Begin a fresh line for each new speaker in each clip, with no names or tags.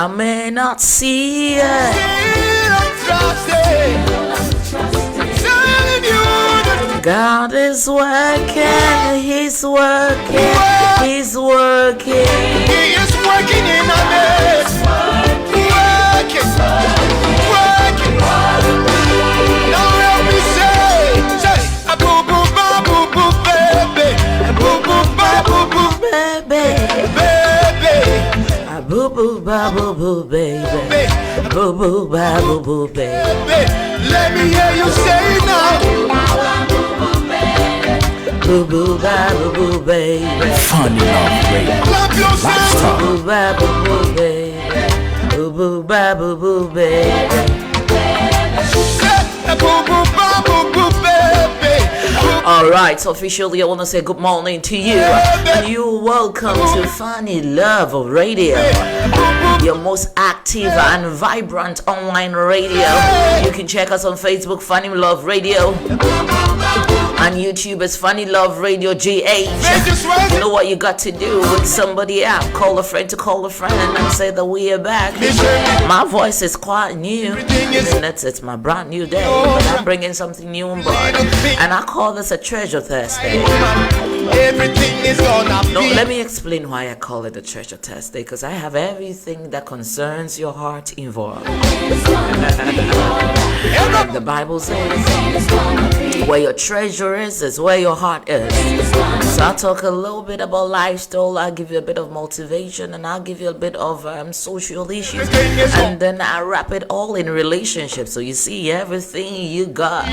I may not see it. God is working, He's working, He's working.
He is working in our midst. Working. Now help me say, a boo boo ba boo boo baby, a boo boo ba boo boo baby,
A boo boo ba boo boo baby, a boo boo ba boo boo baby.
Let me hear you say now.
Boo boo ba boo boo baby.
Funny Love Radio.
Clap yourself.
Boo boo ba boo boo baby. Boo boo ba boo boo baby. Alright, so officially I want to say good morning to you. And you're welcome to Funny Love Radio, your most active and vibrant online radio. You can check us on Facebook, Funny Love Radio. On YouTube, it's Funny Love Radio GH. You know what you got to do with somebody out. Call a friend to call a friend and say that we are back. My voice is quite new. It's my brand new day. But I'm bringing something new on board. And I call this a treasure Thursday.
Everything is gonna be.
No, let me explain why I call it a treasure Thursday. Because I have everything that concerns your heart involved. The Bible says, where your treasure is where your heart is. So I'll talk a little bit about lifestyle. I'll give you a bit of motivation, and I'll give you a bit of social issues, and then I wrap it all in relationships. So you see, everything you got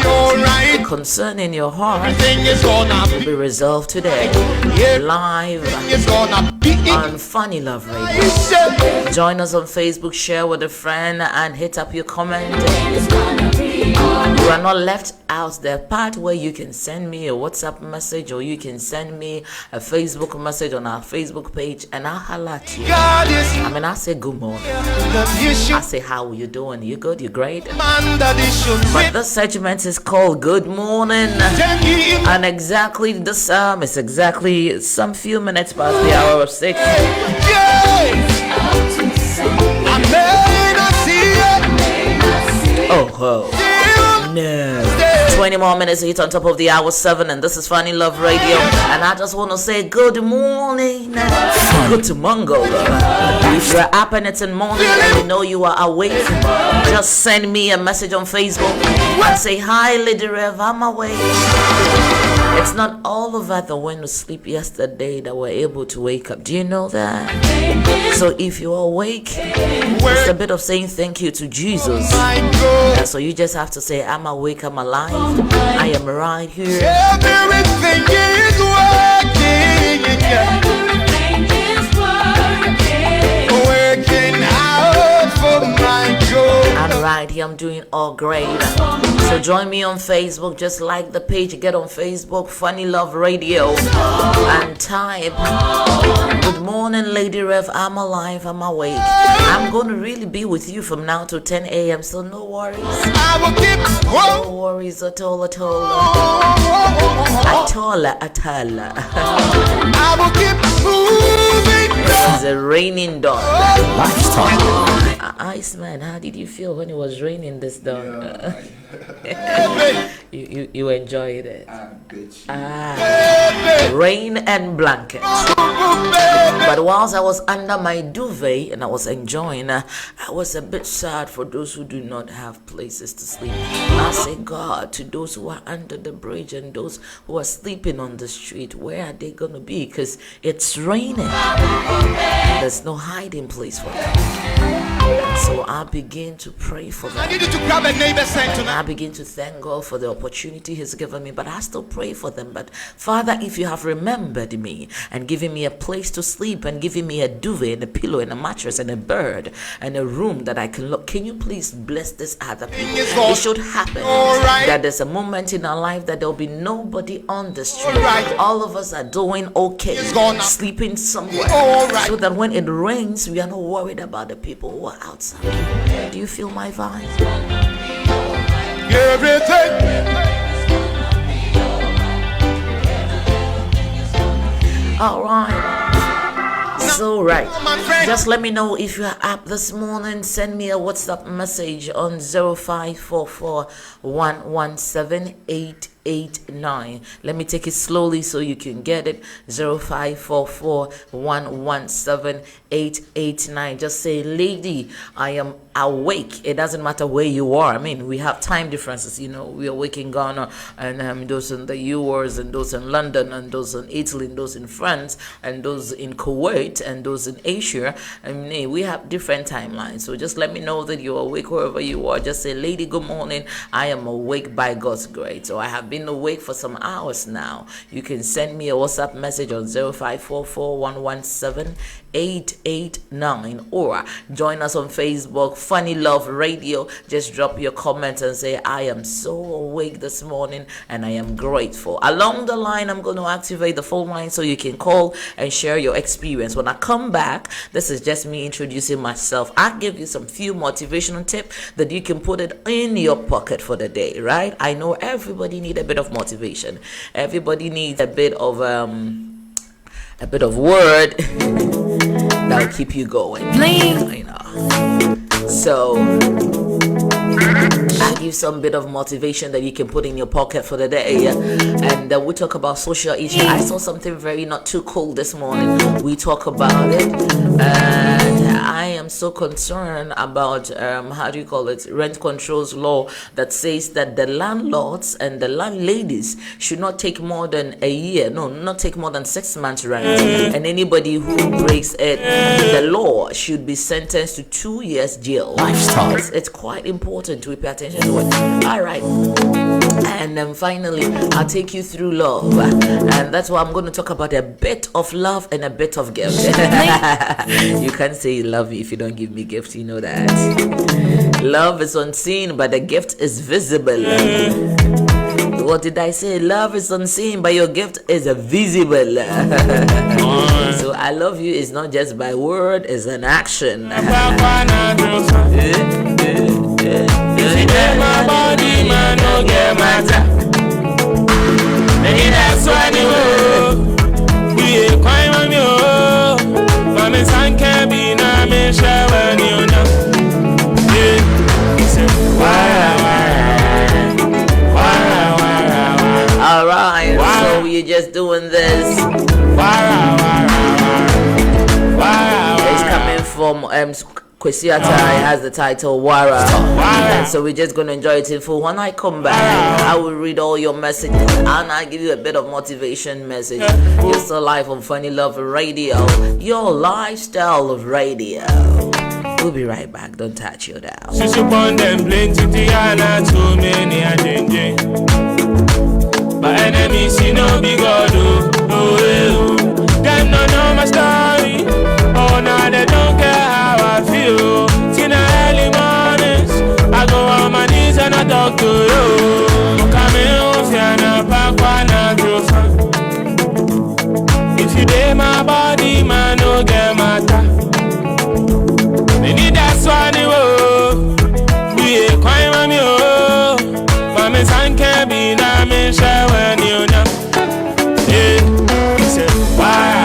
concerning your heart will be resolved today, live on Funny Love Radio. Join us on Facebook, share with a friend, and hit up your comment. You are not left out. The part where you can send me a WhatsApp message, or you can send me a Facebook message on our Facebook page, and I'll holler at you. I say good morning. I say, how are you doing? You good? You great? But this segment is called Good Morning, and exactly this is exactly some few minutes past the hour of 6. Oh, no. 20 more minutes to hit on top of the hour 7, and this is Funny Love Radio. And I just want to say good morning, good to Mongo. If you're up and it's in morning and you know you are awake, just send me a message on Facebook and say, hi Lady Rev, I'm awake. It's not all of us that went to sleep yesterday that were able to wake up. Do you know that? So if you're awake, it's a bit of saying thank you to Jesus. And so you just have to say, I'm awake, I'm alive, I am right here.
Everything is working. Working out for my good.
I'm right here, I'm doing all great. So join me on Facebook, just like the page, get on Facebook, Funny Love Radio, and type, good morning Lady Rev, I'm alive, I'm awake. I'm going to really be with you from now to 10 a.m. So no worries.
I will keep
No worries at all. At all.
I will keep moving.
It's a raining dawn. Iceman, how did you feel when it was raining this dawn? You enjoyed it. Rain and blanket. But whilst I was under my duvet and I was enjoying, I was a bit sad for those who do not have places to sleep. I say, God, to those who are under the bridge and those who are sleeping on the street, where are they going to be? Because it's raining. There's no hiding place for them. So I begin to pray for them.
I need you to grab a neighbor's hand tonight.
I begin to thank God for the opportunity He's given me, but I still pray for them. But Father, if you have remembered me and given me a place to sleep and given me a duvet and a pillow and a mattress and a bird and a room that I can look, can you please bless this other people? It should happen that there's a moment in our life that there'll be nobody on the street. All of us are doing okay, sleeping somewhere, so that when it rains, we are not worried about the people who are outside. Do you feel my vibe?
Everything.
All right. It's all right. Just let me know if you're up this morning. Send me a WhatsApp message on 0544117889. Let me take it slowly so you can get it. 0544117889. Just say, lady, I am awake. It doesn't matter where you are. I mean, we have time differences. You know, we are awake in Ghana, and those in the US, and those in London, and those in Italy, and those in France, and those in Kuwait, and those in Asia. I mean, we have different timelines. So just let me know that you're awake wherever you are. Just say, lady, good morning. I am awake by God's grace. So I have been awake for some hours now. You can send me a WhatsApp message on 0544117889, or join us on Facebook, Funny Love Radio. Just drop your comments and say, I am so awake this morning and I am grateful. Along the line, I'm going to activate the phone line so you can call and share your experience. When I come back, this is just me introducing myself. I'll give you some few motivational tips that you can put it in your pocket for the day, right? I know everybody needs a bit of motivation. Everybody needs a bit of word that'll keep you going. You know. So I give some bit of motivation that you can put in your pocket for the day, and we talk about social issues. I saw something very not too cool this morning. We talk about it, and I am so concerned about rent controls law that says that the landlords and the landladies should not take more than a year, not take more than 6 months rent, and anybody who breaks it, the law should be sentenced to 2 years jail. Lifestyle. It's quite important to pay attention to it. All right, and then finally I'll take you through love, and that's why I'm going to talk about a bit of love and a bit of gift. You can't say you love me if you don't give me gift, you know that. Love is unseen, but the gift is visible. What did I say? Love is unseen, but your gift is visible. So I love you is not just by word, it's an action.
My body, man, no get matter. Maybe that's why we ain't quite on you. Mama san can be na me shower you know.
All right, so we're just doing this. It's coming from Kwesiata. It has the title Wara. And so we're just going to enjoy it in full. When I come back, I will read all your messages and I'll give you a bit of motivation message. You're still live on Funny Love Radio, your lifestyle of radio. We'll be right back. Don't touch your dial.
Since you born them plenty Tiana too many a ding. My enemies see no big God. Them don't know my story. Oh, now they don't care how I feel. Tina early mornings, I go on my knees and I talk to you. If you dare my body, man, no get matter. They need that swanny wo. We ain't quite mommy oh. Mama san can be na me share when you know. Yeah, he said why.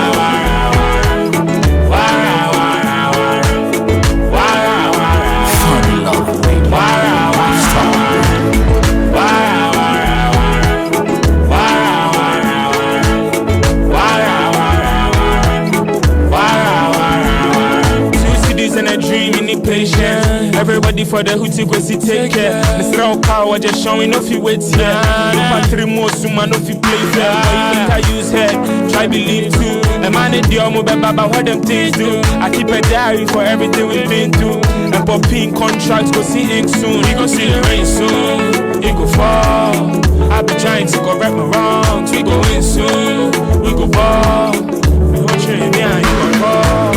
Everybody for the hootie go see take care. Mr. Power just showing off you wait here. No patri more suman no fi play fair. But you think I use head, try believe too. A man in the omo baba what them things do. I keep a diary for everything we've been through. And popping contracts go see ink soon. You go see the rain soon. It go fall. I be trying to correct my wrongs. We go in soon. We go ball. We go train me and you go call.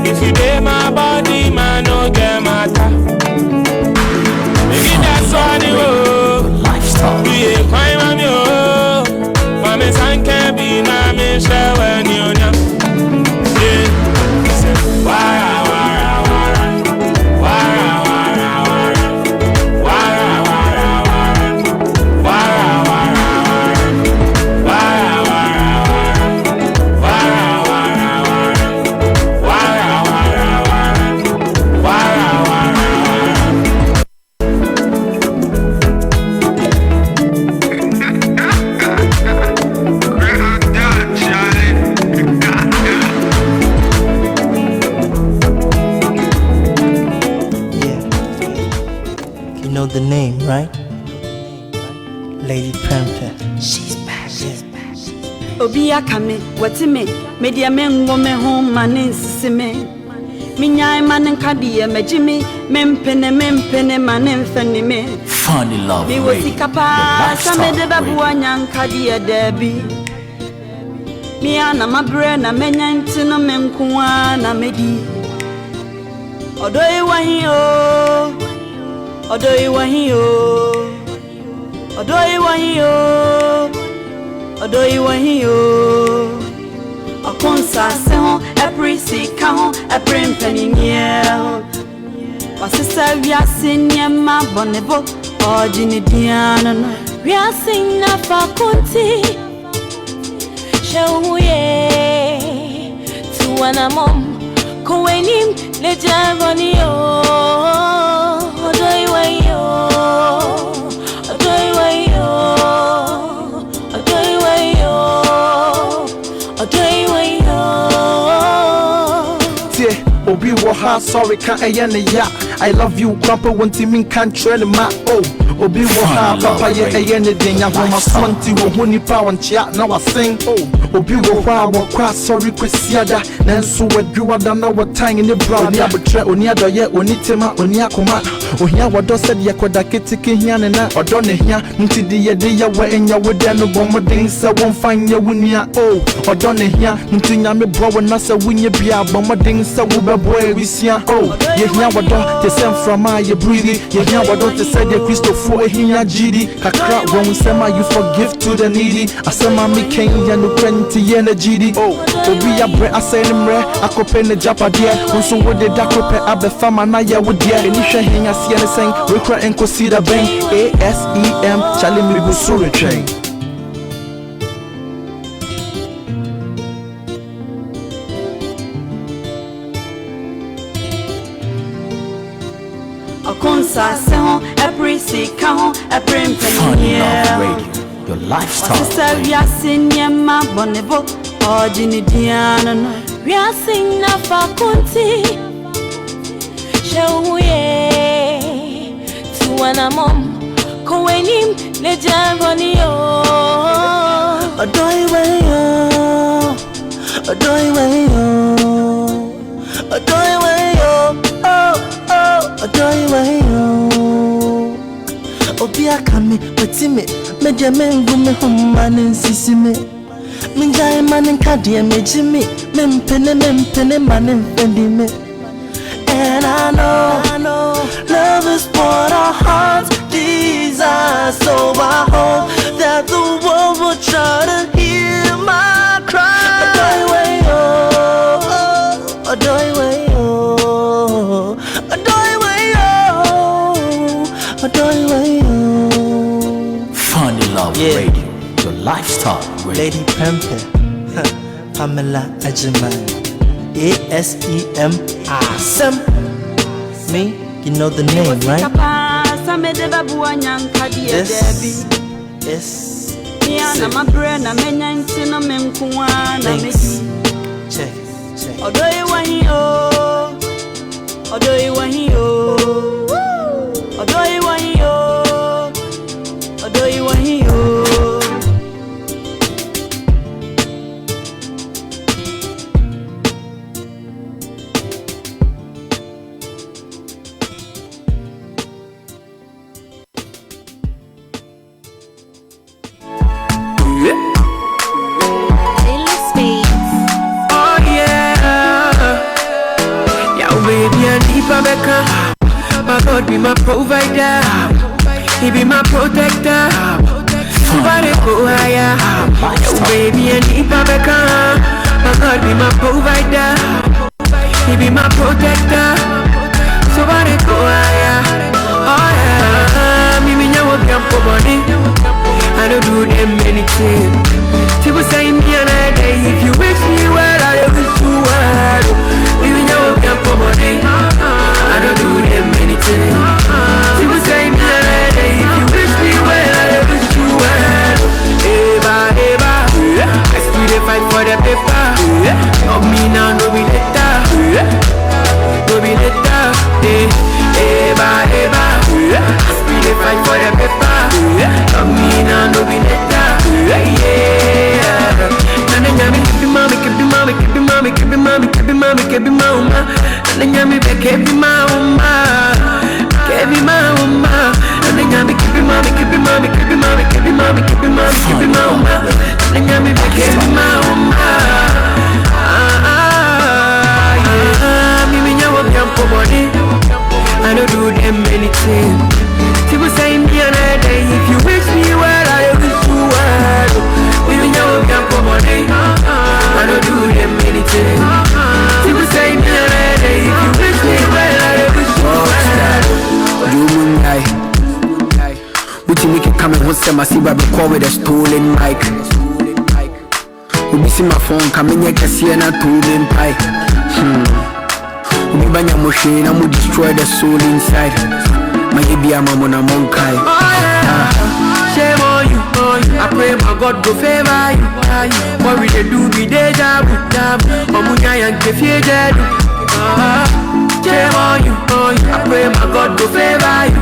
If you dare my body, man, no get matter. Maybe that's what you lifestyle. We ain't quite mommy oh. Mama san can be na me share when you know. Yeah.
know the name, right? Lady Pamper. She's back.
Obia kame, wati me, media mengo me home manin sisime. Minya manin kadiye mejimi, mempene manin feni me.
Funny love.
Mi wosi kapa, same de babuwa nyankadiye debi. Mi ana mabre na menyanti no menkuwa na medi. Odoye wahi o, odoye wahi o, odoye wahi o. Odoyi wahi o akonsa se ho eprisi ka ho eprempani nie wasesa wiase niema bonebo ojini diana no wiase na fakunti shawuye tuwana mom kowenim lejaboni o odoyi wahi o odoyi wahi o
Obi waha sorry can't ya. I love you grandpa one team can't trail my oh Obi waha papa ye anything ya homa swanti wo huni pa wan chia now I sing oh Obi waha wa sorry kwesiada nanso wadwada na watan ne bra oni abetre oni adoye oni tema oni akoma ohia wado said ye koda ketike hia ne na odo ne hia nti de ye wa enya woda no bomodin se won fanye wunia oh odo ne hia nti nyame bro na se wunye bia bomodin se wo bebo ewisia oh ye hia wado te sem from ye breathe ye hia wado te said ye Christopher hia gidi kakra won sema you forgive to the needy asema me kenya no plenty energy oh obi ya bre asenimre akope ne japade nso wo de dakope abefa ma na ye wo de ni hwe hia sie ne sen rekra enkosi da ben ASEM chale me go so retreat
akonsa se ho eprisi ka ho eprempani
Your lifestyle.
wasesa wiase niema bonebo ojini diana no wiase na fakunti shawuye tuwana mom kowenim lejaboni o
Adoy way yo, adoy way yo, adoy way yo, oh, adoy way yo. Obia kame, watime, media mengu me humane sisime. Minjai manin kadie me jimmy, mempene manin fendi me. And I know, love is what our hearts desire. So I hope that the world will try to hear my cry. Adoy way oh, adoy way oh, adoy way oh, adoy way oh.
Funny love radio. Your lifestyle radio.
Lady Pamper, Pamela Ajiman. ASEM Asem. Me, you know the name, right? Yes. Thanks. Check.
Odoyi wahi o, odoyi wahi o, odoyi wahi o, odoyi wahi o.
My God be my provider, He be my protector. Somebody go higher, oh baby, I need my becca. My God be my provider, He be my protector. Somebody go higher, oh yeah. Me know what I'm for money. I don't do them anything. People say me another day. If you wish me well, I wish you well. Me know what I'm for money. I don't do them anything. People say me another day. If you wish me well, I wish you well. Eva, I still dey fight for the paper. Of me now, no be later. No be later. Eva.
kebi mauma, and then me kebi mauma, kebi mauma, and then me kebi mama, kebi mama, kebi mama, kebi mama, kebi mama, kebi mauma, and then me kebi mauma. Me nyawo biampo body, I don't do them anything. People say me another day, if you wish me well, I wish you well. Me nyawo biampo body, I don't do them anything. People say me another day, if you wish me well, I wish you well. You moonlight, which make it come and what's the massive record with a stolen mic. We see my phone coming here, can see an atomic pie. We banya machine, I will destroy the soul inside. My baby, I'm on a monkey. Shame on you, I pray my God go favor you. What we do be deja vu, Omunya and Kefie Jedu. Shame on you, I pray my God go favor you.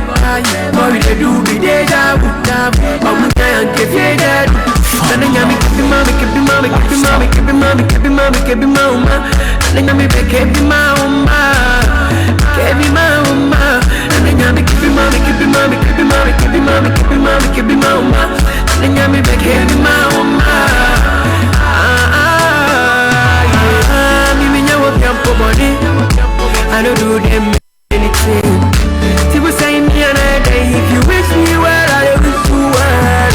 What we do be deja vu, Omunya and Kefie Jedu. And then yami kebi mama, kebi mama, kebi mama, kebi mama, kebi mama, kebi mama. And then yami kebi mama, kebi mama. And then yami kebi mama, kebi mama, kebi mama, kebi mama, kebi mama, kebi mama. And then yami kebi mama. Me nyawo biampo body, I don't do them anything. People say me another day, if you wish me well, I wish you well.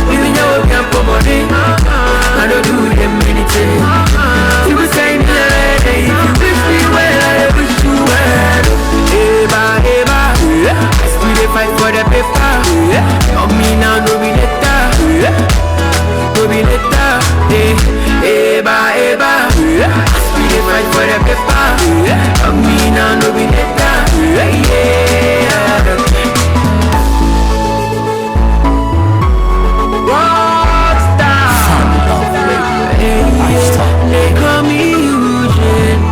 Me nyawo biampo body, I don't do them anything. People say me another day, if you wish me well, I wish you well. Eba, I still dey fight for the paper. On me now, no be later, no be later. Eba, I still dey fight for the paper. On me now, no be later. Rockstar. They call me Eugene.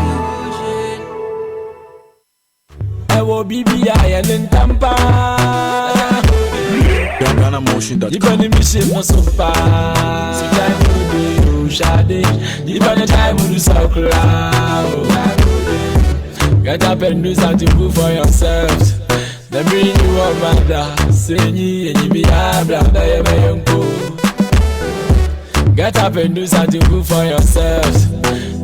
I will be behind in Tampa.
Ghana motion that
Even the mission was so far. Shade, even the time we do so cloud. Get up and do something good for yourselves. Then bring you up, brother. Say ye and you be a brother, get up and do something good for yourselves.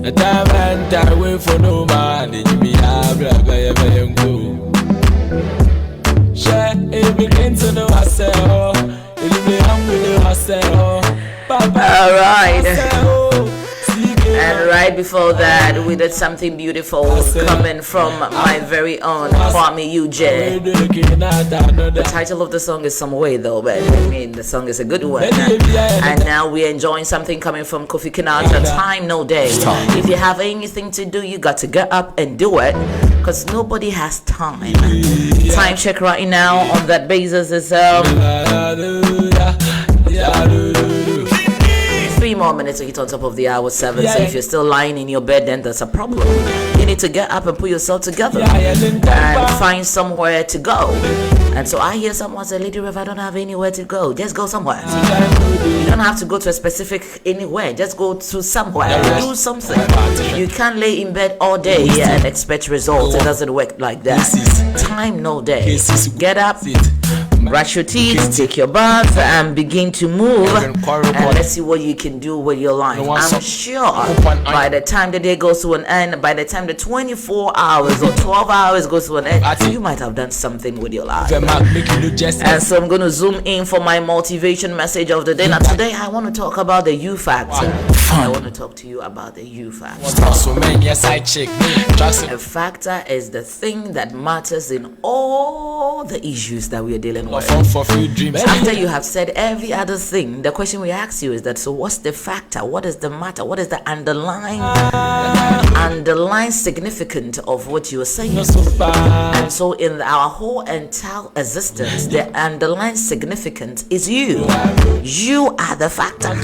The time and time wait for no man, and you be a brother, share it begin to know ourselves. It'll be hungry to ourselves.
All right. And right before that, we did something beautiful coming from my very own Kwame Eugene. The title of the song is Some Way, though, but I mean, the song is a good one. And now we're enjoying something coming from Kofi Kinata, Time No Day. If you have anything to do, you got to get up and do it, because nobody has time. Time check right now on that basis is 3 more minutes to hit on top of the hour 7. So if you're still lying in your bed, then there's a problem. You need to get up and put yourself together and find somewhere to go. And so I hear someone say, Lady Rev, I don't have anywhere to go. Just go somewhere. You don't have to go to a specific anywhere. Just go to somewhere. Do something. You can't lay in bed all day and expect results. It doesn't work like that. Time no day. Get up, brush your teeth, take your bath, and begin to move. And let's see what you can do with your life. I'm sure by the time the day goes to an end, by the time the 24 hours or 12 hours goes to an end, you might have done something with your life. And so I'm going to zoom in for my motivation message of the day. Now today I want to talk about the U factor. I want to talk to you about the U factor. A factor is the thing that matters in all the issues that we are dealing with. After you have said every other thing, the question we ask you is that, so what's the factor? What is the matter? What is the underlying significance of what you are saying? And so in our whole entire existence, the underlying significance is you. You are the factor.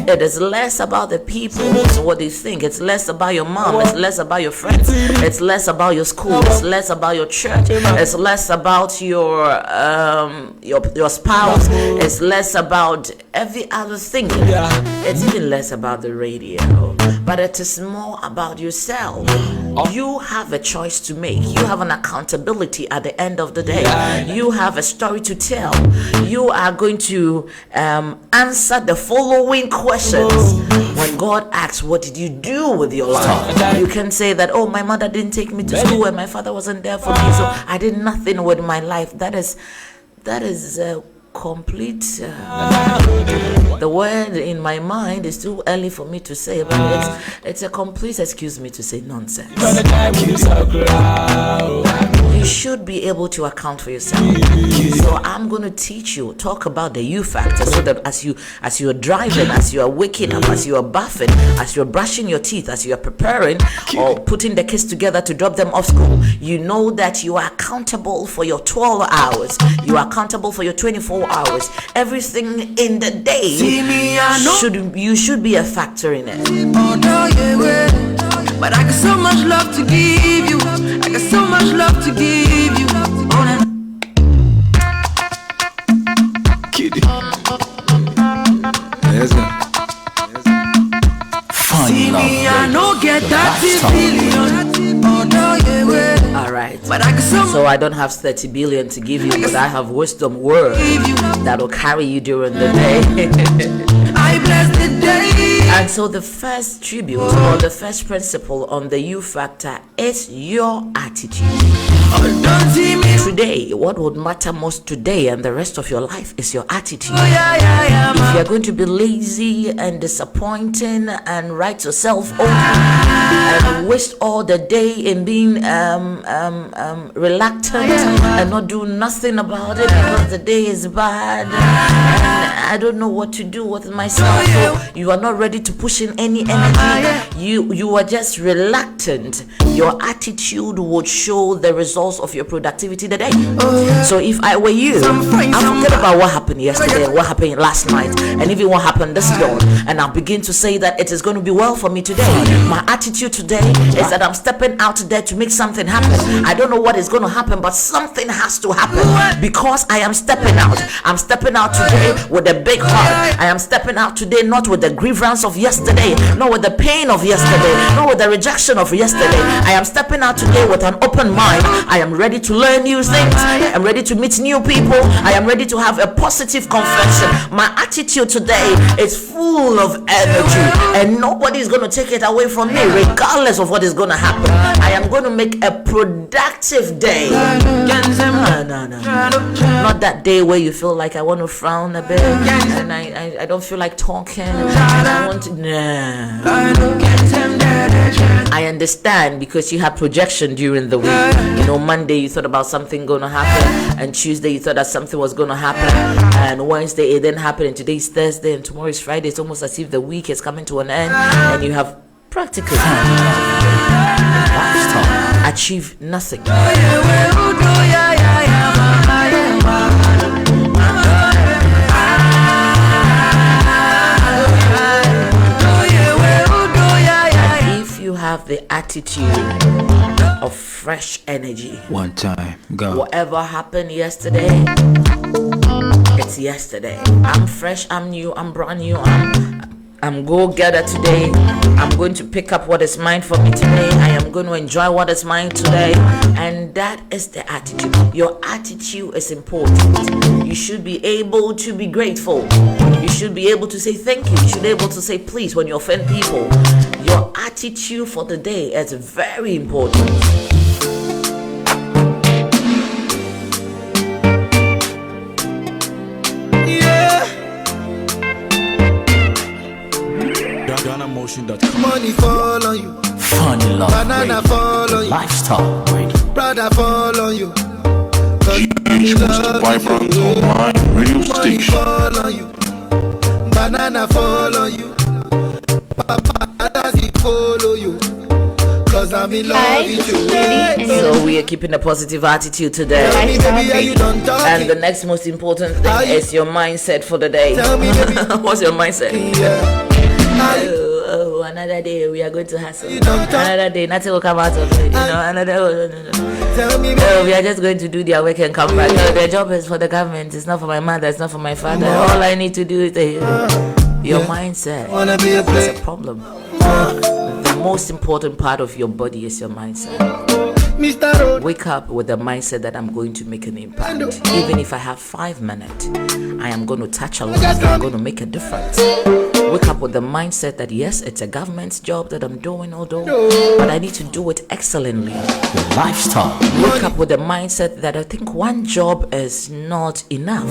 It is less about the people, what they think. It's less about your mom. It's less about your friends. It's less about your school. It's less about your church. It's less about your your spouse. It's less about every other thing. It's even less about the radio, but it is more about yourself. You have a choice to make. You have an accountability at the end of the day. You have a story to tell. You are going to answer the following questions. When God asks, what did you do with your life? You can say that, oh, my mother didn't take me to school and my father wasn't there for me, so I did nothing with my life. That is complete. The word in my mind is too early for me to say, but it's a complete, excuse me to say, nonsense. You should be able to account for yourself. So I'm going to teach you, talk about the you factor, so that as you are driving, as you are waking up, as you are bathing, as you are brushing your teeth, as you are preparing or putting the kids together to drop them off school, you know that you are accountable for your 12 hours. You are accountable for your 24 hours. Everything in the day you should be a factor in it.
But I got so much love to give you. I got so much love to give you. See me, I no get 30 billion.
Alright, so I don't have 30 billion to give you, but I have wisdom words that will carry you during the day.
I bless the day.
And so the first tribute or the first principle on the you factor is your attitude. Today, what would matter most today and the rest of your life is your attitude. If you're going to be lazy and disappointing and write yourself over and waste all the day in being reluctant and not do nothing about it because the day is bad and I don't know what to do with myself, so you are not ready to push in any energy, you are just reluctant, your attitude would show the results of your productivity today. So if I were you, I'll forget about what happened yesterday and what happened last night and even what happened this dawn, and I'll begin to say that it is going to be well for me today. My attitude today is that I'm stepping out there to make something happen. I don't know what is going to happen, but something has to happen because I am stepping out. I'm stepping out today with a big heart. I am stepping out today not with the grievance of yesterday, not with the pain of yesterday, not with the rejection of yesterday. I am stepping out today with an open mind. I am ready to learn new things. I am ready to meet new people. I am ready to have a positive confession. My attitude today is full of energy and nobody is going to take it away from me regardless of what is going to happen. I am going to make a productive day. No. Not that day where you feel like I want to frown a bit and I don't feel like talking and I want to. I understand because you have projection during the week. You know, Monday you thought about something going to happen, and Tuesday you thought that something was going to happen, and Wednesday it didn't happen, and today is Thursday, and tomorrow is Friday. It's almost as if the week is coming to an end, and you have practically achieved nothing. Have the attitude of fresh energy.
One time, go.
Whatever happened yesterday, it's yesterday. I'm fresh, I'm new, I'm brand new, I'm go-getter today. I'm going to pick up what is mine for me today. I am going to enjoy what is mine today. And that is the attitude. Your attitude is important. You should be able to be grateful. You should be able to say thank you. You should be able to say please when you offend people. Your attitude for the day is very important.
Money fall on you.
Funny love.
Banana
Radio.
fall on you.
Lifestyle radio.
Brother fall on you.
Vibrant online radio
Money
station.
fall on you. Banana fall on you. Papa does it follow you. Cause I'm in love with you.
So we are keeping a positive attitude today.
Tell me, baby, are you done talking?
And the next most important thing is your mindset for the day.
Tell me, baby.
What's your mindset?
Yeah.
Oh, another day we are going to hustle. Another day, nothing will come out of it. Another.
Tell me,
No, we are just going to do their work and come back. No, their job is for the government. It's not for my mother. It's not for my father. All I need to do is your mindset.
wanna be a
That's a problem. The most important part of your body is your mindset.
Mr. Road.
Wake up with the mindset that I'm going to make an impact. Even if I have 5 minutes, I am going to touch a lot. I'm going to make a difference. Wake up with the mindset that yes, it's a government job that I'm doing, but I need to do it excellently.
Your lifestyle.
Wake up with the mindset that I think one job is not enough.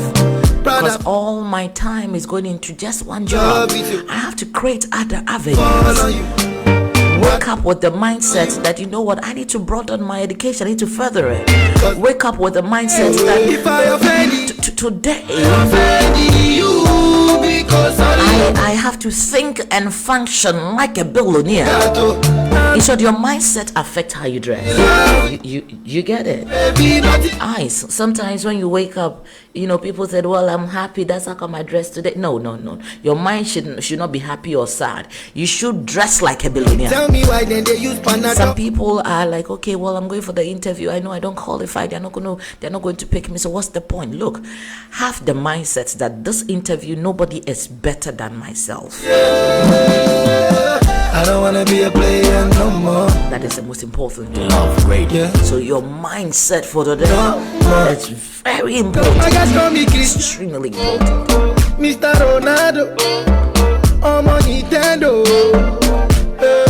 Because all my time is going into just one job. I have to create other avenues. Wake up with the mindset that, you know what, I need to broaden my education, I need to further it. Wake up with the mindset that
If I offend
today
you, because
I have to think and function like a billionaire. In short, your mindset affects how you dress. You get it? Sometimes when you wake up, people said, well, I'm happy, that's how come I dress today. No. Your mind should not be happy or sad. You should dress like a billionaire.
Tell me why then they use Panadol.
Some people are like, okay, well, I'm going for the interview. I know I don't qualify. They're not going to pick me. So what's the point? Look, have the mindset that this interview, nobody is better than myself.
I don't wanna be a player no more.
That is the most important thing.
Love radio.
So your mindset for the day, that's very important.
I got call me Chris,
Extremely important.
Mr. Ronaldo, I'm on Nintendo.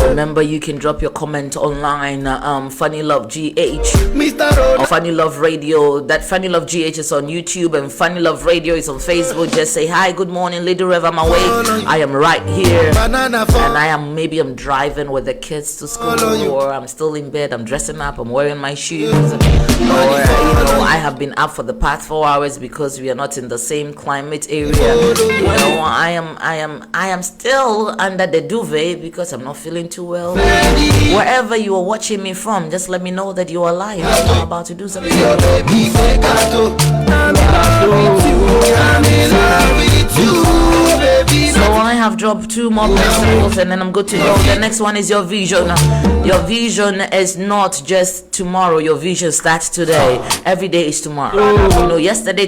Remember, you can drop your comment online. Funny Love GH
Mr.
or
Ronaldo,
Funny Love Radio. That Funny Love GH is on YouTube and Funny Love Radio is on Facebook. Just say hi, good morning, Lady Rev. I'm awake. I am right here,
banana for
and I'm driving with the kids to school, or I'm still in bed. I'm dressing up. I'm wearing my shoes, or I have been up for the past 4 hours because we are not in the same climate area. I am still under the duvet because I'm not feeling too well. Wherever you are watching me from, just let me know that you are alive. I'm about to do something.
baby Fekato. I'm in love with you, baby.
So I have dropped 2 more principles and then I'm good to go. The next one is your vision. Your vision is not just tomorrow. Your vision starts today. Every day is tomorrow. Yesterday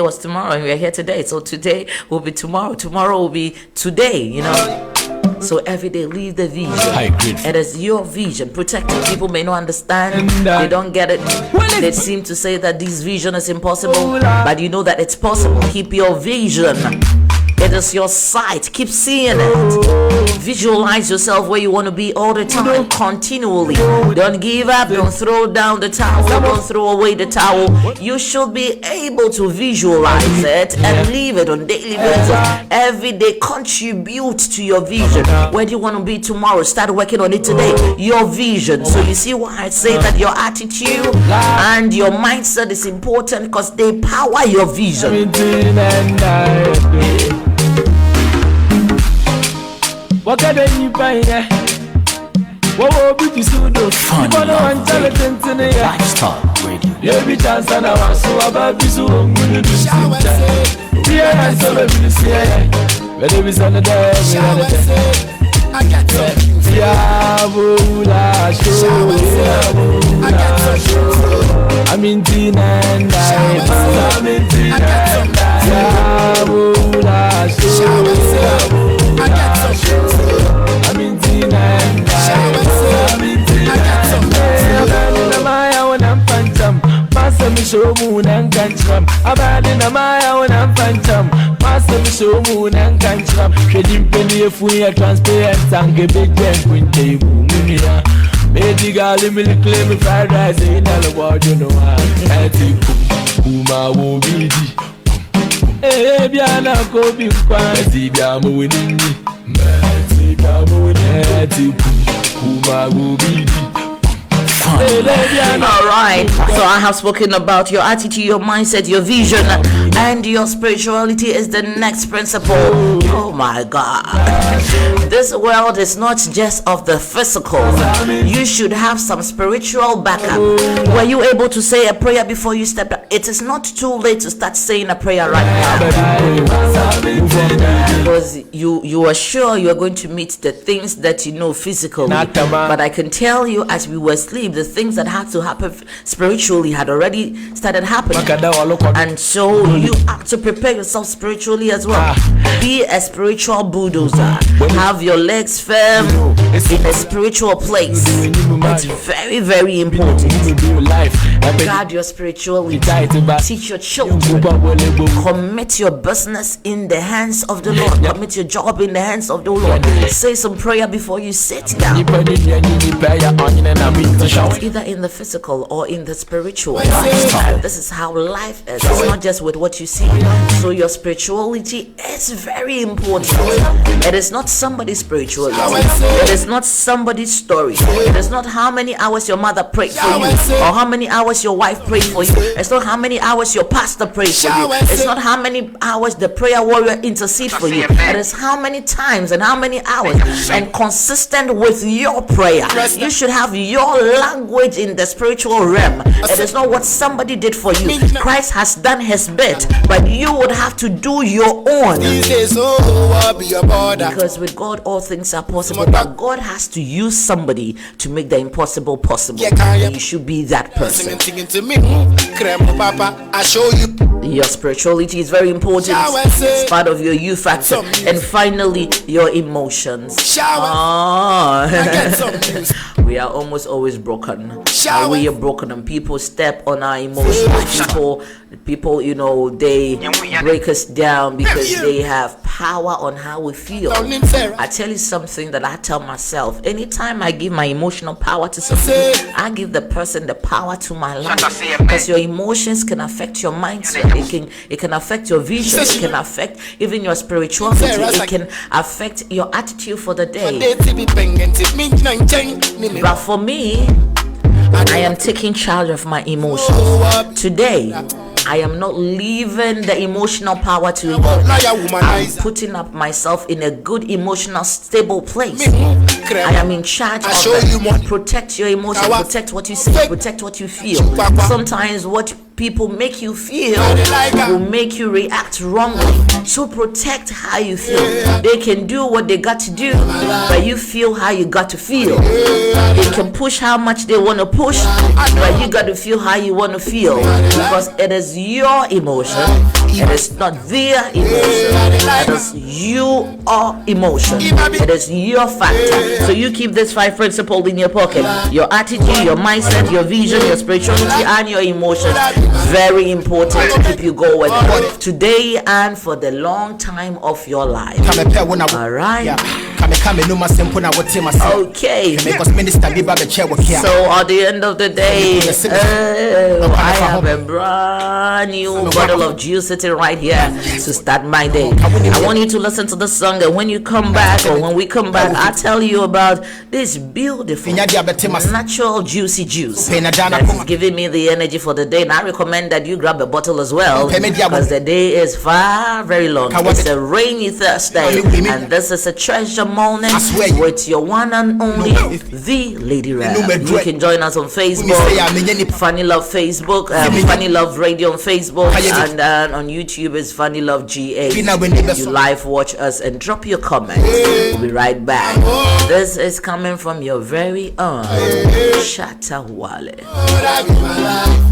was tomorrow, and we are here today. So today will be tomorrow. Tomorrow will be today. So every day, leave the vision. It is your vision. Protect it. People may not understand. They don't get it. They seem to say that this vision is impossible, but you know that it's possible. Keep your vision. It is your sight. Keep seeing it. Visualize yourself where you want to be all the time, continually. Don't give up. Don't throw down the towel. Don't throw away the towel. You should be able to visualize it and leave it on daily basis. Every day, contribute to your vision. Where do you want to be tomorrow? Start working on it today. Your vision. So you see why I say that your attitude and your mindset is important, because they power your vision.
What can you buy? What will be to do?
Funny Love Radio. Lifestyle radio.
Every chance I was so about this, so I'm going to do something. Yeah, I saw the video. But it was on the day.
I got some.
I'm in Tina and I'm in Tina. I'm in Tina and I'm in Tina. I'm phantom. Master me show moon and cancham. About in a mile when I'm phantom. Master me show moon and cancham. Shedding penny if we are transparent and get big jam when they boom. Medical milk claim fried rice in the world, you know. I think Kuma will be. Eh, Biana go be quiet. Biamu winning me. Kuma will be.
All right. So I have spoken about your attitude, your mindset, your vision, and your spirituality is the next principle. Oh my God. This world is not just of the physical. You should have some spiritual backup. Were you able to say a prayer before you stepped up? It is not too late to start saying a prayer right now. Because you are sure you are going to meet the things that you know physically. But I can tell you, as we were asleep, the things that had to happen spiritually had already started happening. And so you have to prepare yourself spiritually as well. Be a spiritual bulldozer. Have your legs firm in a spiritual place. It's very, very important. Guard your spirituality. Teach your children. Commit your business in the hands of the Lord. Commit your job in the hands of the Lord. Say some prayer before you sit down. It's either in the physical or in the spiritual. This is how life is. It's not just with what you see. So your spirituality is very important. It is not somebody's spirituality. It is not somebody's story. It is not how many hours your mother prayed for you or how many hours your wife prayed for you. It's not how many hours your pastor prayed for you. It's not how many hours the prayer warrior intercede for you. It is how many times and how many hours, and consistent with your prayer. You should have your language in the spiritual realm. It is not what somebody did for you. Christ has done his bit, but you would have to do your own. Because with God all things are possible, but God has to use somebody to make the impossible possible. And you should be that person. Your spirituality is very important. It's part of your you factor. And finally, your emotions. We are almost always broken. We are broken and people step on our emotions. People, you know, they break us down because they have power on how we feel. I tell you something that I tell myself. Anytime I give my emotional power to somebody, I give the person the power to my life. Because your emotions can affect your mindset. It can affect your vision. It can affect even your spirituality. It can affect your attitude for the day. But for me, I am taking charge of my emotions. Today, I am not leaving the emotional power to anybody. I'm putting up myself in a good emotional stable place. I am in charge of it. Protect your emotions, protect what you say, protect what you feel. Sometimes what people make you feel will make you react wrongly. So protect how you feel. They can do what they got to do, but you feel how you got to feel. They can push how much they want to push, but you got to feel how you want to feel. Because it is your emotion. It is not their emotion. It is your emotion. It is your factor. So you keep this 5 principles in your pocket. Your attitude, your mindset, your vision, your spirituality, and your emotions. Very important to keep you going today and for the long time of your life. All right. Okay. So at the end of the day, I have a brand new bottle of juice sitting right here to start my day. I want you to listen to the song, and when you come back, or when we come back, I'll tell you about this beautiful natural juicy juice that is giving me the energy for the day. And I recommend that you grab a bottle as well, because the day is very long. It's a rainy Thursday, and this is a treasure moment with your one and only the Lady Ram. You can join us on Facebook, Funny Love Facebook, Funny Love Radio on Facebook, and on YouTube is Funny Love GA. You live watch us and drop your comments. We'll be right back. This is coming from your very own Shatta Wale.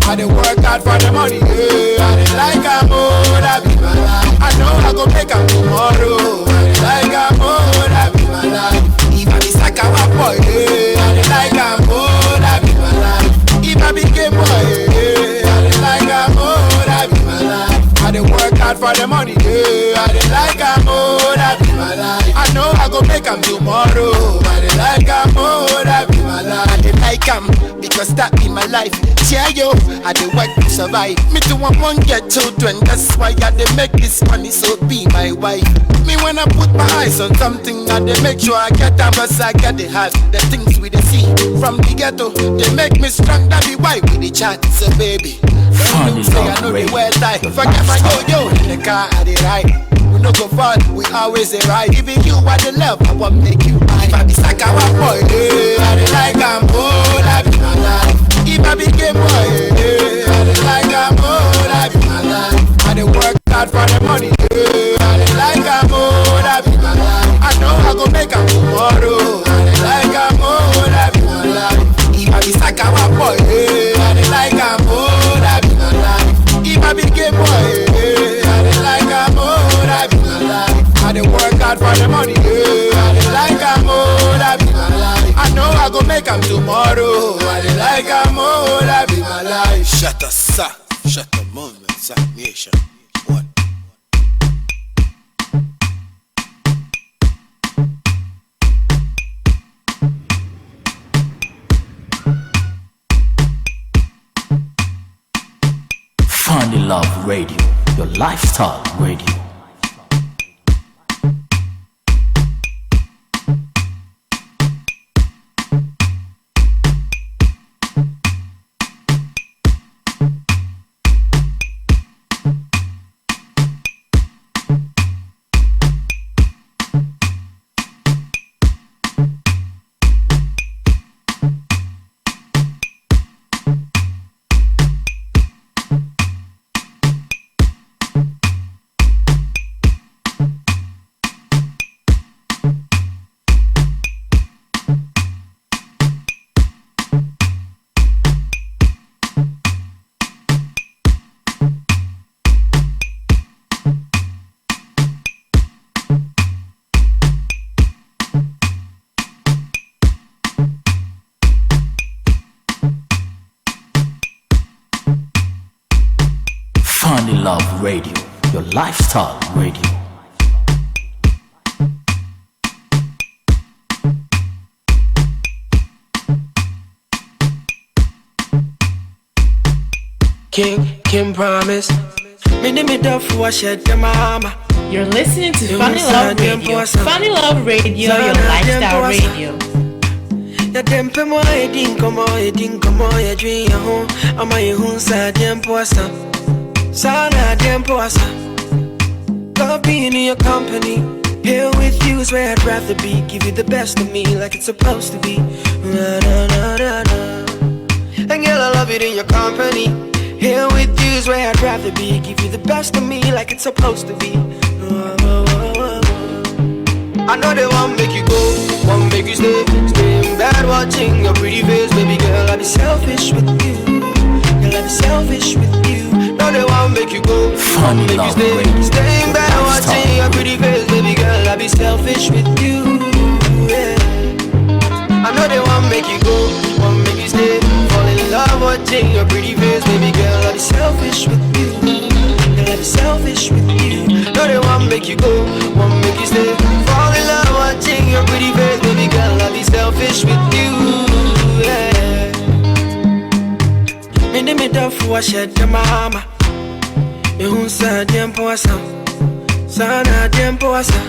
I dey work hard for the money, like I'm old, I be my life. I know I go make up tomorrow, like I'm old, I be my life. If I be Sakawa boy, like I'm old, I be my life. If I be gay boy, like I'm old, I be my life. I dey work hard for the money, like I'm old, I be my life. my life. I know I go make am tomorrow. I dey like am, oh, that be my life. I dey like am because that be my life. Yeah, yo, I dey work to survive. Me too, I won't get children. That's why I dey make this money, so be my wife. Me when I put my eyes on something, I dey make sure I get them, cause I get the heart. The things we dey see from the ghetto, they make me strong. That be why we dey chat, so baby. Don't say I know the word die. Forget my yo-yo in the car, I dey ride. We no go fall, we always dey ride. Even you are the love, I want make you mine. If I be Sakawa boy, I dey like am, oh, that be my life. If I be gay boy, I dey like am, oh, that be my life. I dey work hard for the money, I dey like am, oh, that be my life. I know I go make am tomorrow, I dey like am, oh, that be my life. If I be Sakawa boy, I dey like am, oh, that be my life. If I be gay boy, I dey like am, oh, that be my life. I dey work hard for the money, I dey like am, oh, that be my life. I know I go make am tomorrow, I dey like am, oh, that be my life. Shut up, sir. Shut the movement, sir. Nation. What?
Funny Love Radio, your lifestyle radio. Funny Love Radio, your lifestyle radio.
King promise. Me name it up for shed the mama.
You're listening to Funny Love Radio. Funny Love Radio, your lifestyle radio.
Ya dempe mo edin komo ya dream ya home. Ama ye hun sa dempo asa. Sana dempo asa. Love being in your company. Here with you is where I'd rather be. Give you the best of me like it's supposed to be. Na na na na na. And girl, I love it in your company. Here with you is where I'd rather be. Give you the best of me like it's supposed to be. I know they won't make you go, won't make you stay. Stay in bed watching your pretty face. Baby girl, I'll be selfish with you. Girl, I'll be selfish with you. No, they won't make you go, won't make you stay. Stay in bed watching your pretty face. Baby girl, I'll be selfish with you. Yeah. I know they won't make you go, won't make you stay. Fall in love watching your pretty face. Baby girl, I'll be selfish with you. Girl, I'll be selfish with you. No, they won't make you go, won't make you stay. Fall in love watching your pretty face. Baby girl, I'll be selfish with you. Yeah. Me name it up for shed the mama. Me hun sa dempo asa. Sana dempo asa.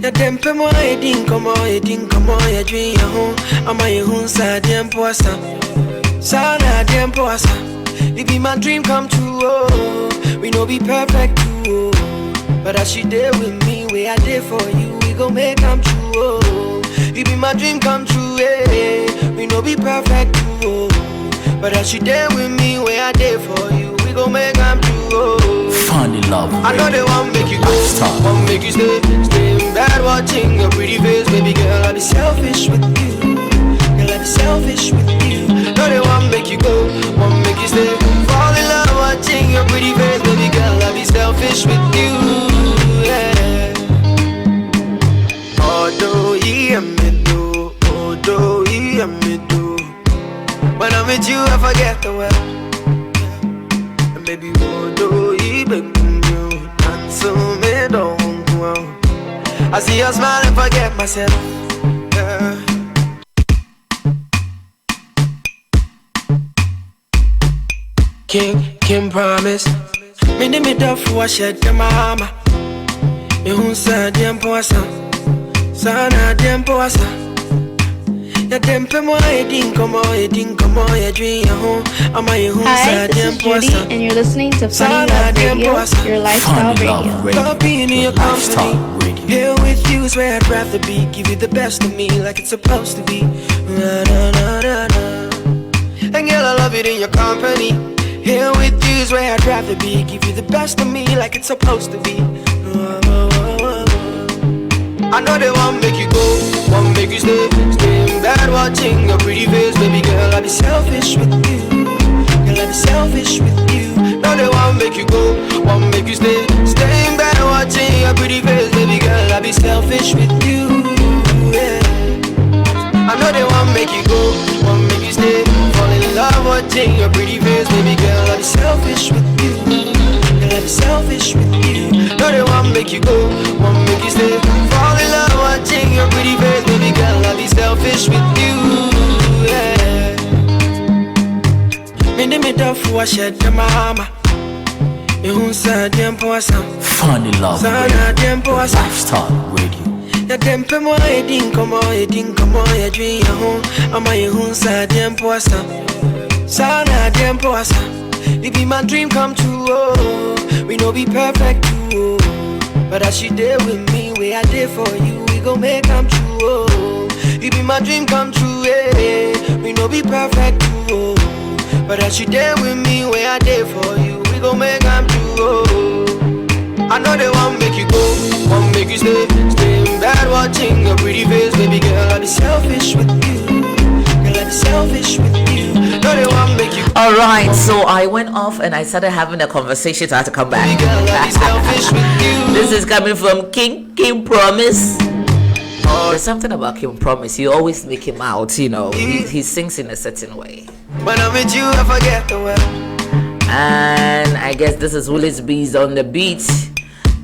Ya dempe mo edin komo ya dream ya home. Ama ye hun sa dempo asa. Sana dempo asa. It be my dream come true, oh. We no be perfect too, oh. But as you there with me, where I did for you, we gon' make come true, oh. It be my dream come true, eh. We no be perfect too, oh. But as you there with me, where I did for you, we gon' make come true, oh.
Funny Love Radio.
I know they won't make you go, won't make you stay. Stay in bed watching your pretty face. Baby girl, I'll be selfish with you. Girl, I'll be selfish with you. No, they won't make you go, won't make you stay. Fall in love watching your pretty face. Baby girl, I'll be selfish with you. Yeah. Although he me do, although he me do. When I'm with you, I forget the world. And baby, although he be you, and so me don't go. I see your smile and forget myself. Yeah. King promise. Me ni me dofu wa shed the mama. Me hun sa diempo asa. Sana diempo asa. Ya dempe mo edin komo ya dream ya home. Ama ye hun sa diempo asa.
Hi, this is Judy, and you're listening to Funny Love Radio, your lifestyle radio.
Love being in your company. Here with you is where I'd rather be. Give you the best of me like it's supposed to be. Na, na, na, na, na. And girl, I love it in your company. Here with you is where I'd rather be. Give you the best of me like it's supposed to be. I know they won't make you go, won't make you stay. Stay in bed watching your pretty face. Baby girl, I'll be selfish with you. Girl, I'll be selfish with you. No, they won't make you go, won't make you stay. Stay in bed watching your pretty face. Baby girl, I'll be selfish with you. Yeah. I know they won't make you go, won't make you stay. Fall in love watching your pretty face. Baby girl, I'll be selfish with you. Girl, I'll be selfish with you. No, they won't make you go, won't make you stay. Fall in love watching your pretty face. Baby girl, I'll be selfish with you. Yeah. Me ni me dofu wa shed the mama. Me hun sa diempo asa.
Funny Love Radio, lifestyle radio.
Ya dempe mo edin komo ya dream ya home. Ama ye hun sa diempo asa. Sana diempo asa. It be my dream come true, oh. We no be perfect too, oh. But as you there with me, where I there for you, we gon' make come true, oh. It be my dream come true, eh. We no be perfect too, oh. But as you there with me, where I there for you, we gon' make come true, oh. I know they won't make you go, won't make you stay. Stay in bed watching your pretty face. Baby girl, I'll be selfish with you. Girl, I'll be selfish with you. No, they won't make you.
Alright, so I went off and I started having a conversation, so I had to come back.
Baby girl, I'll be selfish with you.
This is coming from King Promise. There's something about King Promise. You always make him out, you know. He sings in a certain way.
When I'm with you, I forget the word.
And I guess this is Willis Bees on the beat.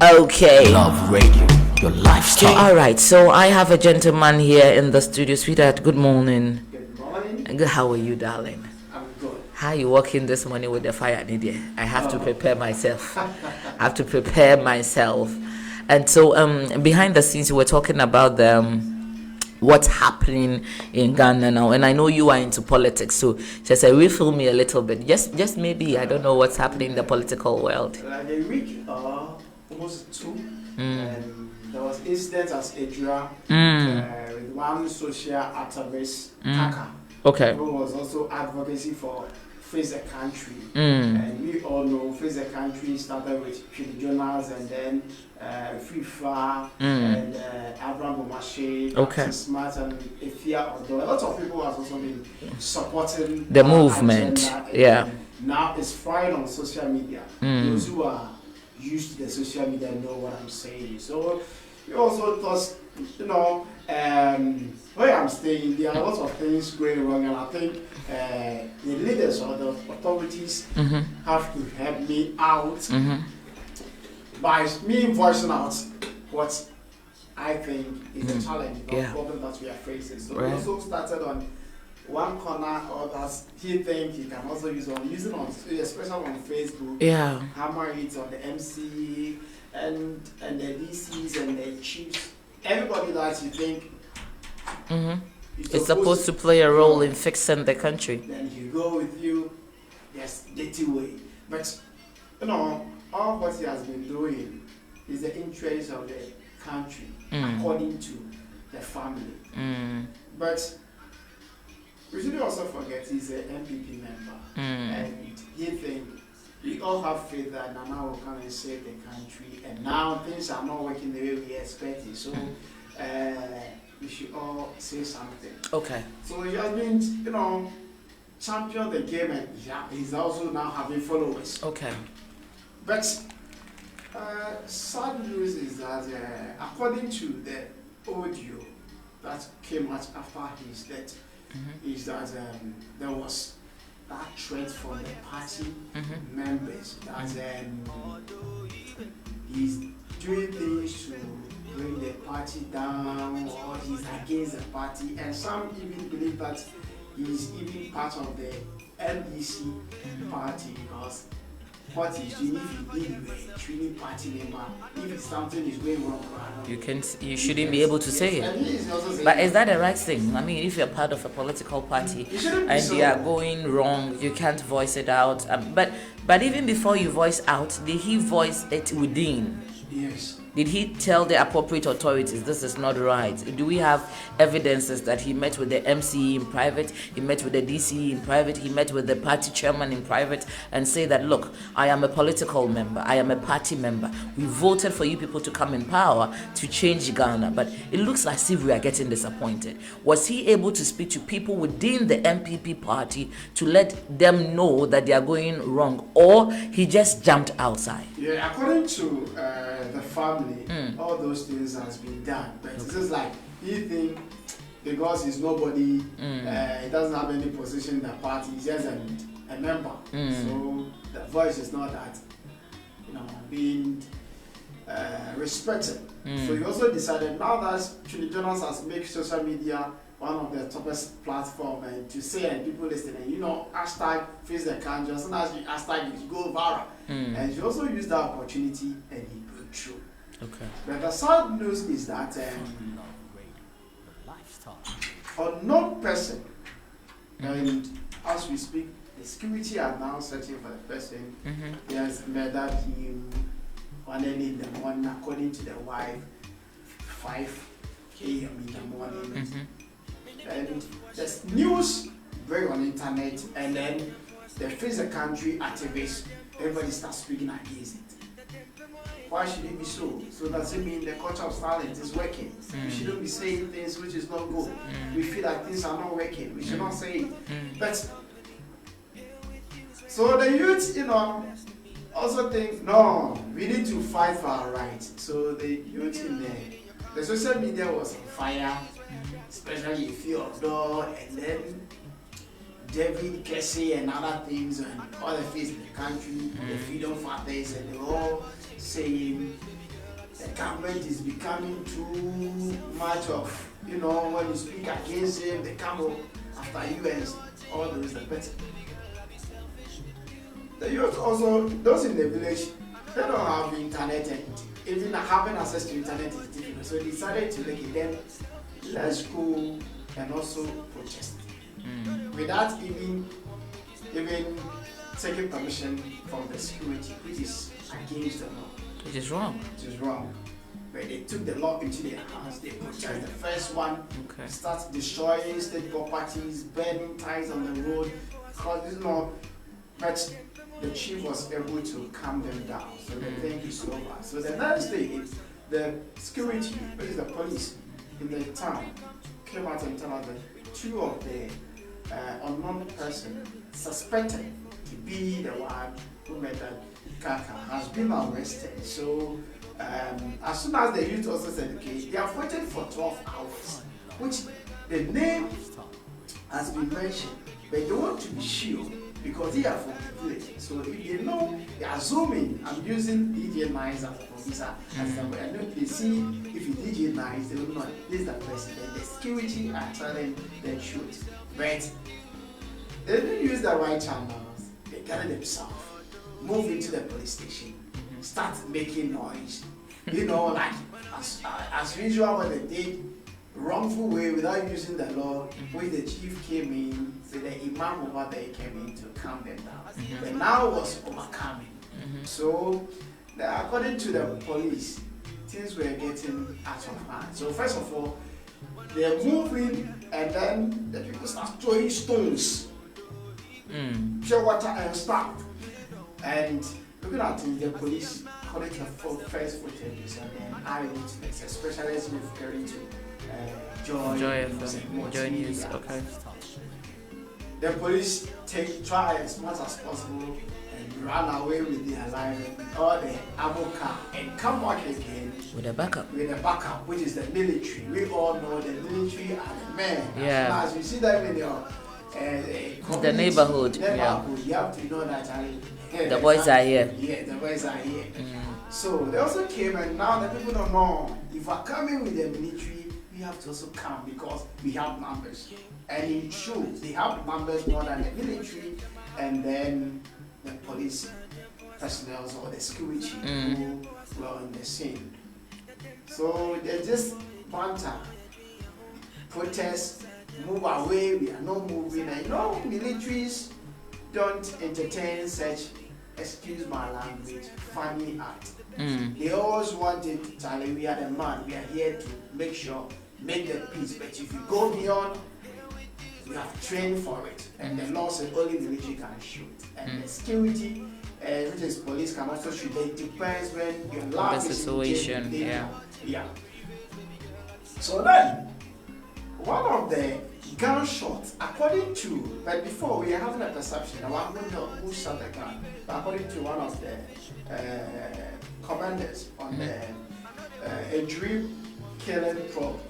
Okay.
Love Radio, your lifestyle.
Alright, so I have a gentleman here in the studio. Sweetheart, good morning.
Good morning.
Good, how are you, darling?
I'm good.
How are you walking this morning with the fire, Nidia? I have to prepare myself. I have to prepare myself. And so behind the scenes, we're talking about what's happening in Ghana now. And I know you are into politics, so just refill me a little bit. Just maybe, I don't know what's happening in the political world.
Like a week, almost two, there was incident as Adria with one social activist, Kaka,
Okay.
who was also advocacy for Face the Country. And we all know Face the Country started with Chili Jonas and then FIFA and Abraham Bomashe,
Okay.
Smart and Efia. Although a lot of people have also been supporting
The movement,
agenda,
yeah.
and now it's flying on social media. Those who are used to the social media know what I'm saying. So we also thought, you know, where I'm staying, there are lots of things going wrong, and I think the leaders or the authorities have to help me out by me voicing out what I think is the challenge, the problem that we are facing. So we also started on one corner, or that he thinks he can also use on using on, especially on Facebook. Hammer it on the MC and the DCs and the chiefs. Everybody that you think
it's supposed to play a role in fixing the country.
Then he go with you, yes, dirty way. But you know, all what he has been doing is the interest of the country, according to the family. But we should also forget he's an MPP member, and he think we all have faith that Nana will come and save the country, and now things are not working the way we expected. So we should all say something.
Okay.
So he has been, you know, champion the game, and he's also now having followers.
Okay.
But sad news is that according to the audio that came out after his death, is that there was that threat from the party members that he's doing things to bring the party down or he's against the party, and some even believe that he's even part of the NDC party because what he's doing, if he did a training party member, if something is going wrong,
you shouldn't be able to say it. But is that the right thing? I mean, if you're part of a political party and you are going wrong, you can't voice it out. But even before you voice out, did he voice it within?
Yes.
Did he tell the appropriate authorities this is not right? Do we have evidences that he met with the MCE in private, he met with the DCE in private, he met with the party chairman in private and say that, look, I am a political member, I am a party member. We voted for you people to come in power to change Ghana, but it looks as if we are getting disappointed. Was he able to speak to people within the MPP party to let them know that they are going wrong, or he just jumped outside?
Yeah, according to the family, all those things has been done, but it's just like he think because he's nobody, he doesn't have any position in the party, he's just a member. So the voice is not that, being respected. So he also decided now that Trinity Jonas has made social media one of the toughest platform and to say and people listening, hashtag face the country, as soon as you hashtag it, go viral. And he also used that opportunity and he broke through.
Okay.
But the sad news is that unknown person, and as we speak, the security are now searching for the person. He has murdered him 1 early in the morning, according to the wife, 5 a.m. in the morning. And there's news break on the internet, and then the face the country activists, everybody starts speaking against it. Why should it be so? So does it mean the culture of silence is working? We shouldn't be saying things which is not good. We feel like things are not working. We should not say it. But so the youth, also think, no, we need to fight for our rights. So the youth in the social media was on fire, especially a few of them, and then David Kessie and other things, and all the face in the country, the freedom fighters, and they were all saying the government is becoming too much of, when you speak against him, they come up after you and all those, the better. The youth also, those in the village, they don't have internet, and even having access to internet is difficult. So they decided to make it then, let's go and also protest. Without even taking permission from the security, which is against the law.
It is wrong.
It is wrong. But they took the law into their hands. They protest the first one, start destroying state properties, burning ties on the road, because but the chief was able to calm them down. So the thing is over. So the next day, the security, which is the police in the town, came out and told us that 2 of the unknown person suspected to be the one who made that Kaka has been arrested. So as soon as the youth also said, okay, they have waited for 12 hours, which the name has been mentioned, but they want to be sure because they are from the village. So if they know, they are assuming, I'm using DJ Nice as a producer, as somebody. I know they see if you DJ Nice, they will know this is the person. Then the security are telling them shoot. But they didn't use the right channels. They gathered themselves, move into the police station, start making noise. Like as usual when they did wrongful way without using the law, which the chief came in, so the imam over there came in to calm them down. But now was overcoming. So according to the police, things were getting out of hand. So first of all, they're moving, and then the people start throwing stones, pure water and stuff. And looking at it, the police collected the first footage and then eyewitness, especially as referring to Joy News. Okay. The police try as much as possible and run away with their life and all the ammo car and come back again
with a backup,
which is the military. We all know the military are the men.
Yeah.
As you see them in your
the neighborhood.
Yeah. You have to know that
the boys are here.
Yeah, the boys are here. So they also came, and now the people don't know if we're coming with the military, we have to also come because we have numbers. And in truth, they have numbers more than the military, and then the police personnel or the security who were on the scene. So they just banter, protest, move away, we are not moving. And militaries don't entertain such, excuse my language, funny act. They always wanted to tell you, we are the man, we are here to make the peace. But if you go beyond, we have trained for it. And the law says only military can shoot. And the security, which is police, can also shoot. It depends when your life is
situation.
Yeah. So then, one of the gunshots, according to, but before we are having a perception, I want to know who shot the gun. But according to one of the commanders on a dream killing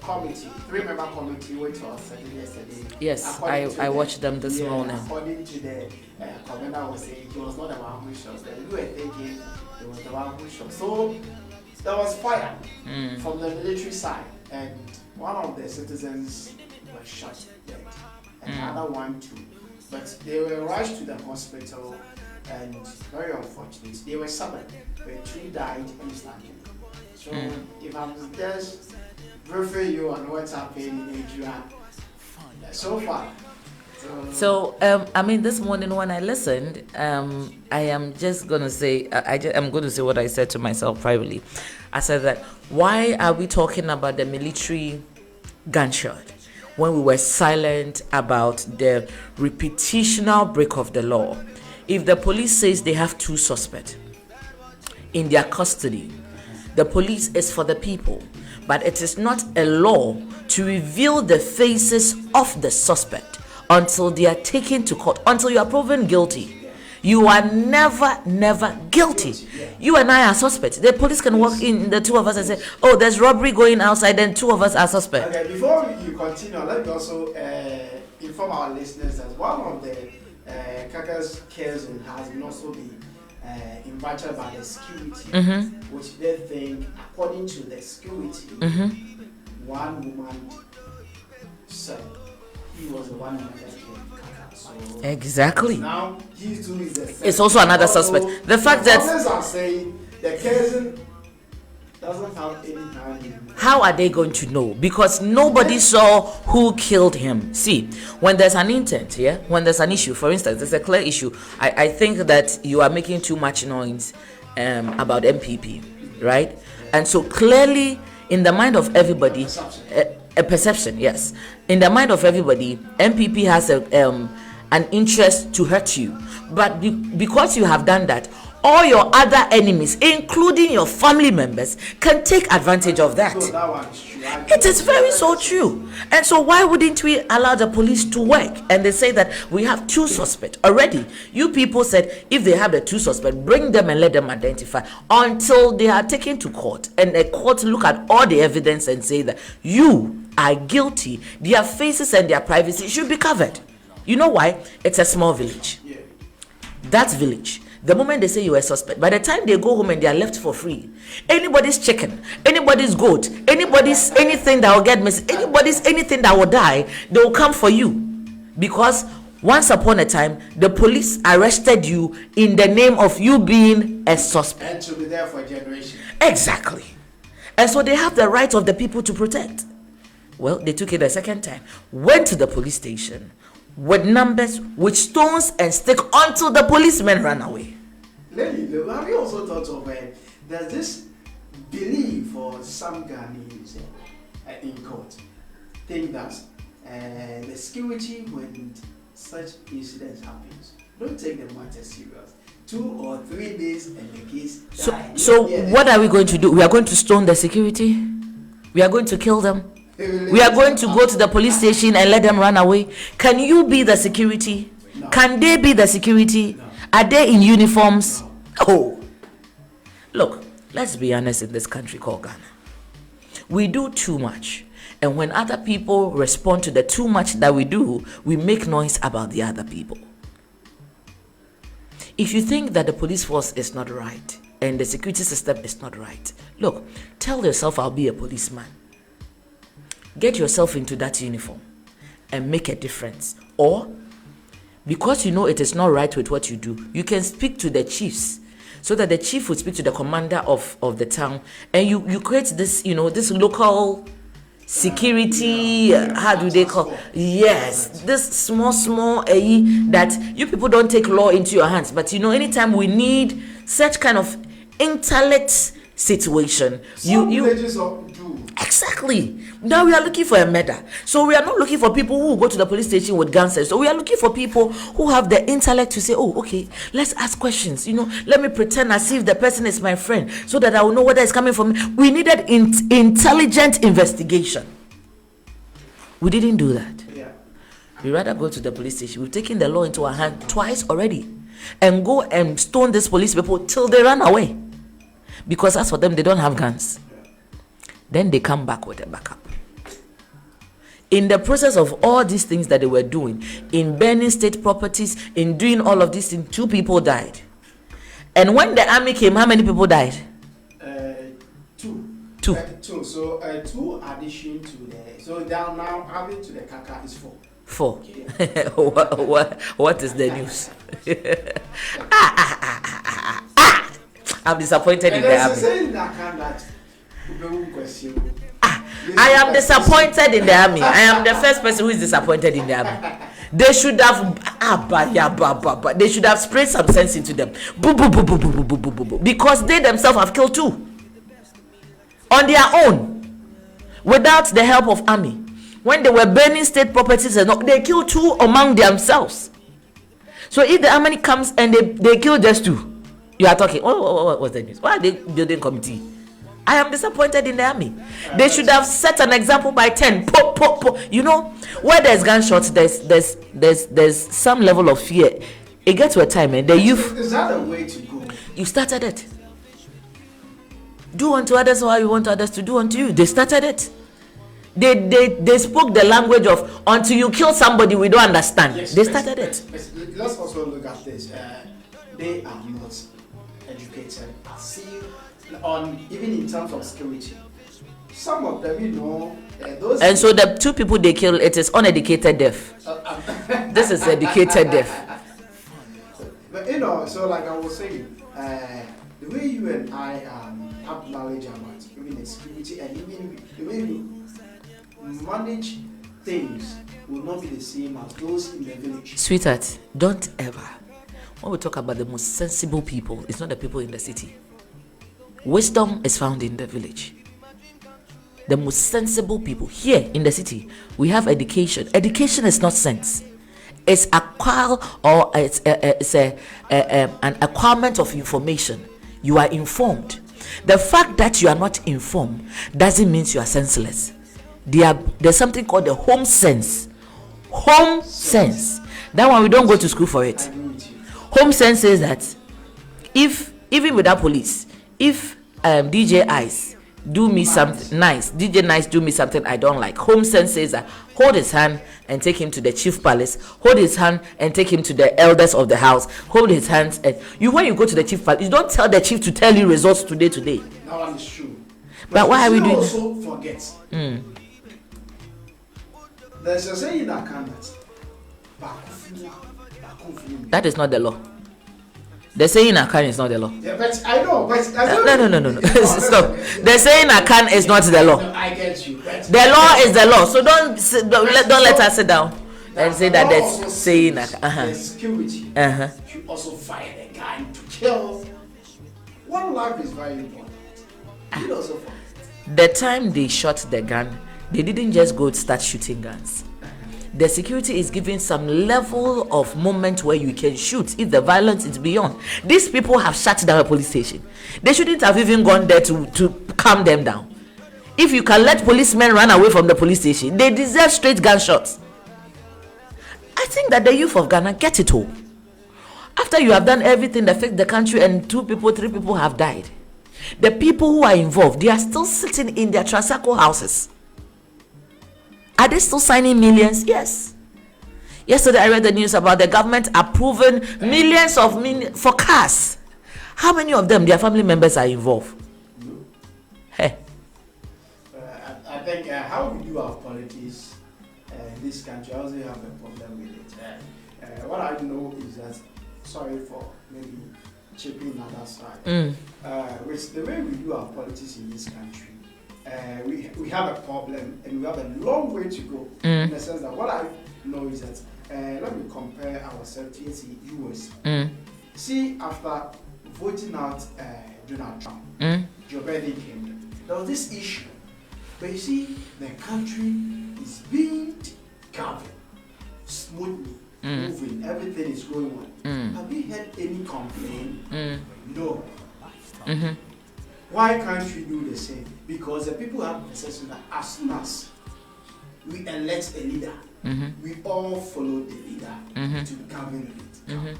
committee, 3-member committee, which was yesterday.
Yes, I watched them this morning.
According to the commander, was saying he was not the one who shot. Then we were thinking he was the one who shot. So there was fire from the military side, and one of the citizens was shot dead, and another one too. But they were rushed to the hospital, and very unfortunate, they were 7, but 2 died instantly. So if I'm just briefing you on what's happening in Nigeria so far.
So I mean, this morning when I listened, I am just gonna say, I'm going to say what I said to myself privately. I said that why are we talking about the military gunshot when we were silent about the reputational break of the law? If the police says they have 2 suspects in their custody, the police is for the people, but it is not a law to reveal the faces of the suspect until they are taken to court, until you are proven guilty. You are never guilty. You and I are suspects. The police can walk in, the 2 of us, and say, oh, there's robbery going outside, then 2 of us are suspects.
Okay, before you continue, let me also inform our listeners that one of the Kaka's cousin has been also been invited by the security, which they think, according to the security, one woman said he was the one who killed Kaka. So
exactly.
Now he's doing the
it's also another suspect. The fact that
are saying the cousin doesn't have any time.
How are they going to know? Because nobody saw who killed him. See, when there's an intent, when there's an issue, for instance, there's a clear issue. I think that you are making too much noise about MPP, right? And so clearly, in the mind of everybody, a perception, yes. In the mind of everybody, MPP has an interest to hurt you. But because you have done that, all your other enemies, including your family members, can take advantage of that.
So that one is true.
It is very so true. And so why wouldn't we allow the police to work? And they say that we have 2 suspects already. You people said if they have the 2 suspects, bring them and let them identify until they are taken to court. And the court look at all the evidence and say that you are guilty. Their faces and their privacy should be covered. You know why? It's a small village. That village, the moment they say you are a suspect, by the time they go home and they are left for free, anybody's chicken, anybody's goat, anybody's anything that will get missing, anybody's anything that will die, they will come for you. Because once upon a time, the police arrested you in the name of you being a suspect.
And to be there for a generation.
Exactly. And so they have the right of the people to protect. Well, they took it a second time, went to the police station, with numbers, with stones and stick until the policemen ran away.
Lady, have you also thought of there's this belief for some Ghanaians in court, think that the security when such incidents happens, don't take the matter serious. 2 or 3 days and the case died.
So what are we going to do? We are going to stone the security? We are going to kill them? We are going to go to the police station and let them run away? Can you be the security? No. Can they be the security? No. Are they in uniforms? No. Oh. Look, let's be honest in this country called Ghana. We do too much. And when other people respond to the too much that we do, we make noise about the other people. If you think that the police force is not right, and the security system is not right. Look, tell yourself I'll be a policeman. Get yourself into that uniform and make a difference. Or, because you know it is not right with what you do, you can speak to the chiefs so that the chief would speak to the commander of the town, and you create this, this local security, how do they call? Yes, this small that you people don't take law into your hands. But anytime we need such kind of intellect situation,
villages do.
Exactly. Now we are looking for a murder. So we are not looking for people who go to the police station with guns. So we are looking for people who have the intellect to say, oh, okay, let's ask questions. Let me pretend as if the person is my friend so that I will know whether it's coming from me. We needed intelligent investigation. We didn't do that.
Yeah.
We rather go to the police station. We've taken the law into our hand twice already and go and stone these police people till they run away. Because as for them, they don't have guns. Then they come back with a backup. In the process of all these things that they were doing, in burning state properties, in doing all of these things, 2 people died. And when the army came, how many people died?
2.
2.
2. So 2 addition to the. So down now adding to the kaka is 4.
4.
Yeah.
What is the news? I'm disappointed in the army. I am disappointed in the army. I am the first person who is disappointed in the army. They should have they should have sprayed some sense into them. Because they themselves have killed 2 on their own without the help of army. When they were burning state properties, they killed 2 among themselves. So if the army comes and they kill just 2, you are talking, what was the news? Why are they building committee? I am disappointed in the army. They should have set an example by 10. Where there's gunshots, there's some level of fear. It gets to a time, and the youth.
Is that a way to go?
You started it. Do unto others how you want others to do unto you. They started it. They spoke the language of until you kill somebody we don't understand.
Yes,
they started it.
Let's also look at this. They are not educated. Even in terms of security, some of them, those.
And so the 2 people they kill, it is uneducated death. This is educated death.
But so like I was saying, the way you and I have knowledge about even the security and even the way you manage things will not be the same as those in the village.
Sweetheart, don't ever. When we talk about the most sensible people, it's not the people in the city. Wisdom is found in the village. The most sensible people here in the city, we have education. Education is not sense. It's acquire or it's an acquirement of information. You are informed. The fact that you are not informed doesn't mean you are senseless. There's something called the home sense. Home sense. That one we don't go to school for it. Home sense says that even without police, if DJ Ice do me something nice, DJ Nice do me something I don't like, home sense says that hold his hand and take him to the chief palace, hold his hand and take him to the elders of the house, hold his hands, and when you go to the chief palace, you don't tell the chief to tell you results today.
That one is true.
But why are we doing
also forget. There's a saying that
that is not the law. The saying Akan is not the law.
Yeah, but I know. But
no. Stop. The saying Akan is not the law.
I get you.
The law is the law. So don't let us sit down and say that that's saying Akan.
The security. You also fire the gun to kill. One life is very important. You also fire.
The time they shot the gun, they didn't just go start shooting guns. The security is giving some level of moment where you can shoot if the violence is beyond. These people have shut down a police station. They shouldn't have even gone there to calm them down. If you can let policemen run away from the police station, they deserve straight gunshots. I think that the youth of Ghana get it all. After you have done everything that affects the country and 2 people, 3 people have died, the people who are involved, they are still sitting in their transaco houses. Are they still signing millions? Yes. Yesterday I read the news about the government approving millions for cars. How many of them, their family members are involved?
No.
Hey.
I think how we do our politics in this country, I also have a problem with it. What I know is that, sorry for maybe chipping on that side, with the way we do our politics in this country, we have a problem and we have a long way to go. In the sense that what I know is that let me compare ourselves to the US. See, after voting out Donald Trump, Joe Biden came. There was this issue, but you see, the country is being governed smoothly, moving, everything is going on. Have you heard any complaint? No. Why can't we do the same? Because the people have the perception that as soon as we elect a leader, we all follow the leader to govern it.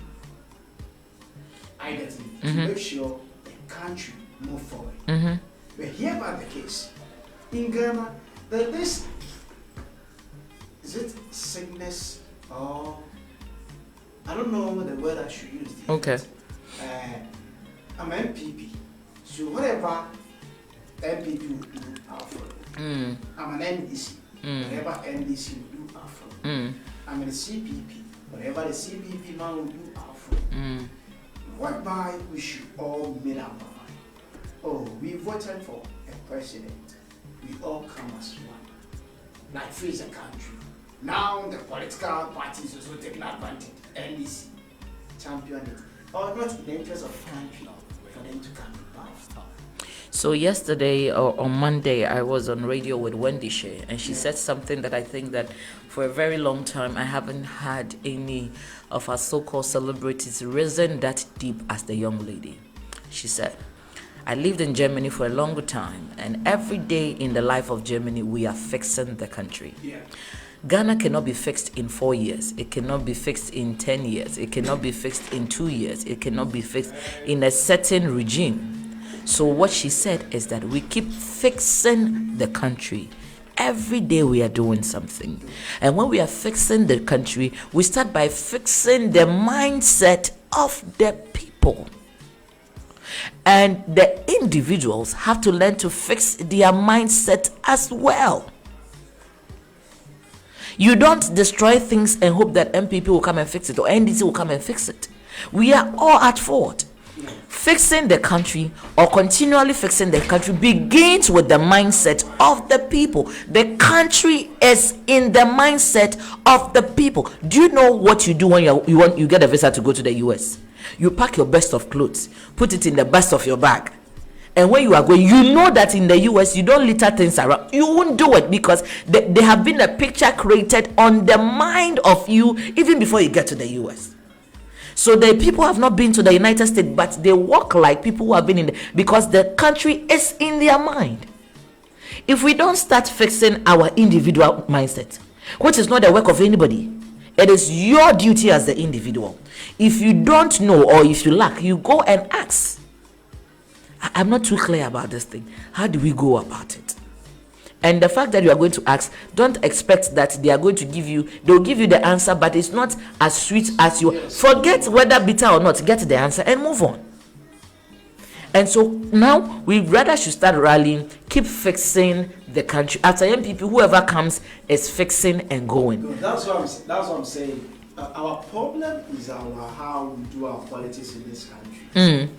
I get it. To make sure the country move forward. But here by the case, in Ghana, there is it sickness or I don't know the word I should use.
Okay.
I'm MPP. So whatever MPP will do, I'll follow. I'm an NDC. Whatever NDC will do, I'll follow. I'm in the CPP. Whatever the CPP man will do, I'll follow. Whereby we should all meet up our mind. Oh, we voted for a president. We all come as one. Like face a country. Now the political parties also taking advantage. NDC champion it. Or not in the interest of the country for them to come in power.
So yesterday or on Monday, I was on radio with Wendy Shea, and she said something that I think that for a very long time I haven't had any of our so-called celebrities risen that deep as the young lady. She said, I lived in Germany for a longer time, and every day in the life of Germany, we are fixing the country. Ghana cannot be fixed in 4 years. It cannot be fixed in 10 years. It cannot be fixed in 2 years. It cannot be fixed in a certain regime. So what she said is that we keep fixing the country. Every day we are doing something. And when we are fixing the country, we start by fixing the mindset of the people. And the individuals have to learn to fix their mindset as well. You don't destroy things and hope that MPP will come and fix it or NDC will come and fix it. We are all at fault. Fixing the country or continually fixing the country begins with the mindset of the people. The country is in the mindset of the people. Do you know what you do when you get a visa to go to the US? You pack your best of clothes, put it in the best of your bag. And when you are going, you know that in the US, you don't litter things around. You won't do it because there have been a picture created on the mind of you even before you get to the US. So the people have not been to the United States, but they walk like people who have been in the, because the country is in their mind. If we don't start fixing our individual mindset, which is not the work of anybody, it is your duty as the individual. If you don't know or if you lack, you go and ask. I'm not too clear about this thing. How do we go about it? And the fact that you are going to ask, don't expect that they are going to give you, they'll give you the answer, but it's not as sweet as you. Forget whether bitter or not, get the answer and move on. And so now we rather should start rallying, keep fixing the country. After MPP, whoever comes is fixing and going.
No, that's what I'm saying. Our problem is how we do our politics in this country.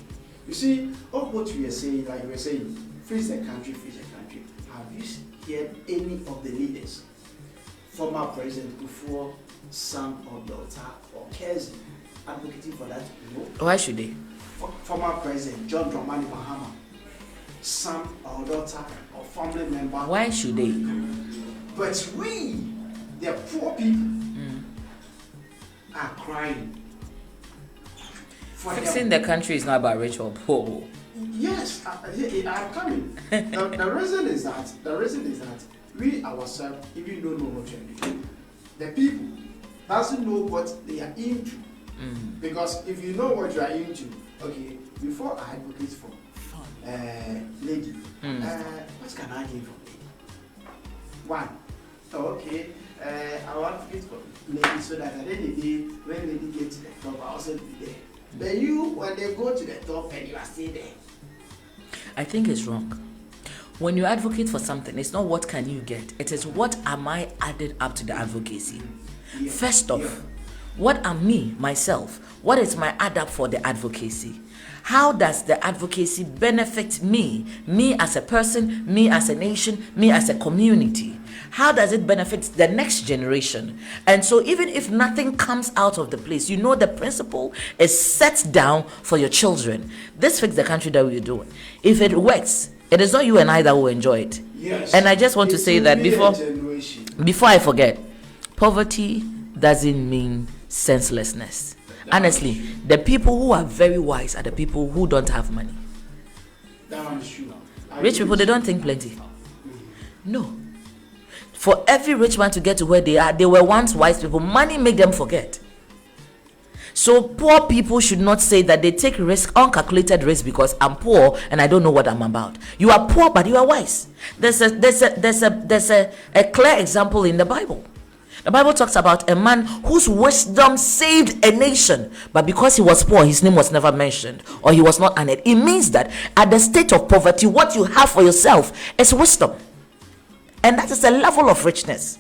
You see, all what we are saying, like we are saying, freeze the country, freeze the country. Have you heard any of the leaders, former president before, son or daughter or cousin, advocating for that? No.
Why should they?
Former president John Dramani Mahama, son or daughter or family member.
Why should they?
But we, the poor people, are crying.
Fixing the country is not about rich or poor.
Yes, I'm coming. The reason is that we ourselves even don't know what we are doing. The people doesn't know what they are into. Because if you know what you are into, okay, before I advocate for lady, what can I give for lady? One, okay, I will advocate for lady so that at the end of the day, when lady gets to the club, I'll also be there. But you, when they go to the top and you are still there.
I think it's wrong. When you advocate for something, it's not what can you get. It is what am I added up to the advocacy.
Yeah.
First off, what am me, myself? What is my add up for the advocacy? How does the advocacy benefit me? Me as a person, me as a nation, me as a community? How does it benefit the next generation? And so even if nothing comes out of the place, you know the principle is set down for your children. This Fix the Country that we're doing. If it works, it is not you and I that will enjoy it.
Yes.
And I just want to say that before I forget, poverty doesn't mean senselessness. Honestly, the people who are very wise are the people who don't have money.
That one is true.
Rich people, they don't think plenty. No. For every rich man to get to where they are, they were once wise people. Money make them forget. So poor people should not say that they take risk, uncalculated risk, because I'm poor and I don't know what I'm about. You are poor, but you are wise. There's a clear example in the Bible. The Bible talks about a man whose wisdom saved a nation, but because he was poor, his name was never mentioned, or he was not honored. It means that at the state of poverty, what you have for yourself is wisdom. And that is a level of richness.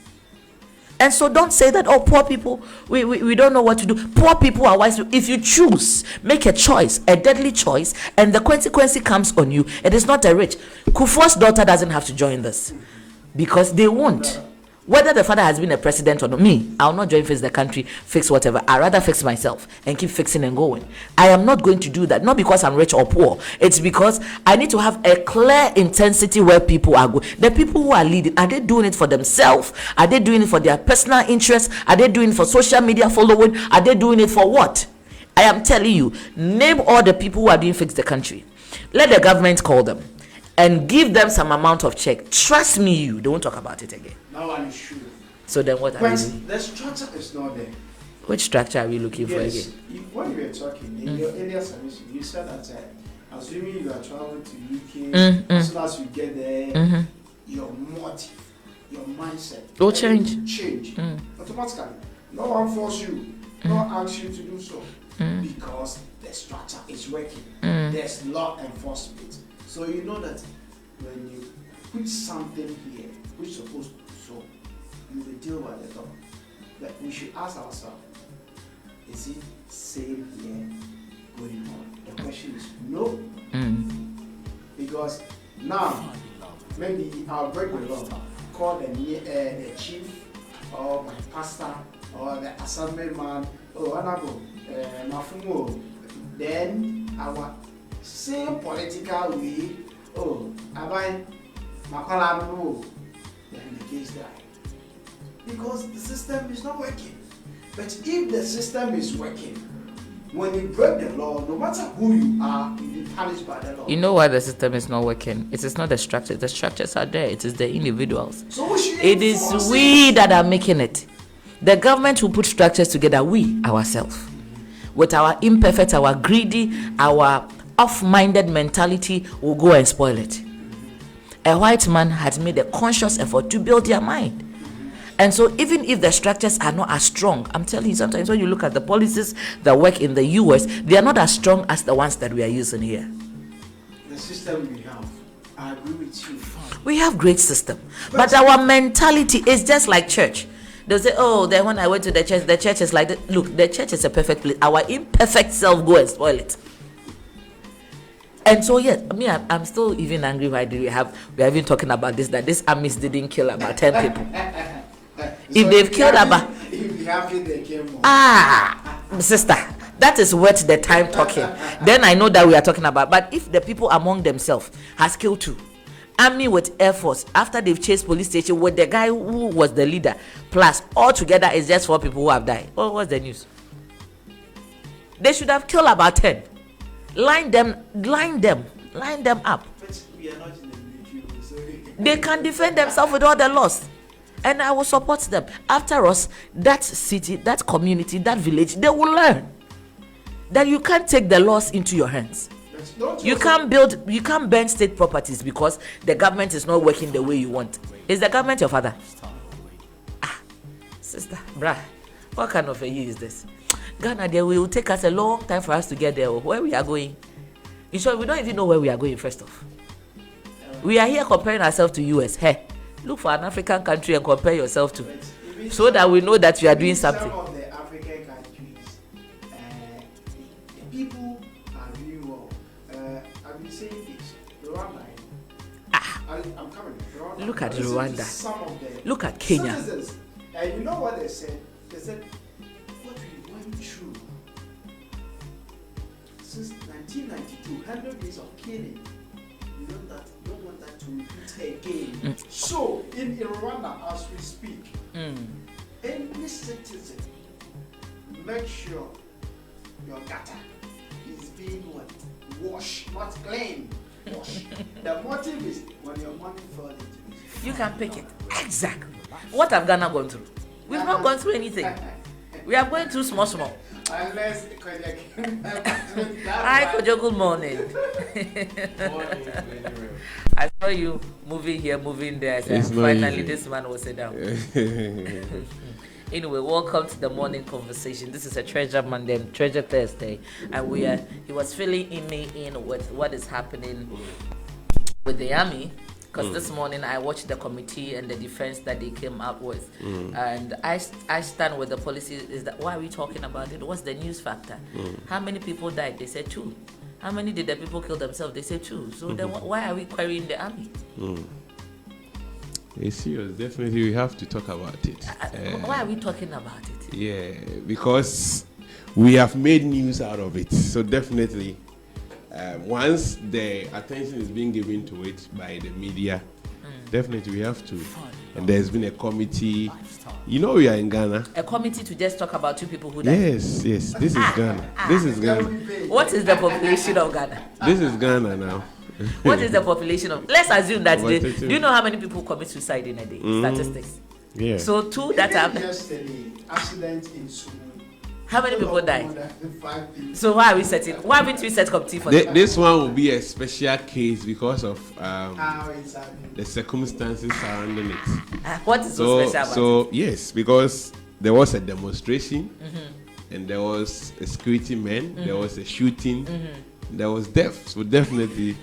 And so don't say that, oh, poor people, we don't know what to do. Poor people are wise. If you choose, make a choice, a deadly choice, and the consequence comes on you, it is not the rich. Kufuor's daughter doesn't have to join this, because they won't. Whether the father has been a president or not, me, I'll not join Fix the Country, fix whatever. I'd rather fix myself and keep fixing and going. I am not going to do that, not because I'm rich or poor. It's because I need to have a clear intensity where people are going. The people who are leading, are they doing it for themselves? Are they doing it for their personal interests? Are they doing it for social media following? Are they doing it for what? I am telling you, name all the people who are doing Fix the Country. Let the government call them and give them some amount of check. Trust me, you don't talk about it again.
Now I'm sure.
So then what are we doing?
The structure is not there.
Which structure are we looking for again?
When you were talking in your earlier submission, you said that assuming you are traveling to UK, as soon as you get there, your motive, your mindset
will change.
Automatically. No one force you, no one asks you to do so, because the structure is working. There's law enforcement. So you know that when you put something here, which is supposed to do so, you will deal with the law. But we should ask ourselves, is it same here going on? The question is no. Because now, maybe I'll break the law, call the chief or my pastor or the assemblyman, Mafumo, then our same political way, then the case die. Because the system is not working. But if the system is working, when you break the law, no matter who you are, you'll be punished by the law.
You know why the system is not working? It is not the structure. The structures are there. It is the individuals.
So
it is we that are making it. The government will put structures together, we ourselves. With our imperfect, our greedy, our off-minded mentality, will go and spoil it. A white man has made a conscious effort to build their mind. And so even if the structures are not as strong, I'm telling you, sometimes when you look at the policies that work in the US, they are not as strong as the ones that we are using here.
The system we have, I agree with you.
We have great system. But our mentality is just like church. They'll say, oh, then when I went to the church is like that. Look, the church is a perfect place. Our imperfect self go and spoil it. And so yes, I'm still even angry. Why do we are even talking about this, that this armies didn't kill about 10 people. If they've killed about sister, that is worth the time talking. Then I know that we are talking about. But if the people among themselves has killed 2, army with air force, after they've chased police station with the guy who was the leader, plus all together is just 4 people who have died. Oh, what's the news? They should have killed about 10. Line them up. They can defend themselves with all the laws, and I will support them. After us, that city, that community, that village, they will learn that you can't take the laws into your hands. You can't burn state properties because the government is not working the way you want. Is the government your father? Sister, bruh, what kind of a year is this? Ghana, there will take us a long time for us to get there. Where we are going? In short, we don't even know where we are going. First off, we are here comparing ourselves to US. Hey, look for an African country and compare yourself to, so that we know that you are doing something.
Some of the African countries, the people are doing well. I've been saying this. Rwanda. I'm coming. Rwanda.
Look at Rwanda.
Some of the
Look at Kenya.
Citizens, and you know what they said? They said, what we went through since 1992, 100 days of killing, you don't want that to repeat again. So, in Rwanda, as we speak, any citizen, make sure your gutter is being washed, not clean. Wash. The motive is when your money falls into it.
You can pick it. Exactly. What have Ghana gone through? We've not gone through anything. We are going through small.
Unless
Hi, Kojo, good morning. I saw you moving here, moving there. I said, finally, this man will sit down. Anyway, welcome to the morning conversation. This is a Treasure Monday, Treasure Thursday, and he was filling me in with what is happening with the army. Because this morning I watched the committee and the defense that they came up with, and I stand with the policy. Is that why are we talking about it? What's the news factor? How many people died? They said 2. How many did the people kill themselves? They said 2. So then why are we querying the army?
It's serious. Definitely, we have to talk about it.
Why are we talking about it?
Yeah, because we have made news out of it. So definitely. Once the attention is being given to it by the media, definitely we have to. And there's been a committee. You know, we are in Ghana.
A committee to just talk about 2 people who died.
Yes. This is Ghana. This is Ghana.
What is the population of Ghana?
This is Ghana now.
What is the population of? Let's assume that do you know how many people commit suicide in a day? Statistics.
Yeah.
So 2 that have.
Yesterday, accident in Sumo.
How many people died? So why are we setting? Why haven't we set committee for that?
This one will be a special case because of the circumstances surrounding it.
What is so special about it?
So yes, because there was a demonstration, and there was a security man, there was a shooting, there was death. So definitely,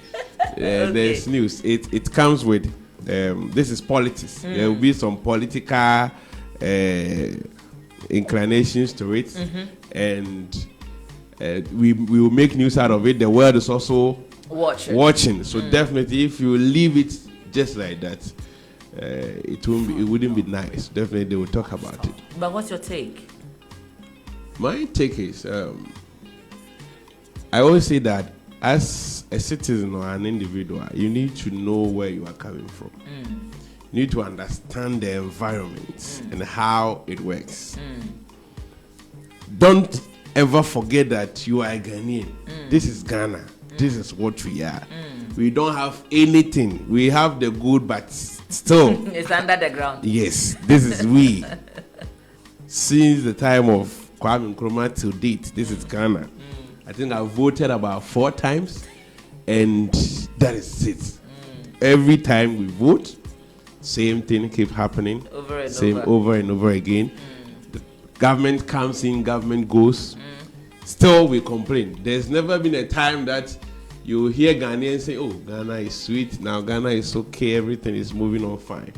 there's news. It comes with this is politics. There will be some political inclinations to it, and we will make news out of it. The world is also watching. So definitely, if you leave it just like that, it wouldn't be nice. Definitely, they will talk about it.
But what's your take?
My take is, I always say that as a citizen or an individual, you need to know where you are coming from. You need to understand the environment and how it works. Don't ever forget that you are a Ghanaian. This is Ghana. This is what we are. We don't have anything. We have the good, but still.
It's under the ground.
Yes, this is we. Since the time of Kwame Nkrumah till date, this is Ghana. I think I voted about 4 times, and that is it. Every time we vote, same thing keep happening, over and over again. The government comes in, government goes. Still we complain. There's never been a time that you hear Ghanaians say, "Oh, Ghana is sweet. Now Ghana is okay. Everything is moving on fine."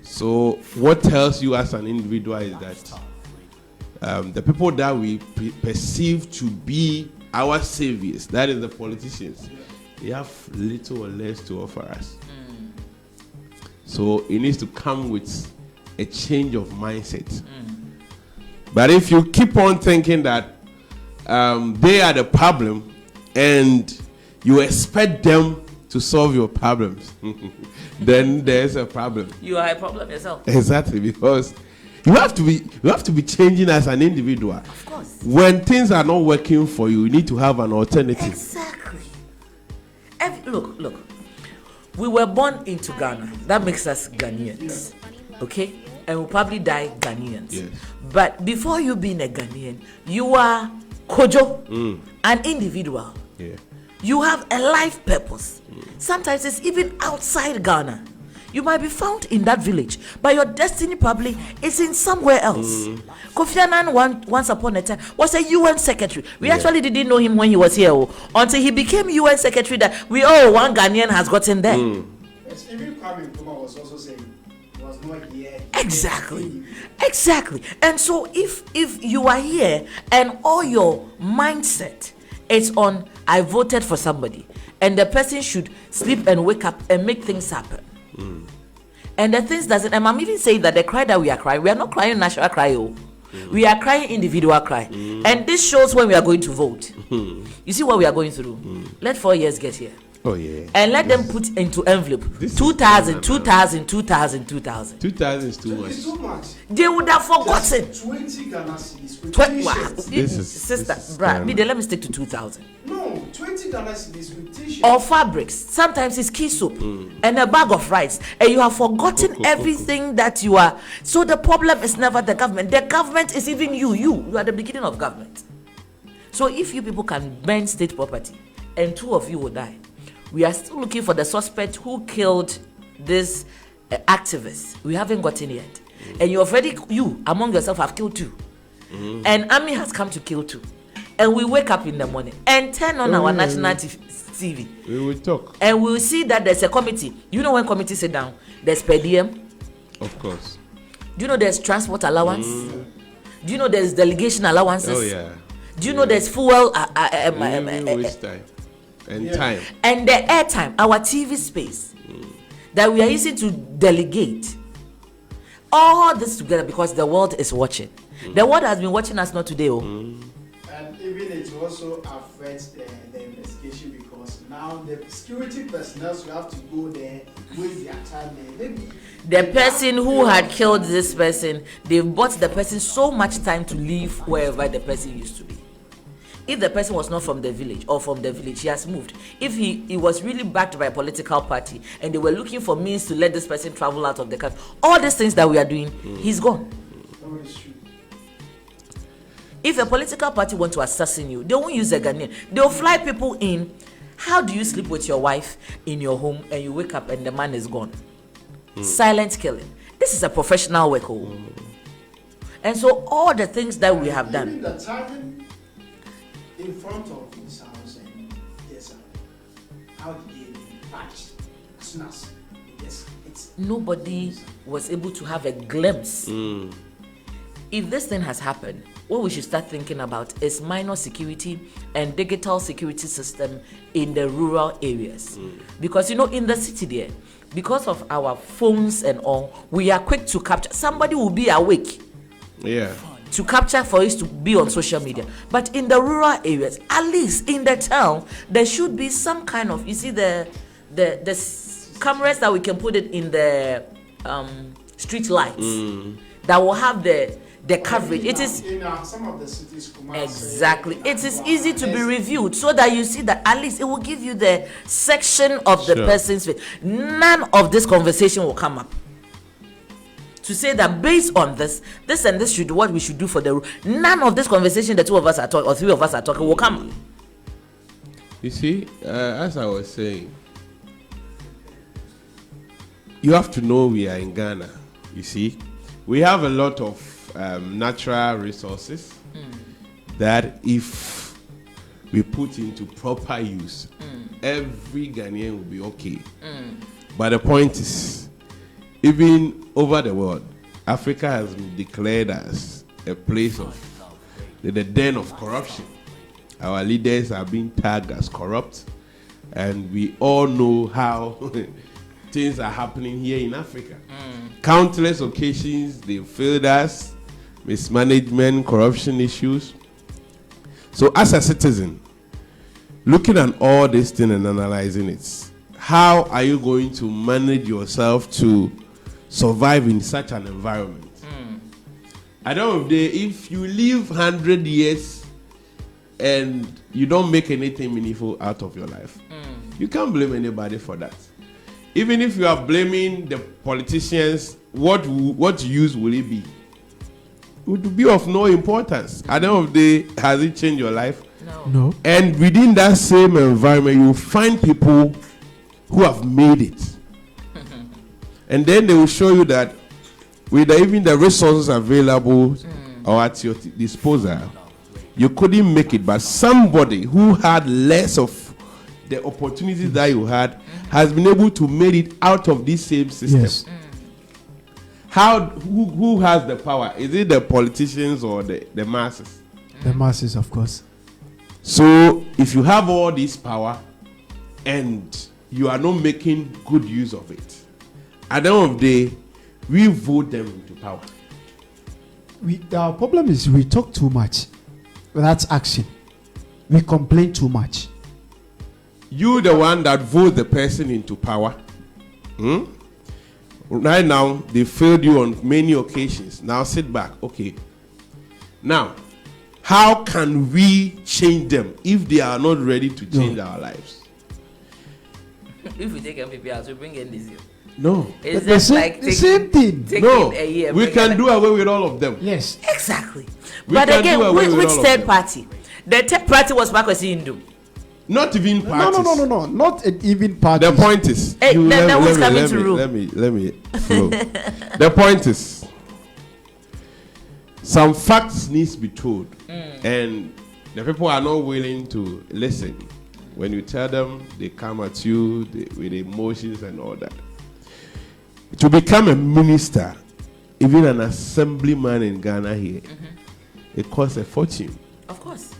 So what tells you as an individual is that the people that we perceive to be our saviors, that is the politicians, they have little or less to offer us. So it needs to come with a change of mindset. But if you keep on thinking that they are the problem and you expect them to solve your problems, then there's a problem.
You are a problem yourself.
Exactly, because you have to be changing as an individual.
Of course.
When things are not working for you, you need to have an alternative.
Exactly. Look. We were born into Ghana. That makes us Ghanaians. Okay? And we'll probably die Ghanaians.
Yes.
But before you being a Ghanaian, you are Kojo, an individual.
Yeah.
You have a life purpose. Sometimes it's even outside Ghana. You might be found in that village, but your destiny probably is in somewhere else. Kofi Annan once upon a time was a UN secretary. We actually didn't know him when he was here until he became UN secretary. That one Ghanaian has gotten there.
Yes, even Kwame Nkrumah was also saying he was not here.
Exactly. And so if you are here and all your mindset is on I voted for somebody, and the person should sleep and wake up and make things happen. And the things doesn't, and I'm even saying that the cry that we are crying, we are not crying national cry. We are crying individual cry. And this shows when we are going to vote. You see what we are going through? Let 4 years get here.
Oh yeah.
And let them put into envelope 2,000
is too much.
It's too much.
They would have forgotten.
20 Ghana cedis with t-shirts.
Sister, let me stick to 2,000.
No, 20 Ghana cedis with t-shirts.
Or fabrics. Sometimes it's key soap and a bag of rice, and you have forgotten everything that you are. So the problem is never the government. The government is even you. You are the beginning of government. So if you people can burn state property, and 2 of you will die, we are still looking for the suspect who killed this activist. We haven't gotten yet. And you among yourself have killed 2. And army has come to kill 2. And we wake up in the morning and turn on our national TV.
We will talk.
And we will see that there's a committee. You know when committees sit down, there's per diem.
Of course.
Do you know there's transport allowance? Do you know there's delegation allowances?
Oh yeah.
Do you know there's fuel
waste time and time
and the airtime, our TV space that we are using to delegate all this together because the world is watching. The world has been watching us not today.
And even it also affects the investigation because now the security personnel will have to go there with their time. Maybe
the person who had killed this person, they bought the person so much time to leave wherever the person used to be. If the person was not from the village or from the village, he has moved. If he was really backed by a political party and they were looking for means to let this person travel out of the country, all these things that we are doing, he's gone. If a political party want to assassinate you, they won't use a Ghanaian. They'll fly people in. How do you sleep with your wife in your home and you wake up and the man is gone? Silent killing. This is a professional work. And so all the things that we have done.
The timing in front of this house and yes, how did they patch as soon as it's
nobody was able to have a glimpse. If this thing has happened, what we should start thinking about is minor security and digital security system in the rural areas. Because in the city there, because of our phones and all, we are quick to capture. Somebody will be awake.
Yeah.
To capture for us to be on social media. But in the rural areas, at least in the town, there should be some kind of, you see the cameras that we can put it in the street lights that will have the coverage. It is
in some of the cities.
Exactly. It is easy to be reviewed so that you see that at least it will give you the section of the person's face. None of this conversation will come up. To say that based on this and this should what we should do for the none of this conversation the 2 of us are talking or 3 of us are talking will come.
You see, as I was saying, you have to know we are in Ghana. You see, we have a lot of natural resources that if we put into proper use, every Ghanaian will be okay. But the point is, even over the world, Africa has been declared as a place of the den of corruption. Our leaders are being tagged as corrupt, and we all know how things are happening here in Africa. Countless occasions they failed us, mismanagement, corruption issues. So as a citizen, looking at all this thing and analyzing it, how are you going to manage yourself to survive in such an environment? At the end of the day, if you live 100 years and you don't make anything meaningful out of your life, you can't blame anybody for that. Even if you are blaming the politicians, what use will it be? It would be of no importance. At the end of the day, has it changed your life?
No.
And within that same environment, you find people who have made it. And then they will show you that with even the resources available or at your disposal, you couldn't make it. But somebody who had less of the opportunities that you had has been able to make it out of this same system.
Yes.
Who has the power? Is it the politicians or the masses?
The masses, of course.
So if you have all this power and you are not making good use of it, at the end of the day, we vote them into power.
Our problem is we talk too much without action. We complain too much.
You the one that vote the person into power. Right now, they failed you on many occasions. Now sit back. Okay. Now, how can we change them if they are not ready to change our lives?
If we take MPP out, we bring in this year.
No.
It's just like
the same thing.
No.
A year,
we can do away with all of them.
Yes.
Exactly.
We
But
can
again,
do away with
which
all of
third
them.
party? The third party was Makwesi Hindu.
Not even parties.
No. Not an even party.
The point is,
Hey, that was coming to rule.
let me flow. The point is, some facts needs to be told, and the people are not willing to listen. When you tell them, they come at you with emotions and all that. To become a minister, even an assemblyman in Ghana here, it costs a fortune.
Of course.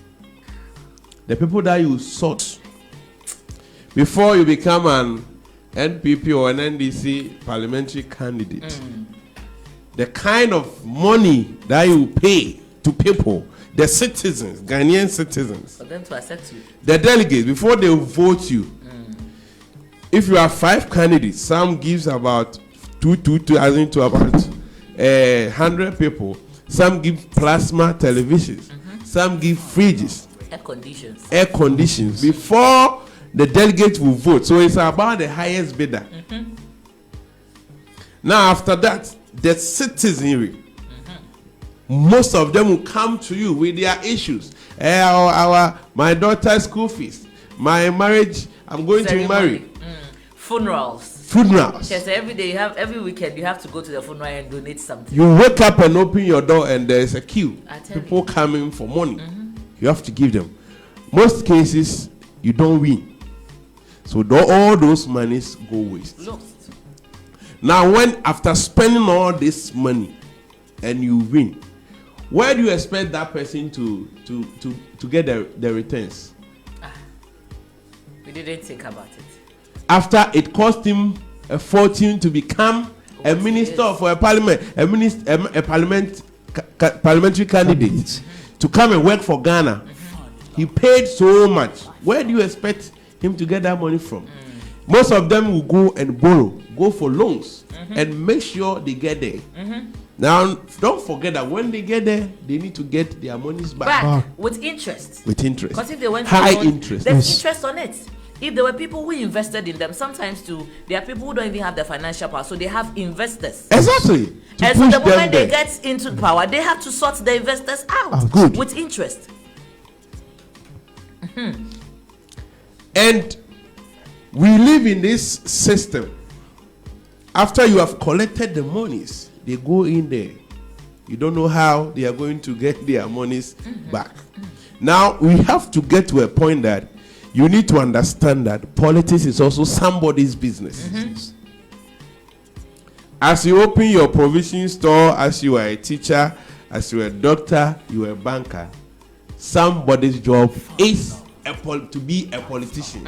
The people that you sought before you become an NPP or an NDC parliamentary candidate, the kind of money that you pay to people, the citizens, Ghanaian citizens,
For them to accept you.
the delegates, before they vote you, if you have 5 candidates, some gives about 2,000 to about 100 people. Some give plasma televisions. Some give fridges. Air conditions before the delegates will vote. So it's about the highest bidder. Now after that, the citizenry, most of them will come to you with their issues. My daughter's school fees, my marriage, I'm going to marry.
Funerals.
Yes,
every weekend you have to go to the funeral and donate something.
You wake up and open your door and there's a queue. People
you.
coming for money. You have to give them. Most cases, you don't win. So all those monies go waste.
Lost.
Now, when after spending all this money and you win, where do you expect that person to get the returns?
We didn't think about it.
After it cost him a fortune to become a minister for a parliament, a parliamentary candidate to come and work for Ghana. He paid so much. Where do you expect him to get that money from? Most of them will go and borrow, go for loans, and make sure they get there. Now, don't forget that when they get there, they need to get their monies back.
With interest.
With interest.
Because if they went
high
loan,
interest.
there's interest on it. If there were people who invested in them, sometimes too, there are people who don't even have the financial power, so they have investors.
Exactly.
And so the moment they get into power, they have to sort the investors out with interest.
And we live in this system. After you have collected the monies, they go in there. You don't know how they are going to get their monies back. Now, we have to get to a point that you need to understand that politics is also somebody's business. As you open your provision store, as you are a teacher, as you are a doctor, you are a banker, somebody's job is to be a politician.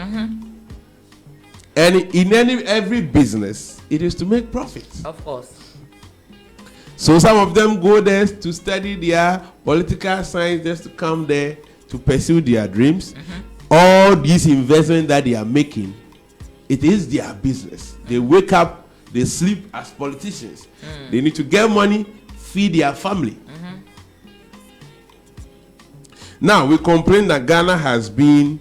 And in every business, it is to make profits.
Of course.
So some of them go there to study their political science, just to come there to pursue their dreams. All these investments that they are making, it is their business. They wake up, they sleep as politicians. They need to get money, feed their family. Now, we complain that Ghana has been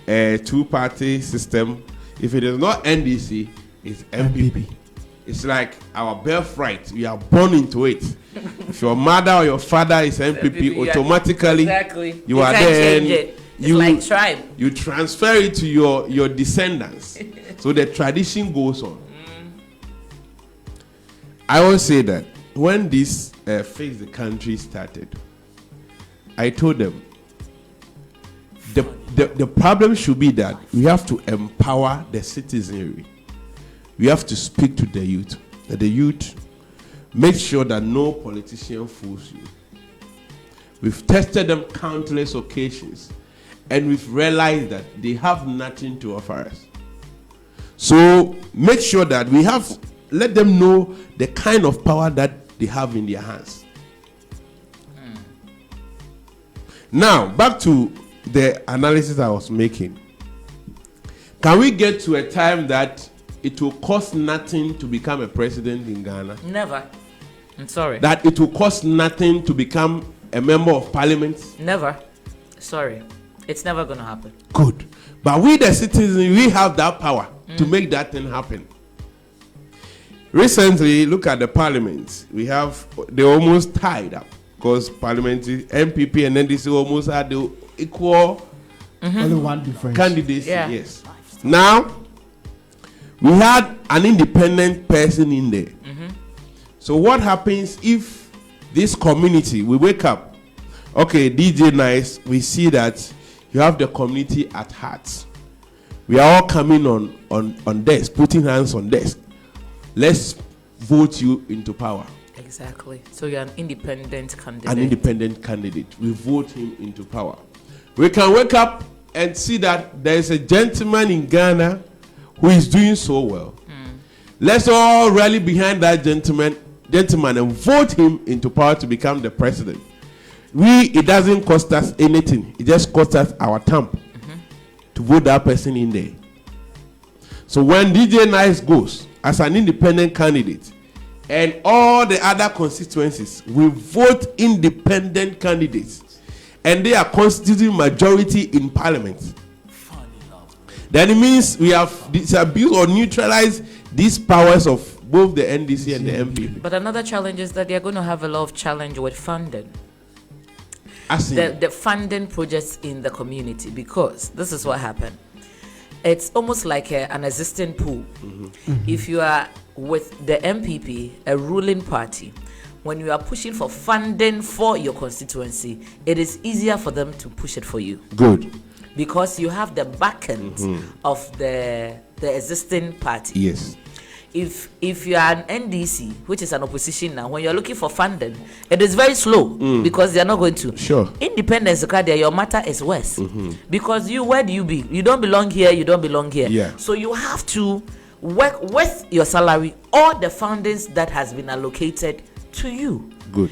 a two-party system. If it is not NDC, it's MPP. It's like our birthright. We are born into it. If your mother or your father is MPP, automatically you are there.
It's like tribe.
You transfer it to your descendants. So the tradition goes on. I always say that when this Fix the Country started, I told them the problem should be that we have to empower the citizenry. We have to speak to the youth. That the youth make sure that no politician fools you. We've tested them countless occasions, and we've realized that they have nothing to offer us. So make sure that let them know the kind of power that they have in their hands. Now, back to the analysis I was making. Can we get to a time that it will cost nothing to become a president in Ghana?
Never. I'm sorry.
That it will cost nothing to become a member of parliament?
Never. Sorry. It's never going to happen.
Good. But we the citizens, we have that power to make that thing happen. Recently, look at the parliament. They almost tied up because parliament, MPP and NDC almost had the equal
only one difference.
Candidates. Yeah. Yes. Now, we had an independent person in there. So what happens if this community, we wake up, okay, DJ Nice, we see that you have the community at heart. We are all coming on desk, putting hands on desk. Let's vote you into power.
Exactly. So you're an independent candidate.
An independent candidate. We vote him into power. We can wake up and see that there is a gentleman in Ghana who is doing so well. Let's all rally behind that gentleman and vote him into power to become the president. It doesn't cost us anything. It just costs us our time to vote that person in there. So when DJ Nice goes as an independent candidate and all the other constituencies will vote independent candidates and they are constituting majority in parliament, then it means we have disabused or neutralized these powers of both the NDC and the MPP.
But another challenge is that they're going to have a lot of challenge with funding. The funding projects in the community, because this is what happened. It's almost like an existing pool. If you are with the MPP, a ruling party, when you are pushing for funding for your constituency, it is easier for them to push it for you.
Good.
Because you have the backend of the existing party.
Yes.
If you are an NDC, which is an opposition now, when you're looking for funding, it is very slow because they're not going to.
Sure.
Independence, your matter is worse. Because where do you be? You don't belong here, you don't belong here.
Yeah.
So you have to work with your salary or the fundings that has been allocated to you.
Good.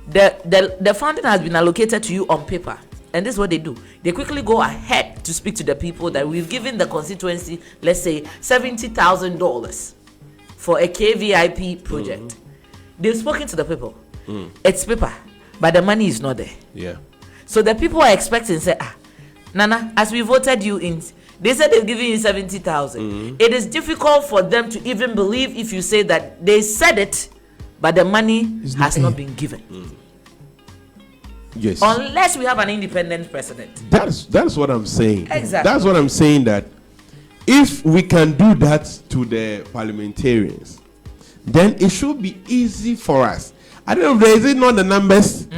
The funding has been allocated to you on paper. And this is what they do. They quickly go ahead to speak to the people that we've given the constituency, let's say, $70,000 for a KVIP project. They've spoken to the people. It's paper, but the money is not there.
Yeah.
So the people are expecting, say, Nana, as we voted you in, they said they've given you 70,000. It is difficult for them to even believe if you say that they said it, but the money has not been given.
Yes.
Unless we have an independent president.
That's what I'm saying.
Exactly.
That's what I'm saying, that if we can do that to the parliamentarians, then it should be easy for us. I don't know, is it not the numbers?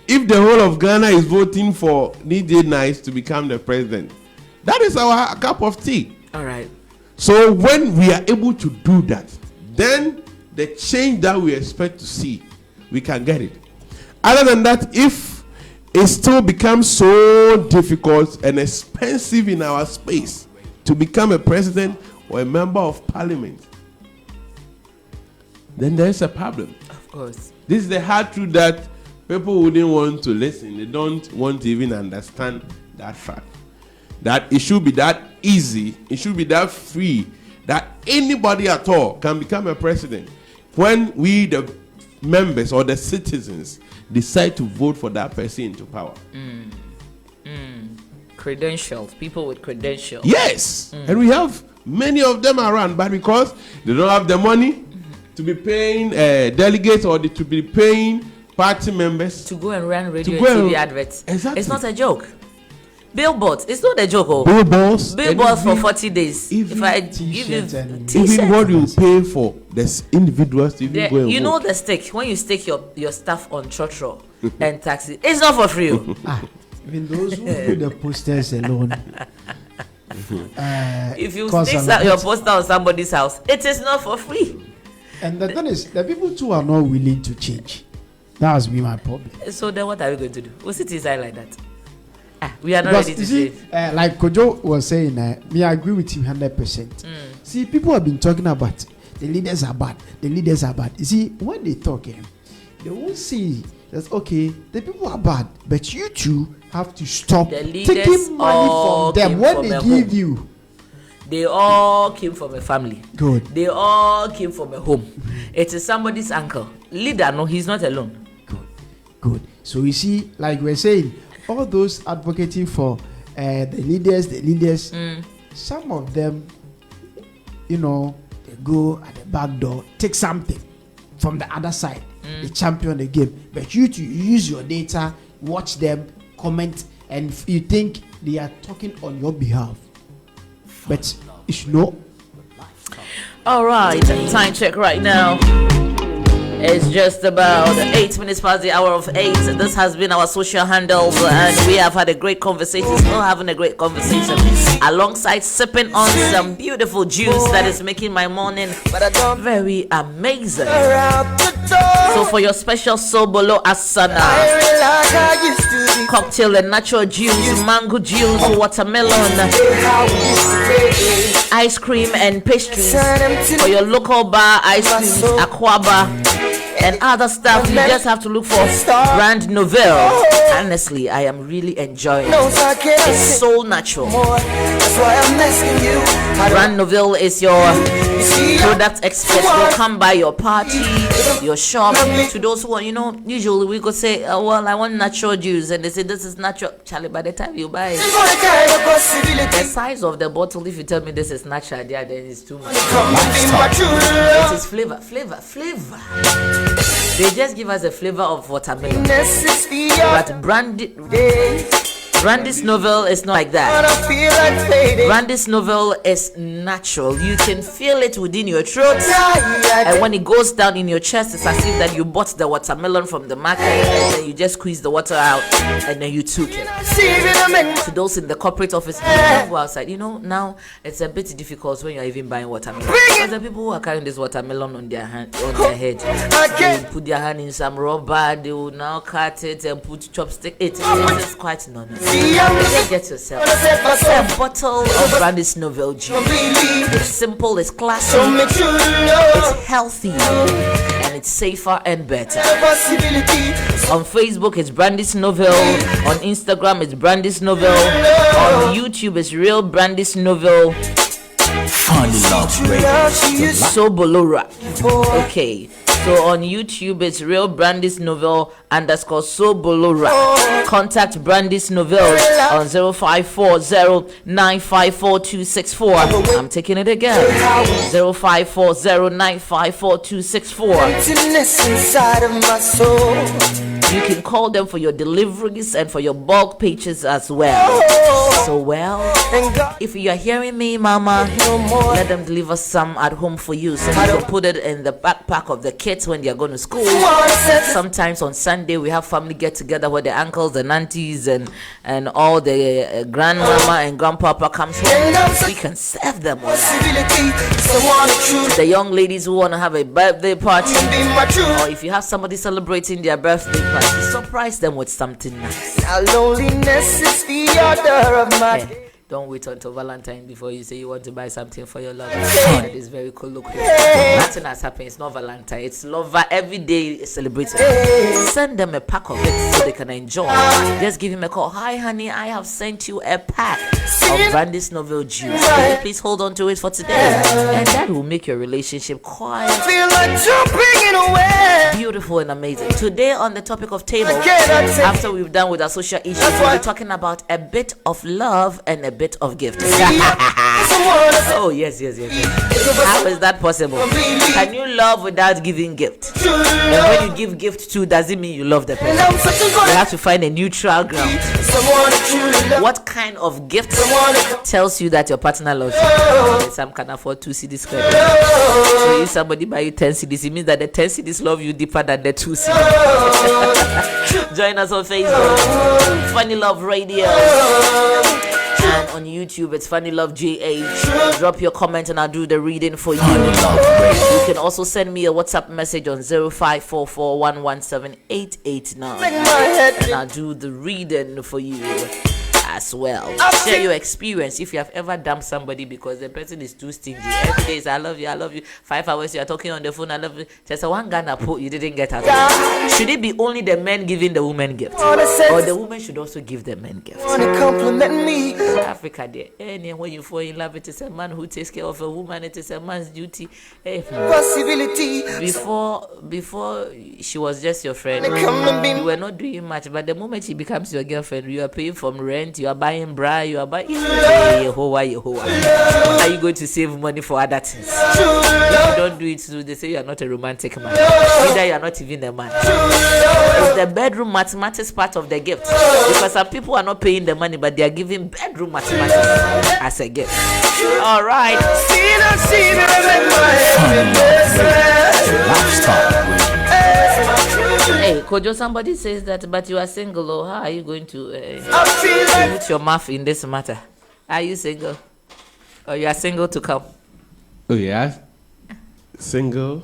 If the whole of Ghana is voting for DJ Nice to become the president, that is our cup of tea.
All right.
So when we are able to do that, then the change that we expect to see, we can get it. Other than that, if it still becomes so difficult and expensive in our space to become a president or a member of parliament, then there is a problem.
Of course.
This is the hard truth that people wouldn't want to listen. They don't want to even understand that fact. That it should be that easy, it should be that free, that anybody at all can become a president. When we, the members or the citizens, decide to vote for that person into power.
Credentials, people with credentials.
Yes, and we have many of them around, but because they don't have the money to be paying delegates or to be paying party members
to go and run radio and TV adverts.
Exactly.
It's not a joke. Billboards. It's not a joke. Oh.
Billboards
for 40 days. If I give you
even what you pay for the individuals to even go and
you know
vote.
the stake when you stake your stuff on trotro and taxi, it's not for free.
Even those who do the posters alone.
If you stick your poster on somebody's house, it is not for free.
And the thing is, the people too are not willing to change. That has been my problem.
So then what are we going to do? We'll sit inside like that. We are not ready to change.
Like Kojo was saying, me I agree with him 100%. See, people have been talking about the leaders are bad. The leaders are bad. You see, when they talk, they won't see that, okay, the people are bad, but you two have to stop taking money from them when they give you.
They all came from a family.
Good.
They all came from a home. It is somebody's uncle. Leader, no, he's not alone.
Good. So you see, like we're saying, all those advocating for the leaders, some of them, they go at the back door, take something from the other side, they champion the game. But you to use your data, watch them, comment, and you think they are talking on your behalf. But it's no.
All right, time check right now. It's just about 8 minutes past the hour of 8. This has been our social handles, and we have had a great conversation. Still having a great conversation, alongside sipping on some beautiful juice that is making my morning very amazing. So for your special Sobolo Asana cocktail and natural juice, mango juice, watermelon, ice cream and pastries. For your local bar, ice creams, aquaba, and other stuff, you just have to look for Brand Nouvelle. Honestly, I am really enjoying it. It's so natural. Brand Nouvelle is your product expert. Will come by your party, your shop. To those who are, usually we could say, well, I want natural juice, and they say this is natural. Charlie, by the time you buy it, the size of the bottle, if you tell me this is natural, then it's too much. It is flavor. They just give us a flavor of watermelon. But Brandy's Nouvelle is not like that. Brandy's Nouvelle is natural. You can feel it within your throat, and when it goes down in your chest, it's as if that you bought the watermelon from the market, and then you just squeeze the water out, and then you took it. To those in the corporate office, you don't go outside. Now it's a bit difficult when you're even buying watermelon. Because the people who are carrying this watermelon on their head, they will put their hand in some rubber. They will now cut it and put chopstick. It is quite nonsense. Just get yourself a bottle of Brandy's Nouvelle juice. It's simple, it's classy, it's healthy, and it's safer and better. On Facebook, it's Brandy's Nouvelle. On Instagram, it's Brandy's Nouvelle. On YouTube, it's Real Brandy's Nouvelle.
Funny Love Radio.
Sobolora. Okay. So on YouTube, it's Real Brandy's Nouvelle _Sobolora. Contact Brandy's Nouvelle on 0540-954-264. I'm taking it again. 0540-954-264. You can call them for your deliveries and for your bulk pages as well. So if you are hearing me, Mama, let them deliver some at home for you, so you can put it in the backpack of the kids when they are going to school. Sometimes on Sunday we have family get together where the uncles and aunties and all the grandmama and grandpapa comes home. We can serve them all that. The young ladies who want to have a birthday party, or if you have somebody celebrating their birthday party, surprise them with something nice.
Loneliness is the order of my
Don't wait until Valentine before you say you want to buy something for your lover. That is very colloquial. Nothing has happened. It's not Valentine. It's lover. Every day is celebrated. Send them a pack of it so they can enjoy. Just give him a call. Hi, honey. I have sent you a pack of Brandy's Nouvelle juice. Can you please hold on to it for today? And that will make your relationship quite beautiful and amazing. Today on the topic of table, after we've done with our social issues, we'll be talking about a bit of love and a bit of gift. Oh, yes. How is that possible? Can you love without giving gift? And when you give gift too, does it mean you love the person? You have to find a neutral ground. What kind of gift tells you that your partner loves you? Some can afford 2 CDs credit. So if somebody buy you 10 CDs, it means that the 10 CDs love you deeper than the 2 CDs. Join us on Facebook, Funny Love Radio. And on YouTube, it's Funny Love GH. Drop your comment and I'll do the reading for you. You can also send me a WhatsApp message on 0544117889 and I'll do the reading for you as well. Share your experience if you have ever dumped somebody because the person is too stingy. Every day is I love you. 5 hours you are talking on the phone, I love you. Just a one Ghana put you didn't get out. Should it be only the men giving the woman gift, or the woman should also give the men gift?
Compliment me.
Africa there. And when you fall in love, it is a man who takes care of a woman. It is a man's duty.
Possibility.
Before she was just your friend, you were not doing much. But the moment she becomes your girlfriend, you are paying from rent. You are buying bra. You are buying. Yehovah. What are you going to save money for other things? If you don't do it, so they say you are not a romantic man. Either you are not even a man. It's the bedroom mathematics part of the gift, because some people are not paying the money, but they are giving bedroom mathematics as a gift. All right. Hey, Kojo, somebody says that, but you are single. Oh, how are you going to put your mouth in this matter? Are you single? Or you are single to come?
Oh, yeah. Single.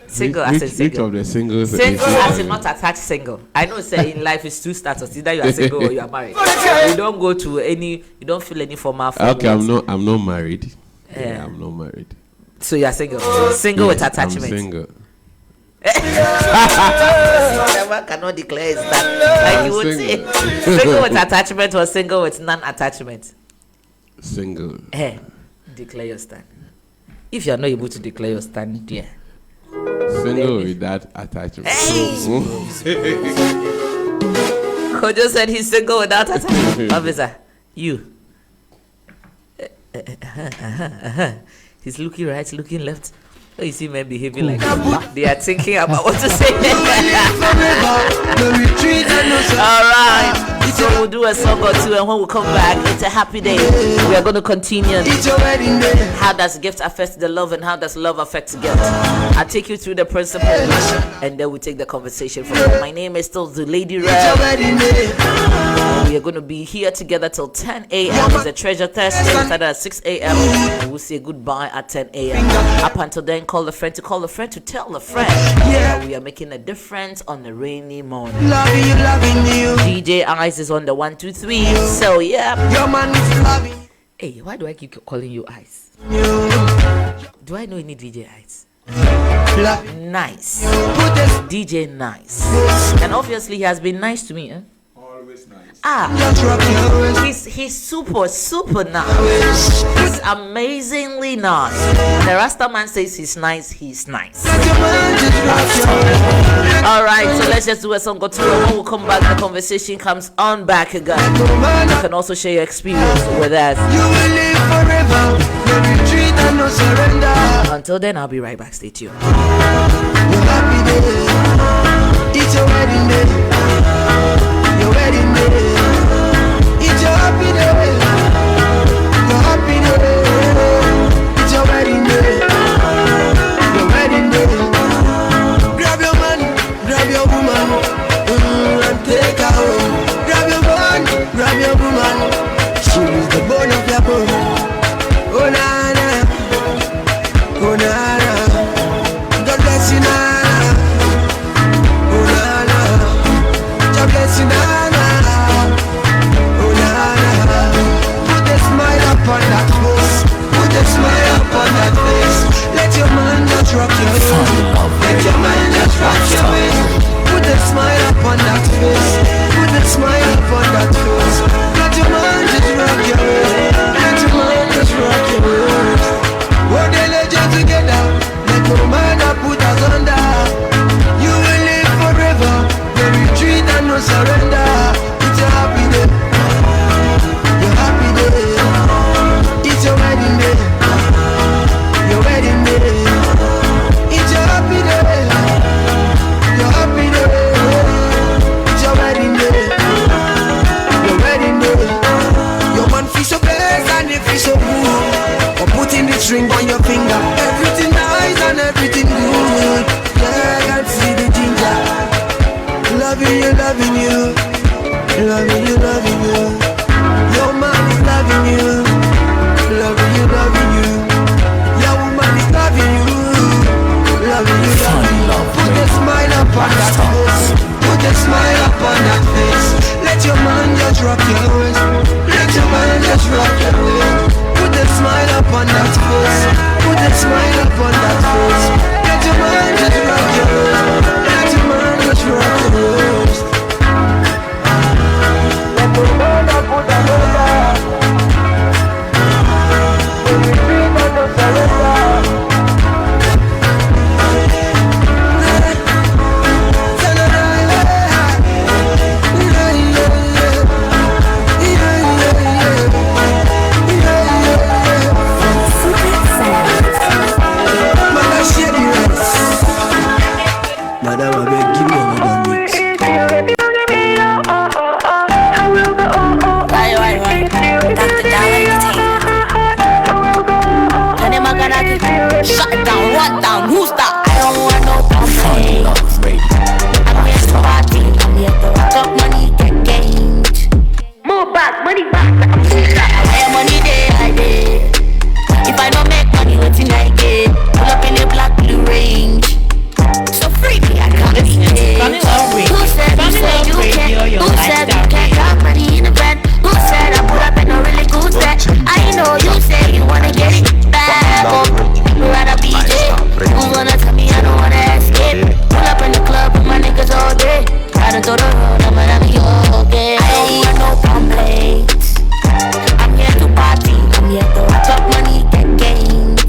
Single as a single.
Which of the singles?
Single as in not attached single. I know say in life is 2 status. Either you are single or you are married. You don't go to any, you don't feel any formal.
Okay, I'm not married. Yeah, I'm not married.
So you are single. Single with attachment.
I'm single.
Never cannot declare that. Like you would say, single with attachment or single with non-attachment.
Single.
Hey, declare your stand. If you are not able to declare your stand, dear.
Single with that attachment.
Kojo said he's single without attachment. Officer, you. He's looking right, looking left. Oh, you see men behaving like that. They are thinking about what to say. All right. So we'll do a song or two, and when we come back, it's a happy day. We are going to continue. How does gift affect the love, and how does love affect gift? I'll take you through the principles, and then we'll take the conversation from there. My name is still Delady. We are going to be here together till 10 a.m. It's a treasure test. We started at 6 a.m. and we'll say goodbye at 10 a.m. Up until then, call a friend to call a friend to tell a friend. We are making a difference on a rainy morning. DJ Ice is on the 1, 2, 3. So yeah. Your man is loving. Hey, why do I keep calling you Ice? Do I know any DJ Ice? Nice. DJ Nice. And obviously he has been nice to me.
Always nice.
He's super nice. He's amazingly nice. The Rasta man says he's nice. All right, so let's just do a song or two. And when we come back, the conversation comes on back again. You can also share your experience with us. You will live forever. No retreat and no surrender. Until then, I'll be right back. Stay tuned.
It's your wedding day. Your wedding day. It's your happy day. Your happy day. It's your wedding day. Your wedding day. Grab your man, grab your woman, and take her home. Grab your man, grab your woman. She is the bone of your bone. Oh na na, oh na na. God bless you na. Bless you, Nana. Oh, Nana. Put a smile upon that face. Put a or putting this ring on your finger. Everything nice and everything good. Yeah, I can see the ginger. Loving you, loving you, loving you, loving you. Your man is loving you, loving you, loving you. Your woman is loving you, loving you, loving you. Put a smile up on that face. Put a smile up on that face. Let your man just rock your waist. Let your man just rock your waist. Put a smile up on that face. Put a smile up on that face. Let your man just rock your waist. Let your man just rock your waist. Let your man put a hold. When we feel that no surrender. Madam, I beg, give me another mix.
Right. Dr. Delady. Can you make shut it down, run down, who's that? I don't want no complaint. I'm here to party, I'm here to rock up, money get gained. Move back, money back. Where money day, I day. If I don't make money, what's in I get? Pull up in the black blue range. So free me, I can't be paid. Who said you can't? Who said you can't drop money in the bed? Who said I put up in a really good set? I know you say you wanna get it back. Oh, rather be dead. Who's gonna tell me I don't wanna escape? Pull up in the club with my niggas all day. Ride into the road, I'm gonna be okay. I don't want no complaints. I'm here to party, I'm here to rock up, money get gained.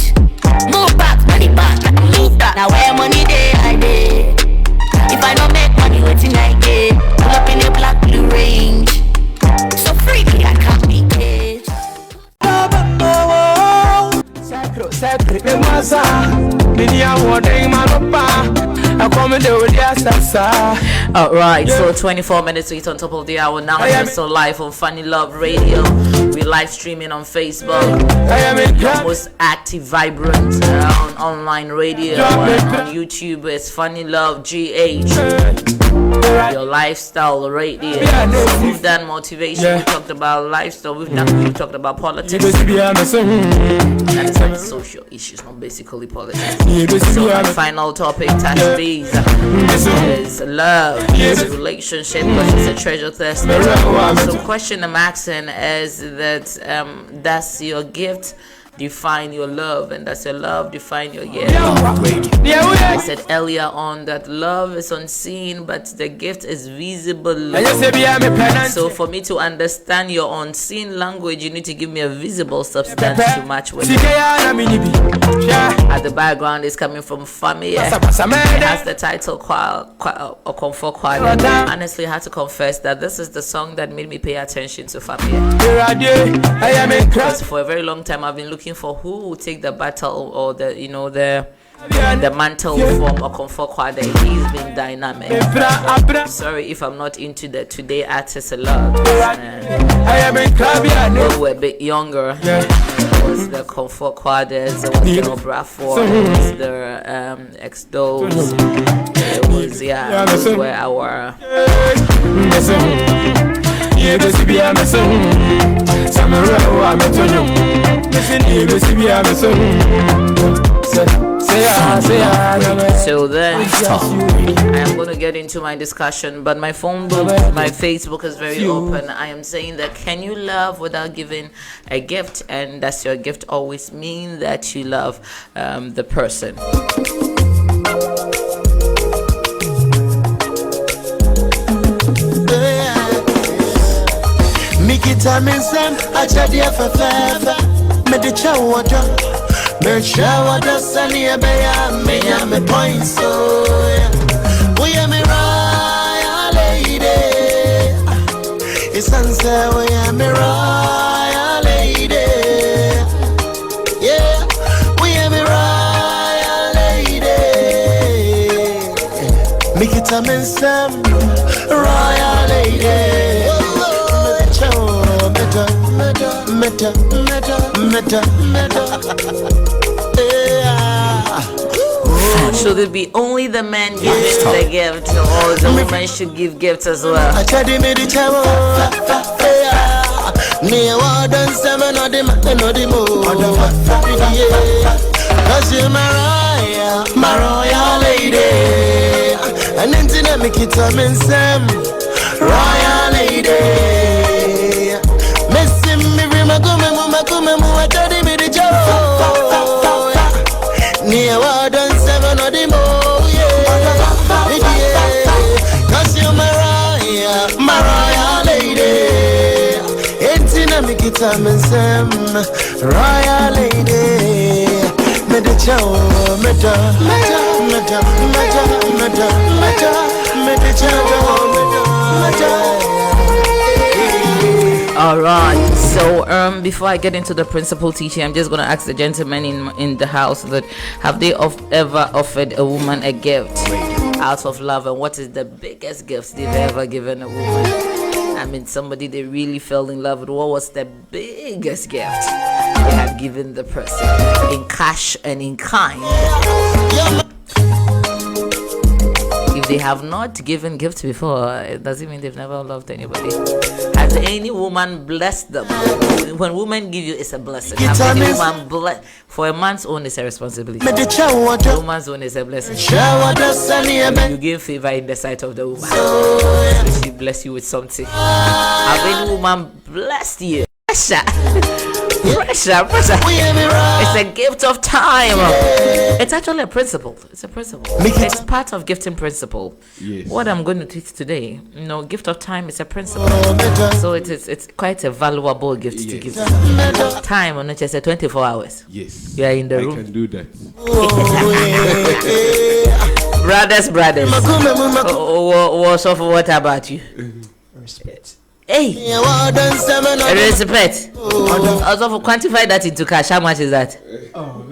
Move back, money back, move that. Now where money day, I day. If I don't make money, waiting I get. Pull up in the black blue range. So free me, I can't be caged.
Alright, so 24 minutes to eat on top of the hour now. We're so live on Funny Love Radio. We're live streaming on Facebook. Your most active, vibrant on online radio. On YouTube, it's Funny Love GH. Your lifestyle radio. We've done motivation. We talked about lifestyle. We've talked about politics. And it's like social issues, not basically politics. So my final topic, touch base, is love, is relationship, because it's a treasure test. So question I'm asking is that does your gift define your love, and does your love define your gift? I said earlier on that love is unseen, but the gift is visible. So for me to understand your unseen language, you need to give me a visible substance to match with it. At the background is coming from Family. It has the title Comfort Choir. Honestly, I had to confess that this is the song that made me pay attention to Family. Because for a very long time I've been looking for who will take the battle or the mantle from a comfort choir. He's been dynamic. Sorry if I'm not into the today artists a lot. When we were a bit younger, it was the comfort choir, there was the opera for, it was the X-Dolls. It was those were our so then I am going to get into my discussion, but my phone book, my Facebook is very open. I am saying that can you love without giving a gift, and does your gift always mean that you love the person?
Mikita mensem achadia fefe medicha water mecha water sani ebeya menya me point so we am a lady isanse we am a lady yeah we am a lady Mikita mensem royal lady
Should it be only the men giving the gift, or the women should give gifts as well?
Cause you're my royal lady, and then to make it a Sam, royal lady. Missing me, I tell me the job. Near what done 7 or the more, cause you're my royal lady, and to make it a Sam, royal lady.
All right. So before I get into the principal teaching, I'm just gonna ask the gentlemen in the house that have they ever offered a woman a gift out of love, and what is the biggest gift they've ever given a woman? I mean, somebody they really fell in love with. What was the biggest gift they had given the person in cash and in kind? If they have not given gifts before, it doesn't mean they've never loved anybody. Has any woman blessed them? When women give you, it's a blessing. Has any woman blessed? For a man's own, it's a responsibility. A woman's own is a blessing. You give favor in the sight of the woman, so she bless you with something. Have any woman blessed you? Pressure. It's a gift of time. It's actually a principle. It's a principle. It's part of gifting principle.
Yes.
What I'm going to teach today, gift of time is a principle. So it's quite a valuable gift to give. Time, not just 24 hours.
Yes.
You are in the room.
I can do that.
brothers. What about you?
Respect.
Hey, respect. Also, quantify that into cash. How much is that?
Oh,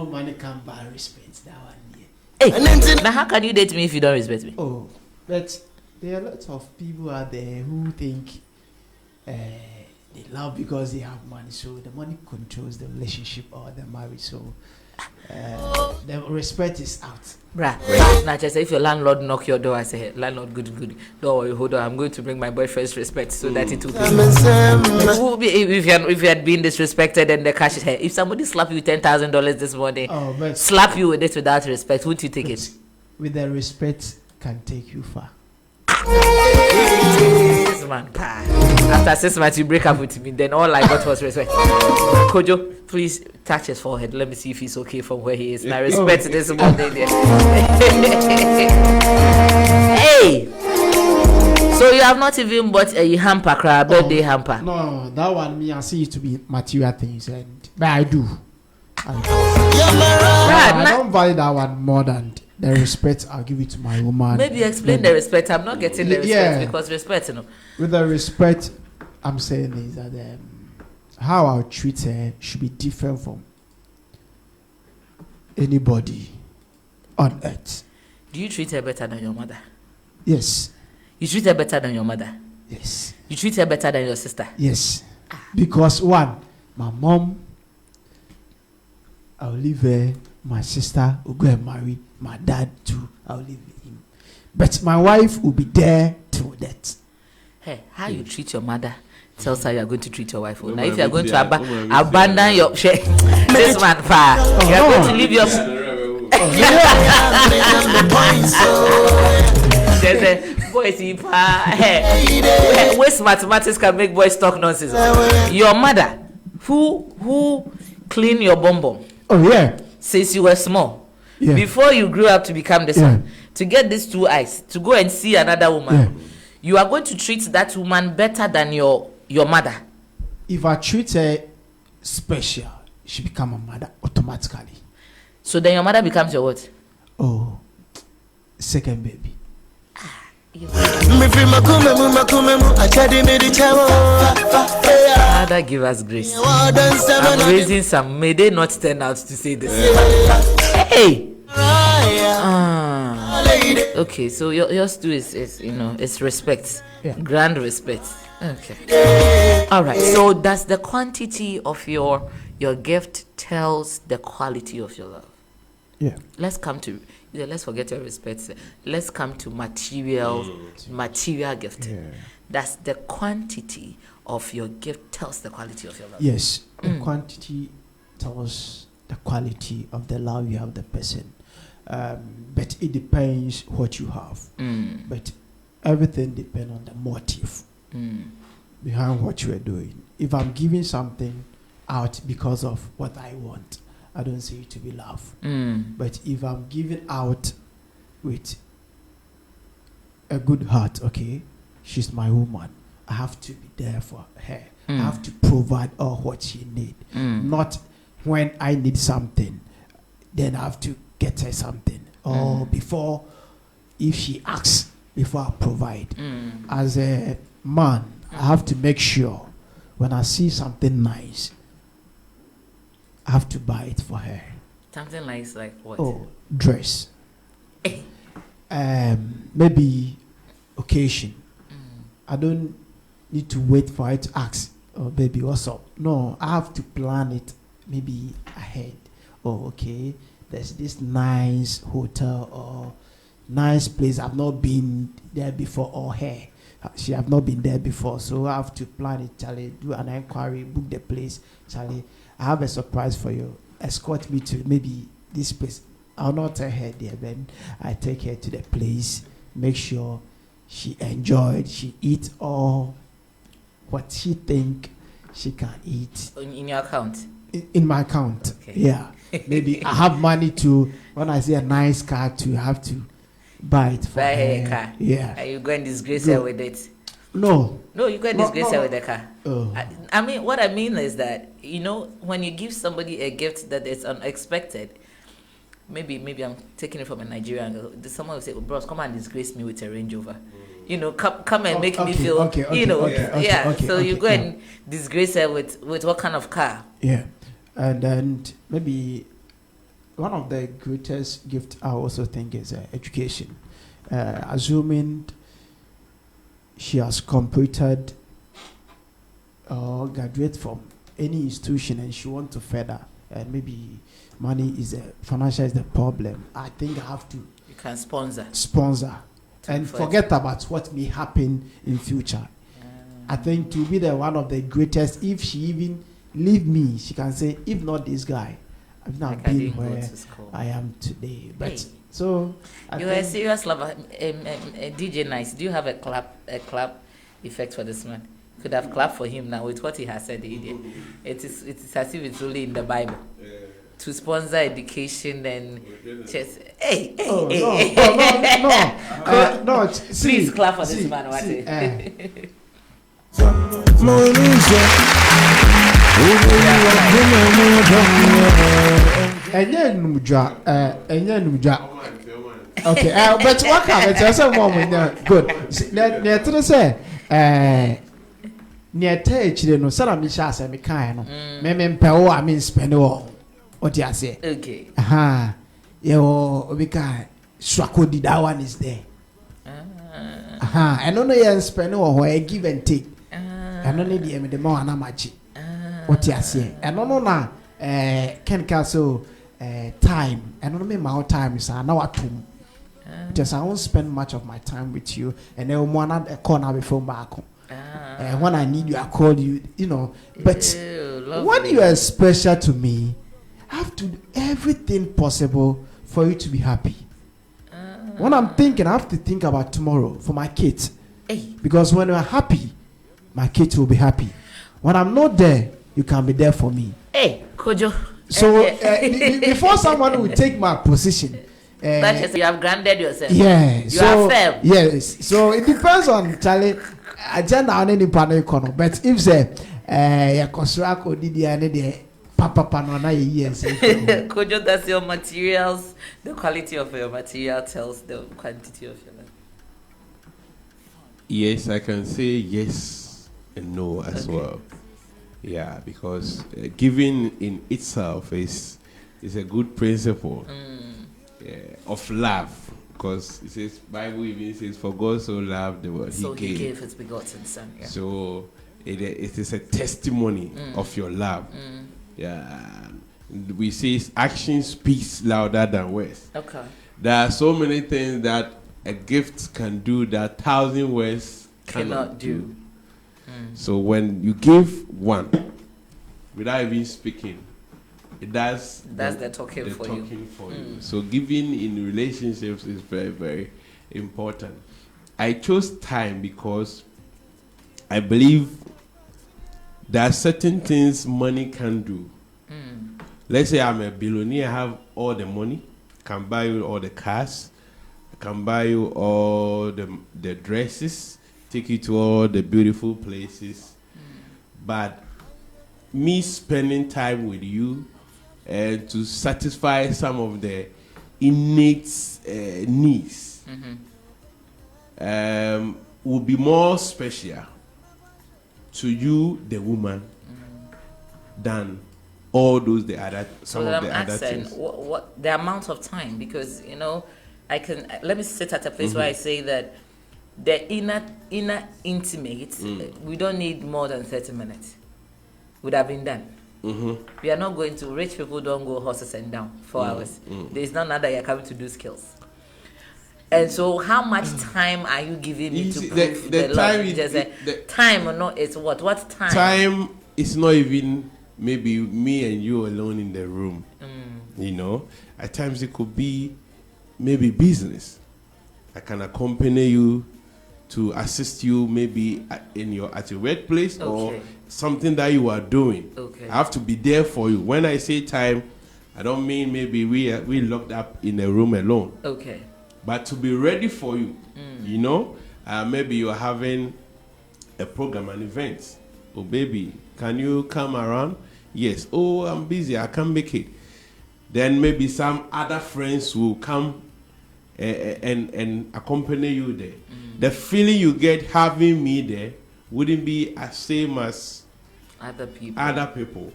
money can buy respect. That one.
Hey, now how can you date me if you don't respect me?
Oh, but there are lots of people out there who think they love because they have money. So the money controls the relationship or the marriage. So the respect is out.
Bruh. Now just say if your landlord knock your door, I say, hey, landlord, good. Don't worry, hold on. I'm going to bring my boyfriend's respect so that it will be. If you had been disrespected and the cash is here. If somebody slap you with $10,000 this morning, slap you with it without respect, wouldn't you take it?
With the respect can take you far.
6 months. After 6 months, you break up with me. Then all I got was respect. Kojo, please touch his forehead. Let me see if he's okay from where he is. Now respect this morning. Hey, so you have not even bought a hamper, a birthday hamper?
No, that one me I see it to be material things, but I do. I don't value that one more than the respect I'll give it to my woman.
Maybe explain the respect. I'm not getting the respect because respect,
With the respect, I'm saying is that how I'll treat her should be different from anybody on earth.
Do you treat her better than your mother?
Yes.
You treat her better than your mother?
Yes.
You treat her better than your sister?
Yes. Because one, my mom, I'll leave her. My sister will go and marry. My dad too, I'll live with him. But my wife will be there till that.
Hey, how you treat your mother tells how you are going to treat your wife. Now, if you are going to abandon your this man, you are going to leave your. Boys, waste mathematics can make boys talk nonsense. Your mother, who clean your bum?
Oh yeah.
Since you were small. Yeah. Before you grew up to become this one, to get these 2 eyes, to go and see another woman, you are going to treat that woman better than your mother.
If I treat her special, she become a mother automatically.
So then your mother becomes your what?
Oh, second baby.
Father, give us grace. I'm raising some. May they not turn out to say this. Hey. Okay, so yours too is it's respect, grand respect. Okay. All right. So does the quantity of your gift tells the quality of your love?
Yeah.
Let's forget your respect. Let's come to material gift.
Yeah.
Does the quantity of your gift tells the quality of your love?
Yes. The quantity tells the quality of the love you have the person. But it depends what you have. But everything depends on the motive behind what you are doing. If I'm giving something out because of what I want, I don't see it to be love. But if I'm giving out with a good heart, okay, she's my woman, I have to be there for her. I have to provide all what she needs. Not when I need something, then I have to get her something. Or before, if she asks, before I provide. As a man, I have to make sure when I see something nice, I have to buy it for her.
Something nice like what?
Oh, dress. Maybe occasion. I don't need to wait for her to ask, oh baby, what's up? No, I have to plan it maybe ahead. Oh, okay, there's this nice hotel or nice place. I've not been there before, or her. She have not been there before, so I have to plan it, Charlie. Do an inquiry, book the place, Charlie. I have a surprise for you. Escort me to maybe this place. I'll not tell her there, then I take her to the place, make sure she enjoyed, she eat all what she think she can eat.
In your account?
In my account,
okay.
Yeah. Maybe I have money to, when I see a nice car, to have to buy it for
buy
her.
her a car.
Yeah.
Are you going to disgrace her with it?
No.
No, you can disgrace her with the car.
Oh.
I mean, what I mean is that, when you give somebody a gift that is unexpected, maybe I'm taking it from a Nigerian. Someone will say, bros, come and disgrace me with a Range Rover. Come and make me feel, So you go and disgrace her with what kind of car?
Yeah. And maybe one of the greatest gifts I also think is education. Assuming she has completed or graduate from any institution and she want to further, and maybe financial is the problem, I think I have to.
You can sponsor
and forget about what may happen in future. I think to be the one of the greatest, if she even leave me, she can say, if not this guy, I've not been where I am today. But so
you're a serious lover. DJ Nice, do you have a clap effect for this man? Could have clapped for him now with what he has said. It is as if it's only in the Bible. To sponsor education and just
no.
Please clap for this man.
Okay, but what happened? Good. Near Tay, no, Sarah Michas and Mikano. Memempo, I mean, spend all. What you say?
Okay.
Because Swako did that one is there. And only you spend all where give and take. And only the more anamachi. What you say? And no, Ken Castle time. And only my time is an hour too. Just I won't spend much of my time with you, and then one at a corner before back. When I need you, I call you. But when you are special to me, I have to do everything possible for you to be happy. When I'm thinking, I have to think about tomorrow for my kids. Because when you're happy, my kids will be happy. When I'm not there, you can be there for me.
Hey, Kojo.
So before someone will take my position,
that is, you have grounded yourself.
Yeah.
You are firm.
Yes. So it depends on Charlie. Agenda on any panel economy. But if say Kosrako did the Papa Panona yes.
Kojo, that's your materials. The quality of your material tells the quantity of your life.
Yes, I can say yes and no as well. Yeah, because giving in itself is a good principle of love. because it says Bible even says for God so loved the world,
so
he
gave his begotten son. Yeah.
So it is a testimony of your love. Yeah, we say action speaks louder than words.
Okay.
There are so many things that a gift can do that 1,000 words cannot do. So when you give one without even speaking, it does
the talking for you.
So giving in relationships is very, very important. I chose time because I believe there are certain things money can do. Let's say I'm a billionaire, I have all the money, can buy you all the cars, I can buy you all the dresses, take you to all the beautiful places. But me spending time with you and to satisfy some of the innate needs will be more special to you, the woman, than all those some of the other things.
What the amount of time? Because let me sit at a place where I say that the inner intimate, we don't need more than 30 minutes. Would have been done. We are not going to. Rich people don't go horses and down 4 hours. There is none that you're coming to do skills. And so, how much time are you giving me to prove the love? Time or not? It's what? What time?
Time is not even maybe me and you alone in the room. At times it could be maybe business. I can accompany you to assist you maybe at your workplace or something that you are doing. I have to be there for you. When I say time, I don't mean maybe we locked up in a room alone. But to be ready for you, maybe you're having a program, an event. Oh, baby, can you come around? Yes. Oh, I'm busy. I can't make it. Then maybe some other friends will come and accompany you there. The feeling you get having me there wouldn't be as same as
other
people.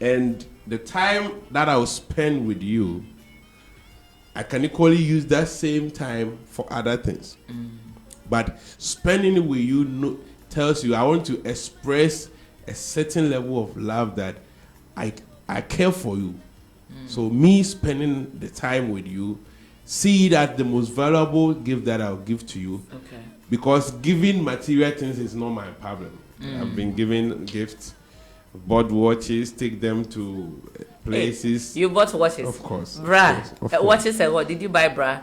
And the time that I will spend with you, I can equally use that same time for other things. But spending it with you tells you I want to express a certain level of love that I care for you. So me spending the time with you, see that the most valuable gift that I'll give to you. Because giving material things is not my problem. I've been giving gifts, bought watches, take them to places.
Hey, you bought watches?
Of course.
Bra.
Of course.
Watches and what? Did you buy bra?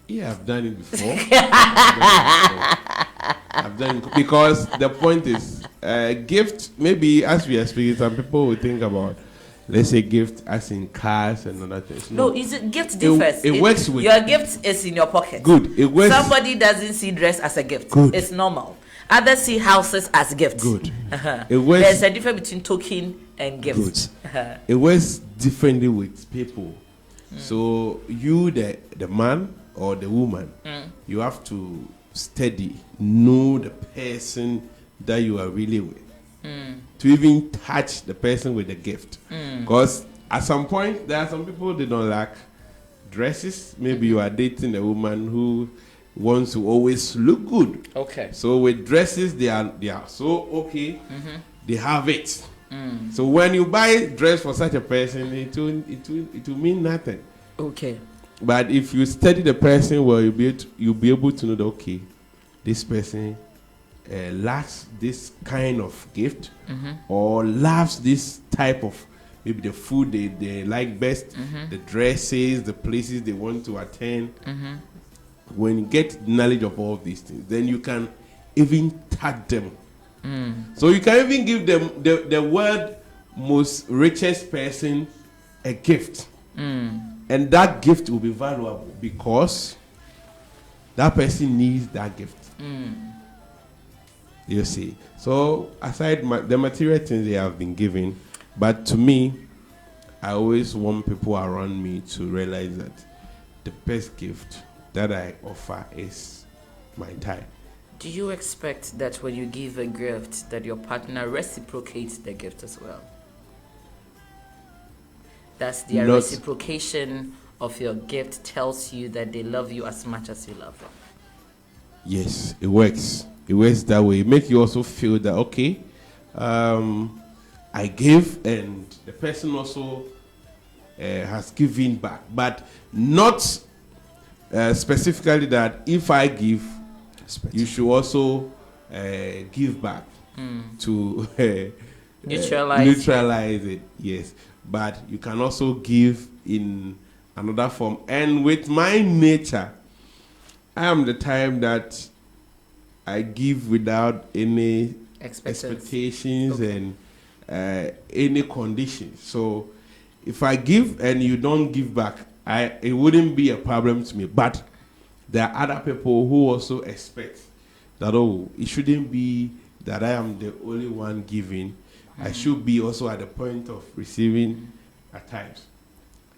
Yeah, I've done it before. I've done it because the point is, gift, maybe as we are speaking, some people will think about, let's say gift as in cars and other things.
No, is it gift differs?
It works with
your gift is in your pocket.
Good. It works.
Somebody doesn't see dress as a gift.
Good.
It's normal. Others see houses as gifts.
Good. It works.
There's a difference between token and gift.
Good. It works differently with people. So you, the man or the woman, you have to know the person that you are really with. To even touch the person with the gift. Because at some point, there are some people, they don't like dresses. Maybe you are dating a woman who wants to always look good. So with dresses, they are so okay. They have it. So when you buy a dress for such a person, it will mean nothing. But if you study the person well, you'll be able to know that this person lacks this kind of gift or loves this type of maybe the food they like best, the dresses, the places they want to attend. When you get knowledge of all these things, then you can even touch them. So you can even give them the world most richest person a gift. And that gift will be valuable because that person needs that gift. You see. So aside the material things they have been given, but to me, I always want people around me to realize that the best gift that I offer is my time.
Do you expect that when you give a gift that your partner reciprocates the gift as well? That's their reciprocation of your gift tells you that they love you as much as you love them.
Yes, it works. It works that way. It makes you also feel that, okay, I give and the person also has given back. But not specifically that if I give, you should also give back to neutralize it. Yes, but you can also give in another form. And with my nature, I am the type that I give without any expectations and any conditions. So if I give and you don't give back, it wouldn't be a problem to me. But there are other people who also expect that, oh, it shouldn't be that I am the only one giving. I should be also at the point of receiving at times.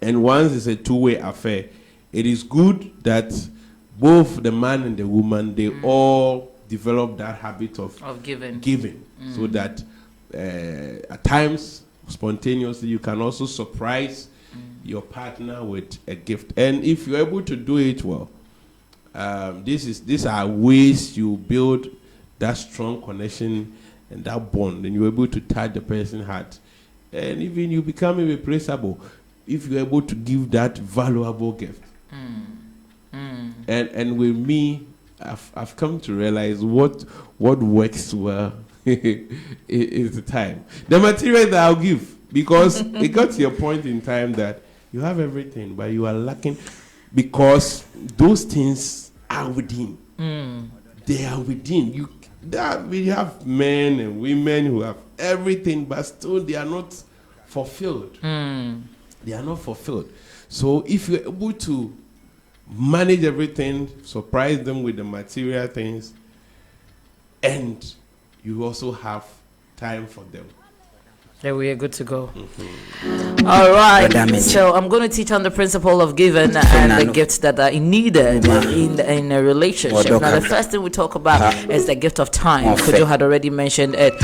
And once it's a two-way affair, it is good that both the man and the woman, they all develop that habit of giving. So that at times, spontaneously, you can also surprise your partner with a gift. And if you're able to do it well, these are ways you build that strong connection and that bond, and you're able to touch the person's heart, and even you become irreplaceable if you're able to give that valuable gift. And with me, I've come to realize what works well is the time, the material that I'll give, because it got to a point in time that you have everything, but you are lacking, because those things are within. They are within. We have men and women who have everything, but still they are not fulfilled. They are not fulfilled. So if you're able to manage everything, surprise them with the material things, and you also have time for them,
then we are good to go. All right. So I'm going to teach on the principle of giving and the gifts that are needed in a relationship. Now, the first thing we talk about is the gift of time. Kojo had already mentioned it.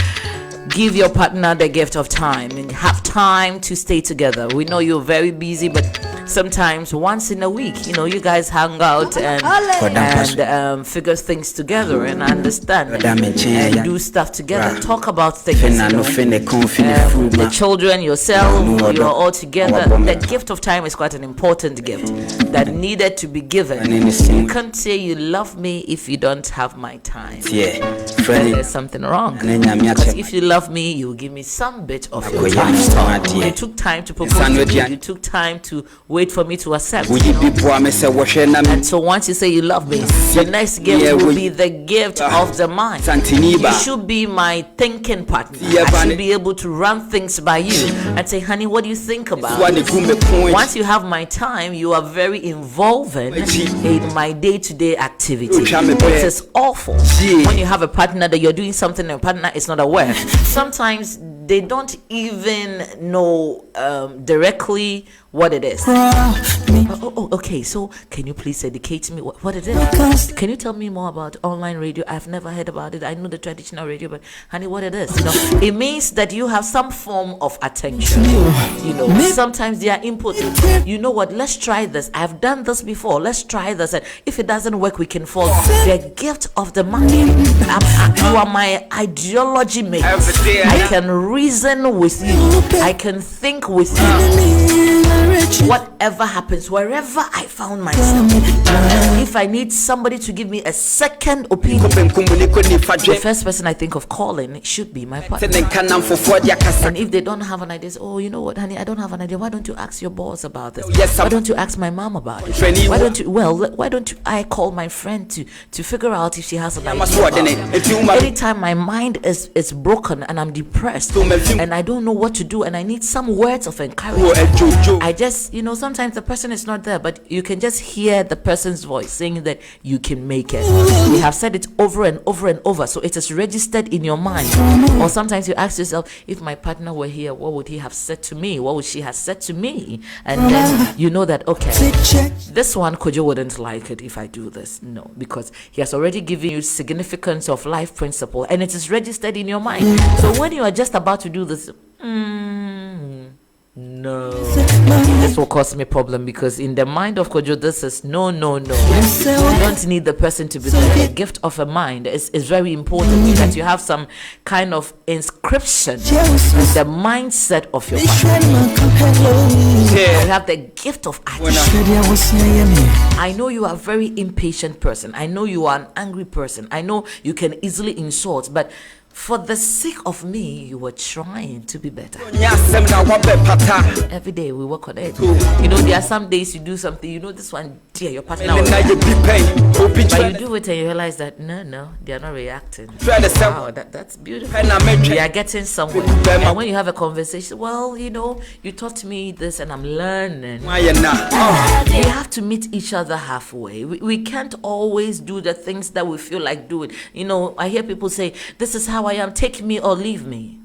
Give your partner the gift of time and have time to stay together. We know you're very busy, but sometimes once in a week, you guys hang out and figure things together and understand and do stuff together. Talk about things. The children, yourself, you're all together. The gift of time is quite an important gift that needed to be given. You can't say you love me if you don't have my time. There's something wrong. Because if you love me, you will give me some bit of your time. You took time to propose to me. You took time to wait for me to accept. And so once you say you love me, the next gift will be the gift of the mind. You should be my thinking partner. I should be able to run things by you and say, honey, what do you think about it? Once you have my time, you are very involving in my day-to-day activity. It is awful when you have a partner that you're doing something and a partner is not aware. Sometimes they don't even know directly what it is. Okay, so can you please educate me what it is? Can you tell me more about online radio? I've never heard about it. I know the traditional radio, but honey, what it is? It means that you have some form of attention. Sometimes they are input. You know what? Let's try this. I've done this before. Let's try this. And if it doesn't work, we can fall. The gift of the mind. You are my ideology mate. I can reason with you. I can think with you. Whatever happens, wherever I found myself, if I need somebody to give me a second opinion, the first person I think of calling should be my partner. And if they don't have an idea, oh, you know what, honey, I don't have an idea. Why don't you ask your boss about this? Why don't you ask my mom about it? Why don't I call my friend to figure out if she has an idea about it? Anytime my mind is broken and I'm depressed and I don't know what to do and I need some words of encouragement, I just, sometimes the person is not there, but you can just hear the person's voice saying that you can make it. We have said it over and over and over, so it is registered in your mind. Or sometimes you ask yourself, if my partner were here, what would he have said to me? What would she have said to me? And then you know that, okay, this one, Kojo wouldn't like it if I do this. No, because he has already given you significance of life principle, and it is registered in your mind. So when you are just about to do this, no. this will cause me problem because in the mind of Kojo, this is no. You don't need the person to be there. The gift of a mind is very important that you have some kind of inscription in the mindset of your partner. You have the gift of attitude. I know you are a very impatient person. I know you are an angry person. I know you can easily insult, but for the sake of me, you were trying to be better. Every day we work on it. You know, there are some days you do something, you know, this one, dear, your partner will react. But you do it and you realize that, no, they are not reacting. Wow, that's beautiful. We are getting somewhere. And when you have a conversation, well, you know, you taught me this and I'm learning. We have to meet each other halfway. We can't always do the things that we feel like doing. You know, I hear people say, this is how I am, take me or leave me.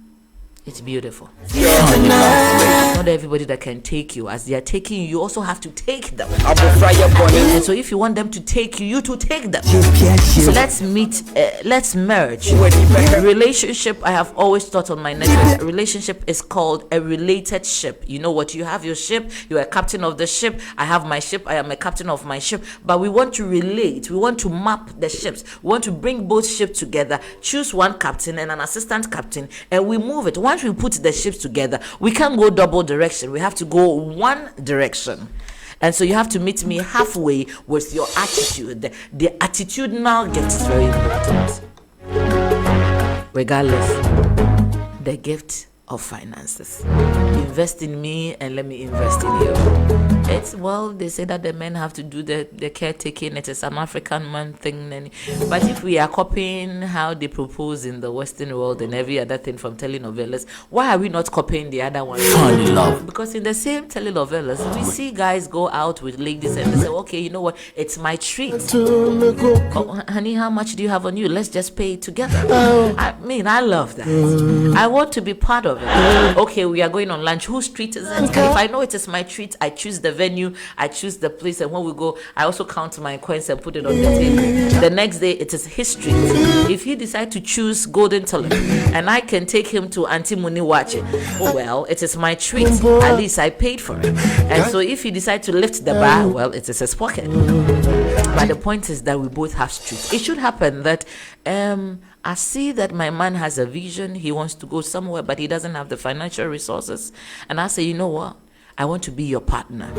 It's beautiful. Not everybody that can take you. As they are taking you, you also have to take them. And so if you want them to take you, you to take them. So let's meet, let's merge. Relationship, I have always thought on my network, relationship is called a related ship. You know what? You have your ship, you are a captain of the ship. I have my ship, I am a captain of my ship. But we want to relate, we want to map the ships. We want to bring both ships together, choose one captain and an assistant captain, and we move it. Once we put the ships together, we can't go double direction. We have to go one direction. And so you have to meet me halfway with your attitude. The attitudinal gift is very important. Regardless, the gift of finances. Invest in me and let me invest in you. It's, well, they say that the men have to do the caretaking. It is an African man thing. But if we are copying how they propose in the Western world and every other thing from telenovelas, why are we not copying the other one? Because in the same telenovelas, we see guys go out with ladies and they say, okay, you know what? It's my treat. Oh, honey, how much do you have on you? Let's just pay it together. I mean, I love that. I want to be part of it. Okay, we are going on lunch. Whose treat is it? If I know it is my treat, I choose the venue, I choose the place, and when we go, I also count my coins and put it on the table. The next day, it is his treat. If he decides to choose Golden Tulip, and I can take him to Auntie Muni watch it, well, it is my treat. At least I paid for it. And so if he decides to lift the bar, well, it is his pocket. But the point is that we both have streets. It should happen that I see that my man has a vision. He wants to go somewhere, but he doesn't have the financial resources. And I say, you know what? I want to be your partner.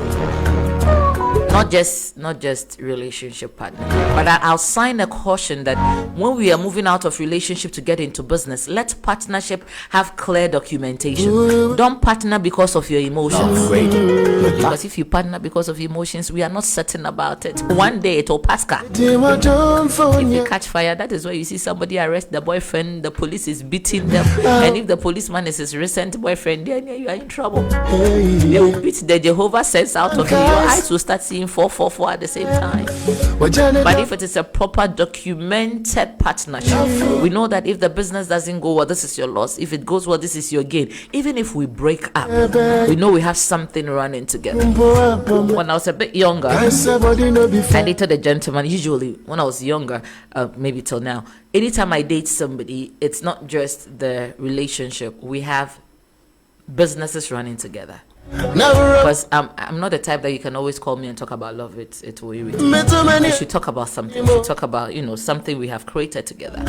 Not just relationship partner, but I'll sign a caution that when we are moving out of relationship to get into business, let partnership have clear documentation. Don't partner because of your emotions. Because if you partner because of emotions, we are not certain about it. One day it will pass. If you catch fire, that is where you see somebody arrest the boyfriend, the police is beating them, and if the policeman is his recent boyfriend, then you are in trouble. They will beat the Jehovah sense out of you. Your eyes will start seeing 444 at the same time. But if it is a proper documented partnership, we know that if the business doesn't go well, this is your loss. If it goes well, this is your gain. Even if we break up, we know we have something running together. When I was a bit younger, I dated a gentleman. Usually when I was younger, maybe till now, anytime I date somebody, it's not just the relationship. We have businesses running together. Because I'm not the type that you can always call me and talk about love. It will irritate me. We should talk about something. We should talk about, something we have created together.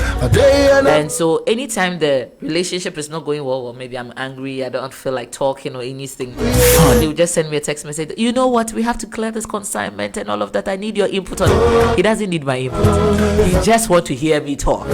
And so anytime the relationship is not going well, or maybe I'm angry, I don't feel like talking or anything, they will just send me a text message. You know what? We have to clear this consignment and all of that. I need your input on it. He doesn't need my input. He just wants to hear me talk.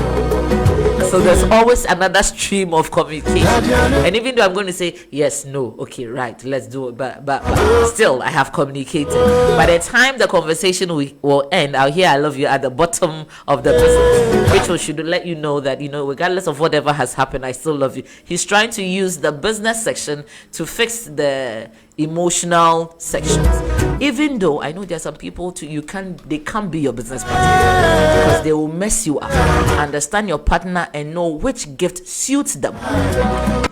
So there's always another stream of communication. And even though I'm going to say, yes, no, okay, right, let's do it. But still, I have communicated. By the time the conversation will end, I'll hear I love you at the bottom of the business. Which should let you know that, regardless of whatever has happened, I still love you. He's trying to use the business section to fix the emotional sections. Even though I know there are some people they can't be your business partner because they will mess you up. Understand your partner and know which gift suits them.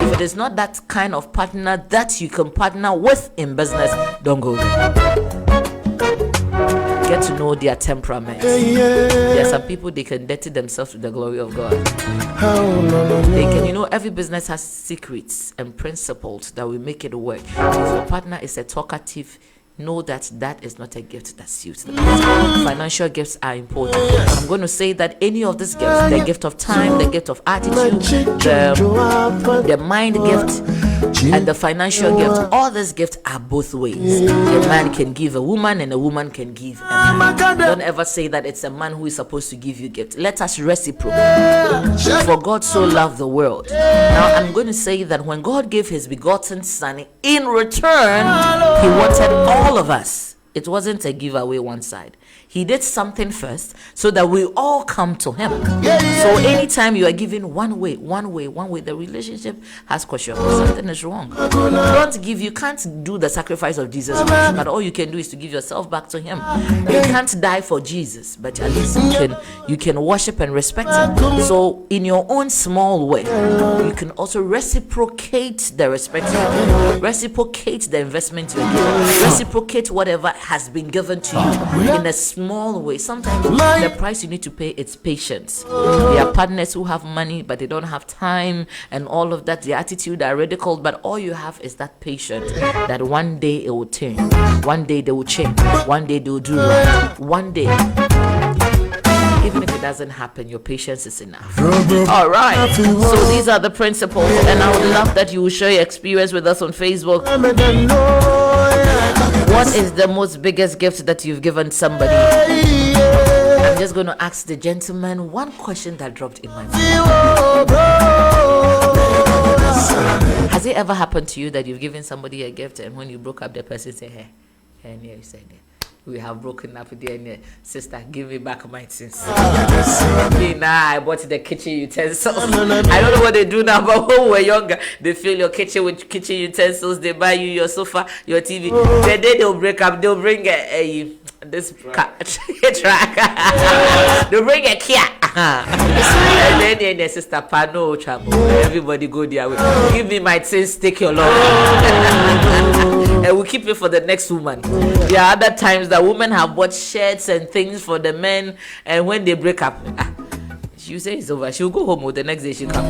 If it is not that kind of partner that you can partner with in business, don't go there. get to know their temperament. There are some people, they can dirty themselves to the glory of God. They can, every business has secrets and principles that will make it work. If your partner is a talkative, know that is not a gift that suits them. Financial gifts are important. I'm going to say that any of these gifts, the gift of time, the gift of attitude, the mind gift, and the financial gift, all these gifts are both ways. A man can give a woman and a woman can give a man. Don't ever say that it's a man who is supposed to give you gift. Let us reciprocate. For God so loved the world. Now I'm going to say that when God gave his begotten son, in return, he wanted all of us. It wasn't a giveaway one side. He did something first so that we all come to him. So anytime you are giving one way, the relationship has question. Something is wrong. You can't do the sacrifice of Jesus, but all you can do is to give yourself back to him. You can't die for Jesus, but at least you can worship and respect him. So in your own small way, you can also reciprocate the respect, reciprocate the investment you're giving, reciprocate whatever has been given to you in a small way. Sometimes the price you need to pay is patience. There are partners who have money but they don't have time and all of that. The attitude are ridiculed, but all you have is that patience that one day it will turn, one day they will change, one day they will do right, one day. Even if it doesn't happen, your patience is enough. All right. So these are the principles, and I would love that you will share your experience with us on Facebook. What is the most biggest gift that you've given somebody? I'm just going to ask the gentleman one question that dropped in my mind. Has it ever happened to you that you've given somebody a gift and when you broke up, the person said, hey, and you said, we have broken up with you, sister, give me back my things. I bought the kitchen utensils. I don't know what they do now, but when we were younger, they fill your kitchen with kitchen utensils, they buy you your sofa, your TV. The day they'll break up, they'll bring this track. They'll bring a Kia. And then the sister, no trouble. Everybody go their way. Give me my things, take your love. And we'll keep it for the next woman. There are other times that women have bought shirts and things for the men, and when they break up, she say it's over. She'll go home. The next day she come.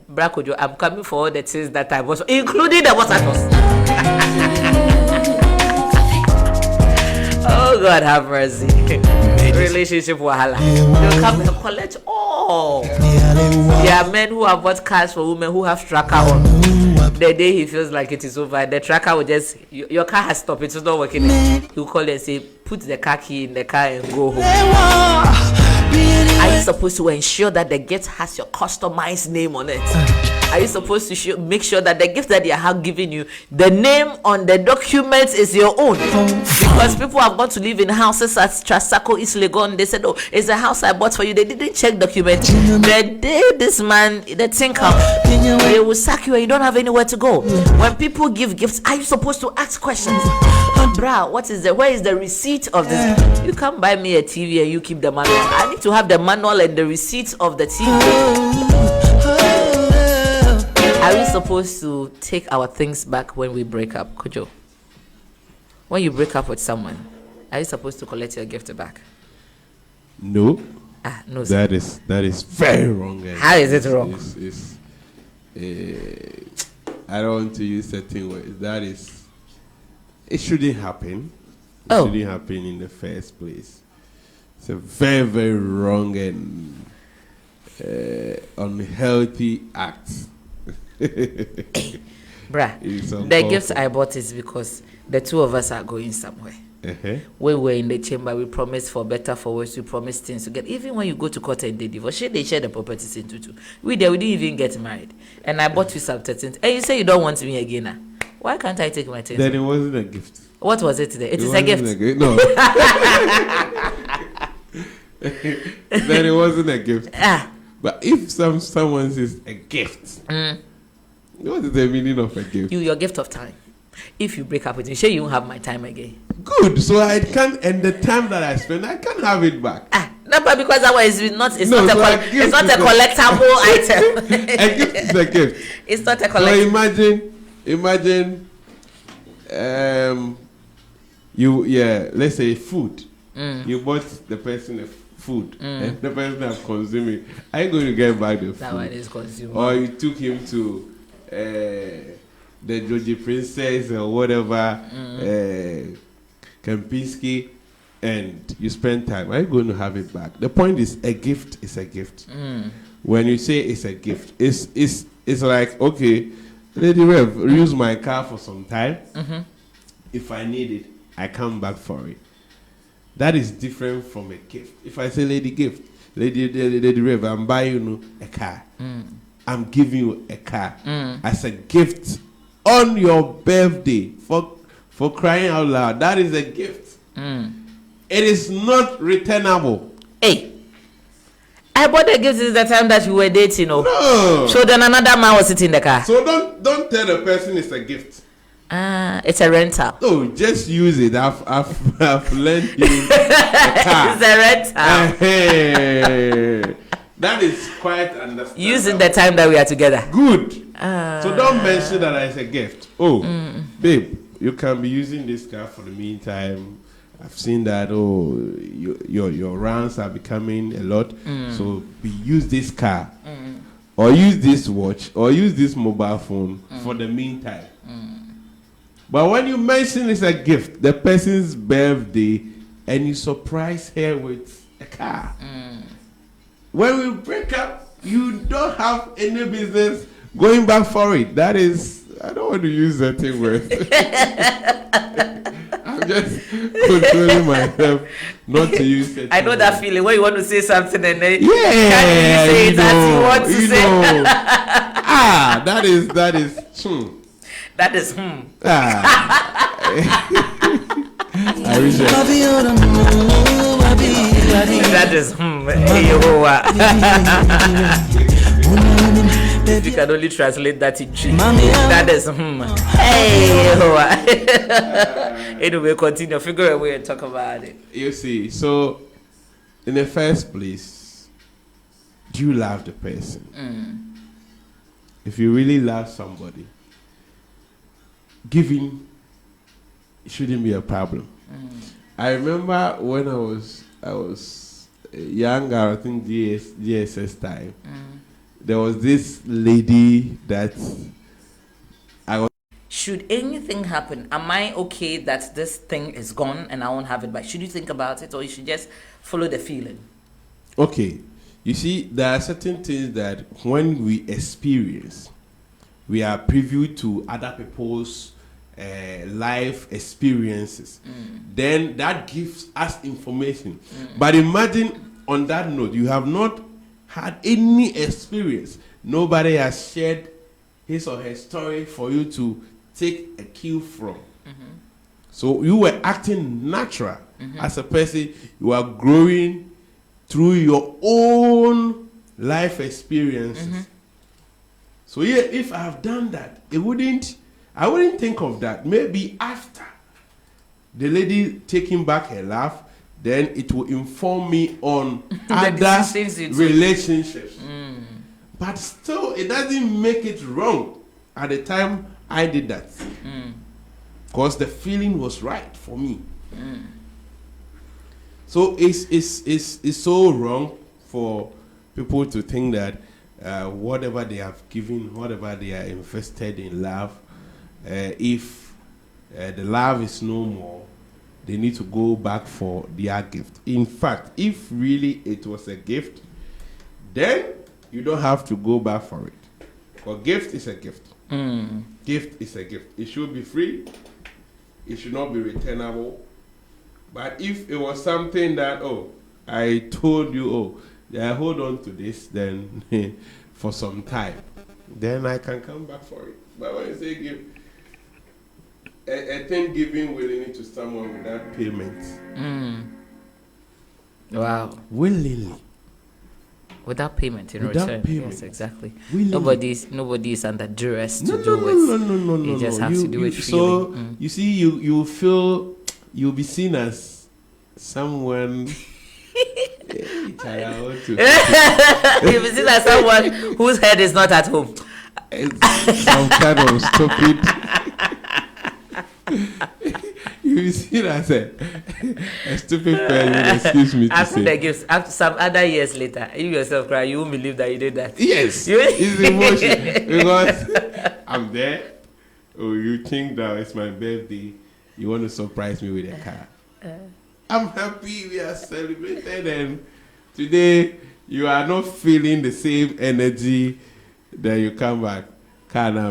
Brakojo, I'm coming for all the things that I bought, including the water toss. Oh God, have mercy. Relationship wahala. They'll come and collect all. There are men who have bought cars for women who have tracker on. The day he feels like it is over, the tracker will just, your car has stopped, it's not working. He'll call and say, put the car key in the car and go home. Are you supposed to ensure that the gift has your customized name on it? Are you supposed to make sure that the gift that they are giving you, the name on the documents is your own? Because people have gone to live in houses at Trasacco, East Legon. They said, oh, it's a house I bought for you. They didn't check documents. The day this man, the thing comes, they will sack you and you don't have anywhere to go. When people give gifts, are you supposed to ask questions? Bruh, where is the receipt of this? You can't buy me a TV and you keep the manual. I need to have the manual and the receipt of the TV. Are we supposed to take our things back when we break up, Kojo? When you break up with someone, are you supposed to collect your gift back?
No.
No.
That is very wrong.
How is it wrong?
I don't want to use certain words. It shouldn't happen. It shouldn't happen in the first place. It's a very, very wrong and unhealthy act.
Bruh, the gifts I bought is because the two of us are going somewhere. When we're in the chamber, we promise for better, for worse, we promise things to get. Even when you go to court and they divorce, they share the properties into two. We didn't even get married. And I bought you some 13. And you say you don't want me again now. Why can't I take my things?
Then it wasn't a gift.
What was it today? It is a gift.
No. Then it wasn't a gift. But if someone says a gift, what is the meaning of a gift?
Your gift of time. If you break up with me, sure you won't have my time again.
Good. So I can't, and the time that I spend, I can't have it back.
No, but because that one is not. It's not a collectible item.
A gift is a gift.
It's not a collectible.
So imagine, let's say food. You bought the person a food, and the person has consumed it. Are you going to get back the food?
That one is consumed.
Or you took him to the Georgie Princess or whatever, Kempinski, and you spend time. Are you going to have it back? The point is, a gift is a gift. When you say it's a gift, it's like, okay, Lady Rev, use my car for some time. If I need it, I come back for it. That is different from a gift. If I say, Lady Gift, Lady Rev, I'm buying you a car. I'm giving you a car as a gift on your birthday for crying out loud. That is a gift. It is not returnable.
Hey, I bought the gift is the time that you were dating,
No.
So then another man was sitting in the car.
So don't tell the person it's a gift.
It's a rental.
No, just use it. I've lent you a car.
It's a rental.
Hey, that is quite understandable.
Using the time that we are together.
Good. So don't mention that as a gift. Oh, babe, you can be using this car for the meantime. I've seen that. Oh, your rounds are becoming a lot. So use this car, or use this watch, or use this mobile phone for the meantime. But when you mention it's a gift, the person's birthday, and you surprise her with a car. When we break up, you don't have any business going back for it. That is, I don't want to use that thing word. I'm just controlling myself not to use it.
I know that feeling when you want to say something and then
you
can't really say it as you want to say.
That is
That is
I wish
that is If you can only translate that in G. That is Anyway, continue. Figure a way and talk about it.
You see, so in the first place, do you love the person? If you really love somebody, giving shouldn't be a problem. I remember when I was younger, I think GSS time. There was this lady that I was.
Should anything happen, am I okay that this thing is gone and I won't have it back? Should you think about it, or you should just follow the feeling?
Okay, you see, there are certain things that when we experience, we are privy to other people's life experiences. Then that gives us information. But imagine on that note, you have not had any experience. Nobody has shared his or her story for you to take a cue from. So you were acting natural as a person. You are growing through your own life experiences. So yeah, if I have done that, I wouldn't think of that. Maybe after the lady taking back her laugh, then it will inform me on other relationships. But still, it doesn't make it wrong at the time I did that. Because the feeling was right for me. So it's so wrong for people to think that whatever they have given, whatever they are invested in love, if the love is no more, they need to go back for their gift. In fact, if really it was a gift, then you don't have to go back for it. Because gift is a gift. Gift is a gift. It should be free. It should not be returnable. But if it was something that, I told you, I hold on to this, then for some time, then I can come back for it. But when you say give, a thing given willingly to someone without payment.
Wow.
Willingly.
Without payment in
Without
return.
payment.
Yes, exactly.
Willingly.
Nobody is under duress to
No,
do it.
No.
You just have to do it freely.
So you see, you feel you'll be seen as someone.
You'll be seen as someone whose head is not at home.
Some kind of stupid. You see that a stupid person, excuse me to
After
say.
the gifts, after some other years later, you yourself cry, you won't believe that you did that.
Yes, it's emotion. Because I'm there. Oh, you think that it's my birthday. You want to surprise me with a car. I'm happy we are celebrating, and today you are not feeling the same energy. Then you come back. Car now,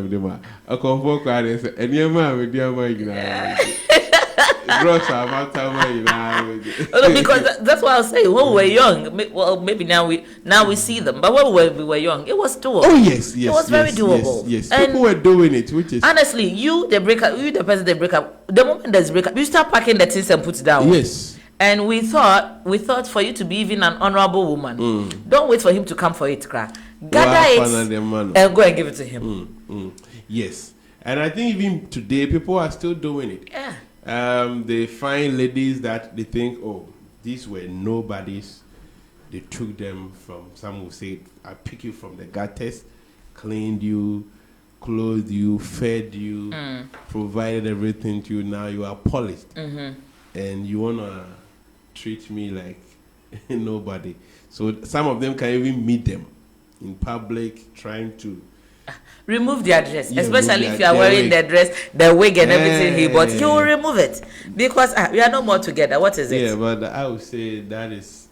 I come for car and your mom with your mind.
Because that's what I was saying. When we were young, well, maybe now we see them, but when we were young, it was doable.
Oh yes,
it was very doable.
Yes.
And
people were doing it, which is
honestly, you the person they break up. The moment there's break up, you start packing the things and put it down.
Yes.
And we thought for you to be even an honorable woman, don't wait for him to come for it, cry. Gather it and go and give it to him.
Yes, and I think even today people are still doing it.
Yeah.
They find ladies that they think, oh, these were nobodies. They took them from, some will say, I pick you from the gutters, cleaned you, clothed you, fed you, provided everything to you. Now you are polished. And you want to treat me like nobody. So some of them can even meet them in public trying to
remove their dress, especially if you are wearing the dress, the wig and everything he bought. He will remove it because we are no more together. What is it?
Yeah, but I would say that is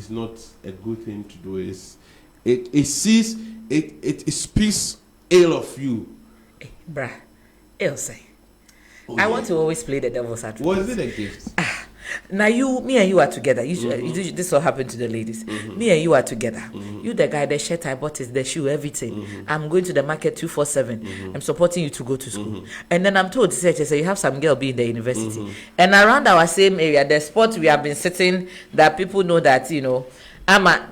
not a good thing to do. It speaks ill of you.
Hey, bruh, Ilse. I want to always play the devil's advocate.
Was it a gift?
Now me and you are together. This all happened to the ladies. Me and you are together. You the guy, the shirt I bought is the shoe, everything. I'm going to the market 247. I'm supporting you to go to school. And then I'm told, say you have some girl be in the university. And around our same area, the spot we have been sitting, that people know that, you know, I'm a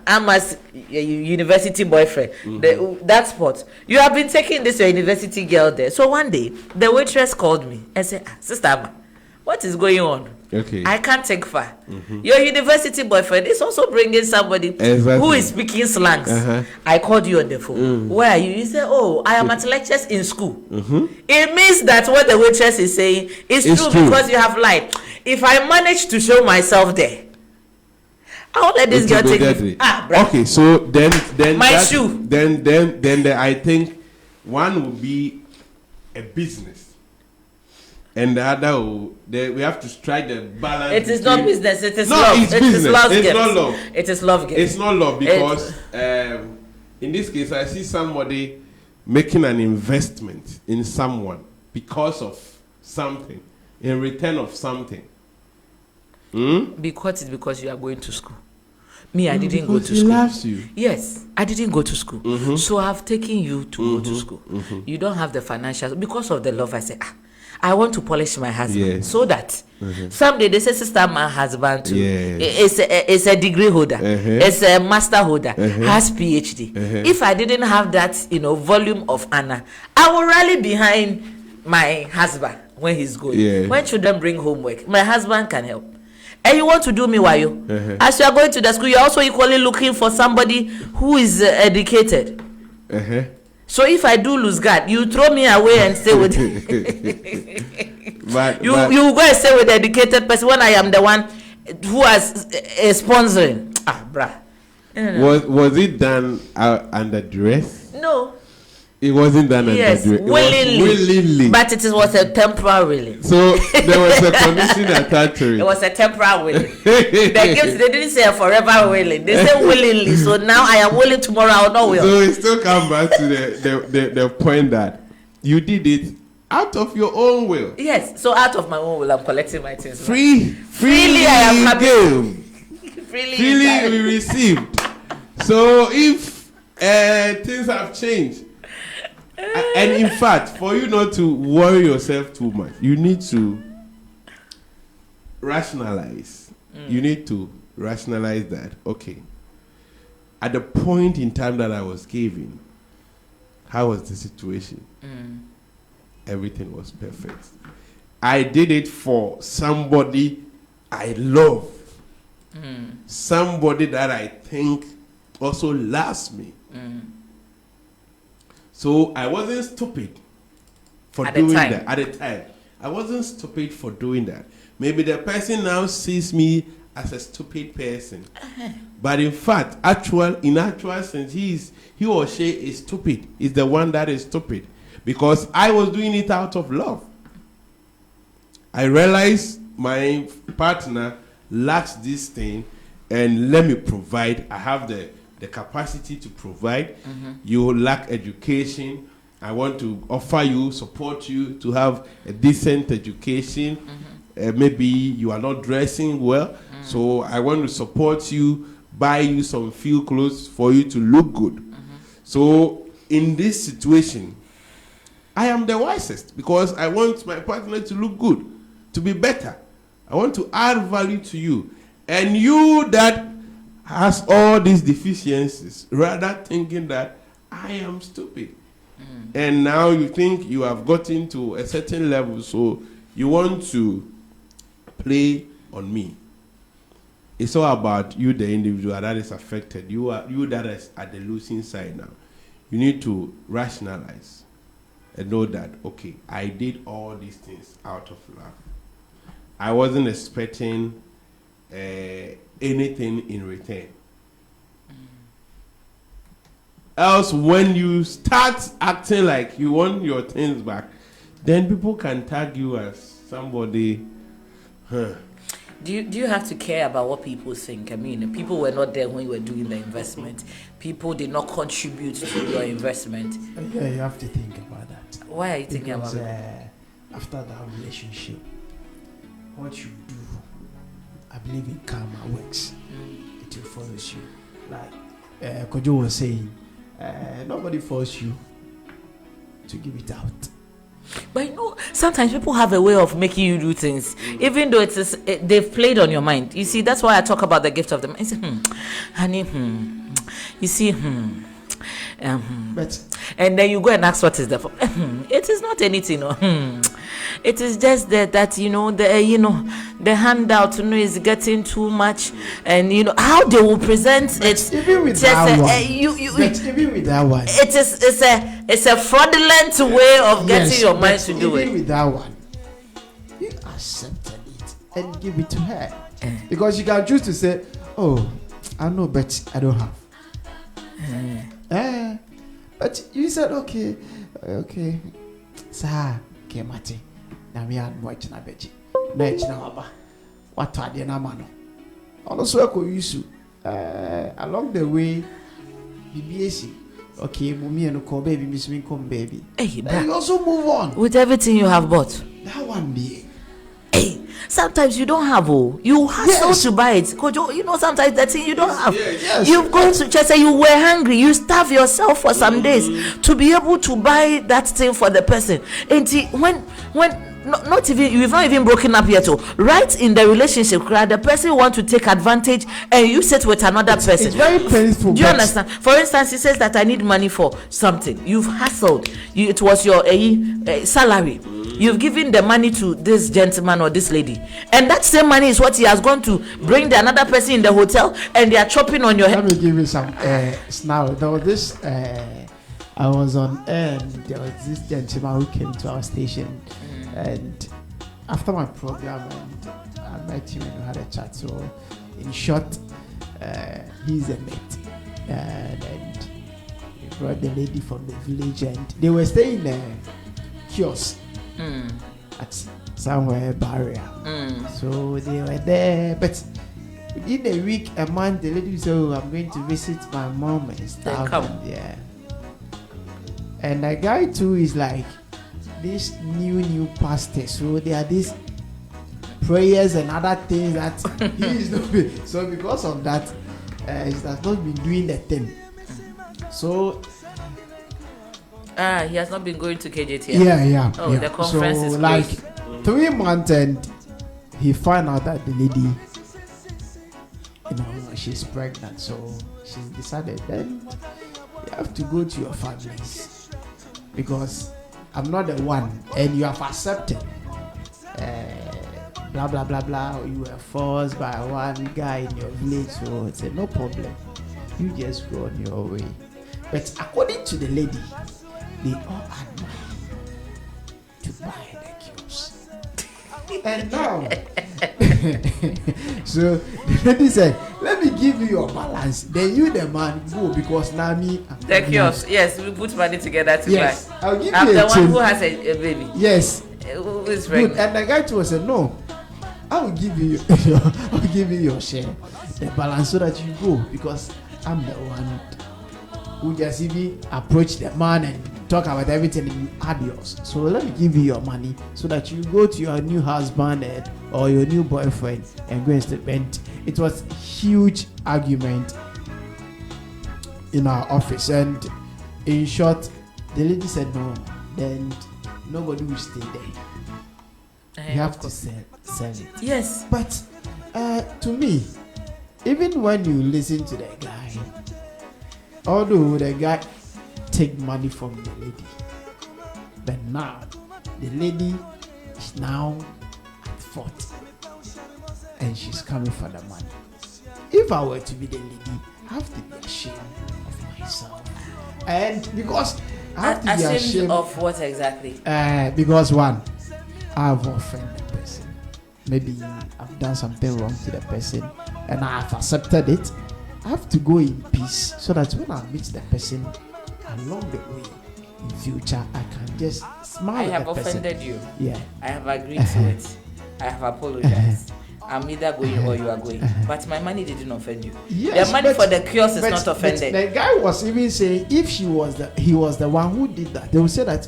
university boyfriend. That spot. You have been taking this your university girl there. So one day, the waitress called me and said, Sister Amma, what is going on?
Okay.
I can't take far. Your university boyfriend is also bringing somebody who is speaking slangs. I called you on the phone. Where are you? You say, oh, I am at lectures in school. It means that what the waitress is saying is true because you have lied. If I manage to show myself there, I'll let this girl take me.
Okay, so then
my shoe.
Then I think one would be a business, and the other we have to strike the balance.
It is not business. It is love.
It's business. It's not love.
It is love.
It's not love because in this case I see somebody making an investment in someone because of something, in return of something.
Because you are going to school. Me, I didn't go to
he
school.
Loves you.
Yes, I didn't go to school. So I've taken you to go to school. You don't have the financial. Because of the love, I say, I want to polish my husband so that someday they say, sister, my husband too. It's a degree holder. It's a master holder. Has PhD. If I didn't have that, volume of honor, I will rally behind my husband when he's going. When children bring homework, my husband can help. And you want to do me while you? As you are going to the school, you're also equally looking for somebody who is educated. So if I do lose God, you throw me away and stay with you go and stay with the educated person when I am the one who has sponsoring. Bruh.
Was it done under duress?
No.
It wasn't done under duress. Willingly.
But it was a temporary willing.
So there was a condition attached to it.
It was a temporary willing. They didn't say a forever willing. They said willingly. So now I am willing, tomorrow I will not will.
So it still comes back to the point that you did it out of your own will.
Yes. So out of my own will, I'm collecting my things.
Freely
I am happy.
Freely we received. So if things have changed, and in fact, for you not to worry yourself too much, you need to rationalize. You need to rationalize that, okay, at the point in time that I was giving, how was the situation? Everything was perfect. I did it for somebody I love. Somebody that I think also loves me. So I wasn't stupid for
at
doing
the time.
that. At the time, I wasn't stupid for doing that. Maybe the person now sees me as a stupid person, but in fact, in actual sense, he or she is stupid. Is the one that is stupid because I was doing it out of love. I realized my partner lacks this thing, and let me provide. I have the capacity to provide. You lack education. I want to offer you, support you to have a decent education. Maybe you are not dressing well, so I want to support you, buy you some few clothes for you to look good. So in this situation, I am the wisest because I want my partner to look good, to be better. I want to add value to you. And you that has all these deficiencies, rather thinking that I am stupid. And now you think you have gotten to a certain level, so you want to play on me. It's all about you, the individual that is affected. You that is at the losing side now. You need to rationalize and know that, okay, I did all these things out of love. I wasn't expecting anything in return. Else, when you start acting like you want your things back, then people can tag you as somebody.
Do you have to care about what people think? I mean, people were not there when you were doing the investment. People did not contribute to your investment.
Yeah, you have to think about that.
Why are you thinking about it?
After that relationship, what you do, I believe in karma works. It will follow you. Like Kojo was saying, nobody forced you to give it out.
But you know, sometimes people have a way of making you do things, even though they've played on your mind. You see, that's why I talk about the gift of the mind. I say, honey, you see,
but
and then you go and ask what is the it is not anything. It is just that the handout is getting too much, and how they will present it.
Even with that one,
it's a fraudulent way of getting your mind to do it.
Even with that one, you accepted it and give it to her because you can choose to say, "Oh, I know, but I don't have." But you said, okay, sir, okay, Mati. Now we are watching a bit. Next, now, what are the namano? Also, I use along the way, BBAC. Okay, Mummy and Ko baby, Miss Winkom baby.
Hey,
but you also move on
with everything you have bought.
That one be.
Hey, sometimes you don't have you hustle to buy it. Sometimes that thing you don't have.
Yes.
You go to church and you were hungry. You starve yourself for some days to be able to buy that thing for the person. And when not even you've not even broken up yet. Right in the relationship, the person want to take advantage and you sit with another person.
It's very painful.
Do you understand? For instance, he says that I need money for something. You've hustled. It was your salary. You've given the money to this gentleman or this lady, and that same money is what he has gone to bring the another person in the hotel, and they are chopping on your head.
Let me give you some now. There was this. I was on air, and there was this gentleman who came to our station, and after my program, and I met him and we had a chat. So, in short, he's a mate, and he brought the lady from the village, and they were staying in a kiosk. At somewhere barrier. So they were there, but within a week, a month, the lady said, "Oh, I'm going to visit my mom and stuff." Yeah. And the guy too is like this new pastor. So there are these prayers and other things that he is doing. So because of that, he has not been doing the thing. So.
He has not been going to KJT.
Yeah.
Oh, the conference
so
is
like
closed.
3 months, and he found out that the lady, she's pregnant. So she's decided then you have to go to your families because I'm not the one, and you have accepted. Blah blah blah blah. You were forced by one guy in your village, so it's no problem. You just go on your way. But according to the lady, they all had money. the kiosk. And now, so the lady said, let me give you your balance. Then you, the man, go because now me.
The kiosk, yes, we put money together to
yes,
buy.
I'll give
I'm
you
the
a
one
change.
who has a baby.
Yes.
Who is
Good.
pregnant?
And the guy too said, no, I will give you I'll give you your share, the balance, so that you go, because I'm the one who just even approach the man and talk about everything and you add yours. So let me give you your money so that you go to your new husband or your new boyfriend and go and spend. It was huge argument in our office, and in short, the lady said no, then nobody will stay there. You have to sell it.
Yes.
But to me, even when you listen to the guy, although the guy take money from the lady, but now the lady is now at 40 and she's coming for the money. If I were to be the lady, I have to be ashamed of myself. And because I have to be ashamed
of what exactly?
Because one, I have offended the person. Maybe I've done something wrong to the person and I have accepted it. I have to go in peace so that when I meet the person along the way in future, I can just smile.
I have
at the
offended
person.
you.
Yeah.
I have agreed to it. I have apologized. I'm either going or you are going. But my money didn't offend you.
Yes,
the money for the kiosk is not offended.
The guy was even saying if he was the one who did that, they would say that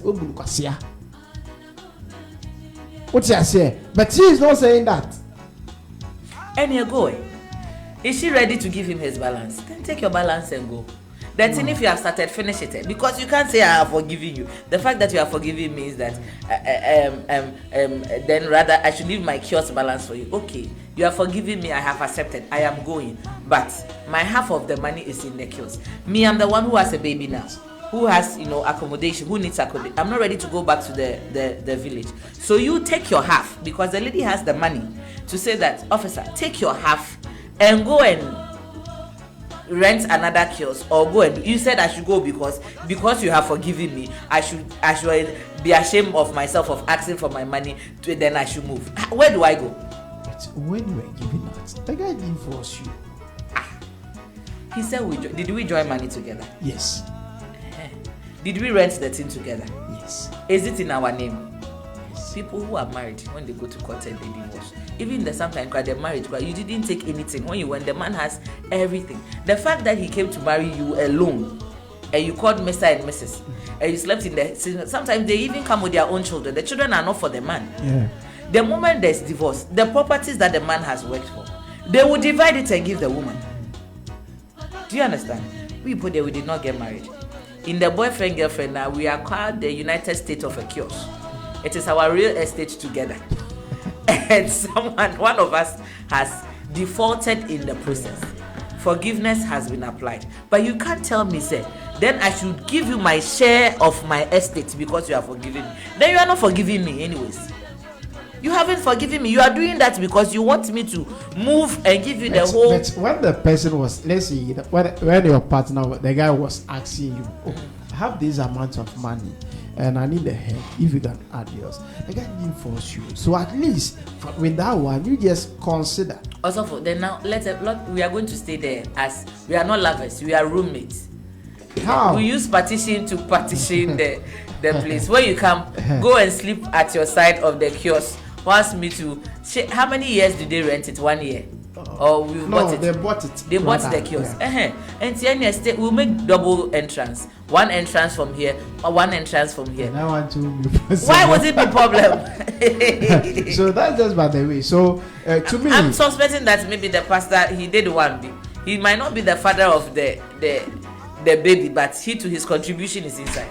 what's he say? But he is not saying that.
And you're going. Is she ready to give him his balance? Then take your balance and go. The thing, if you have started, finish it. Because you can't say I have forgiven you. The fact that you have forgiven means that then rather I should leave my kiosk balance for you. Okay, you have forgiven me, I have accepted, I am going. But my half of the money is in the kiosk. Me, I'm the one who has a baby now, who has accommodation, who needs accommodation. I'm not ready to go back to the village. So you take your half, because the lady has the money to say that, officer, take your half and go and rent another kiosk, or go and you said I should go because you have forgiven me. I should be ashamed of myself of asking for my money. Then I should move. Where do I go?
But when you were giving out, the guy didn't force you.
He said did we join money together?
Yes.
Did we rent the thing together?
Yes.
Is it in our name? People who are married, when they go to court and they divorce, even sometimes they're married, you didn't take anything. When the man has everything, the fact that he came to marry you alone and you called Mr. and Mrs. and you slept in the, sometimes they even come with their own children. The children are not for the man.
Yeah.
The moment there's divorce, the properties that the man has worked for, they will divide it and give the woman. Do you understand? We put there, we did not get married. In the boyfriend girlfriend now, we are called the United States of a kiosk. It is our real estate together. And one of us has defaulted in the process. Forgiveness has been applied. But you can't tell me, say, then I should give you my share of my estate because you are forgiving me. Then you are not forgiving me anyways. You haven't forgiven me. You are doing that because you want me to move and give you the whole.
But when the person was, let's see, when your partner, the guy was asking you, I have this amount of money and I need the help, if you can add yours, the guy didn't force you. So at least with that one, you just consider.
Also, then now we are going to stay there as we are not lovers, we are roommates.
How?
We use partition to partition the place. When you come, go and sleep at your side of the kiosk. Wants me to. How many years did they rent it? 1 year? Or we bought it?
They bought it.
They bought the kiosk.
Yeah.
And the we'll make double entrance. One entrance from here, or one entrance from here.
And I want to.
Why was it the problem?
So that's just by the way. So to me,
I'm suspecting that maybe the pastor he did one. He might not be the father of the baby, but his contribution is inside.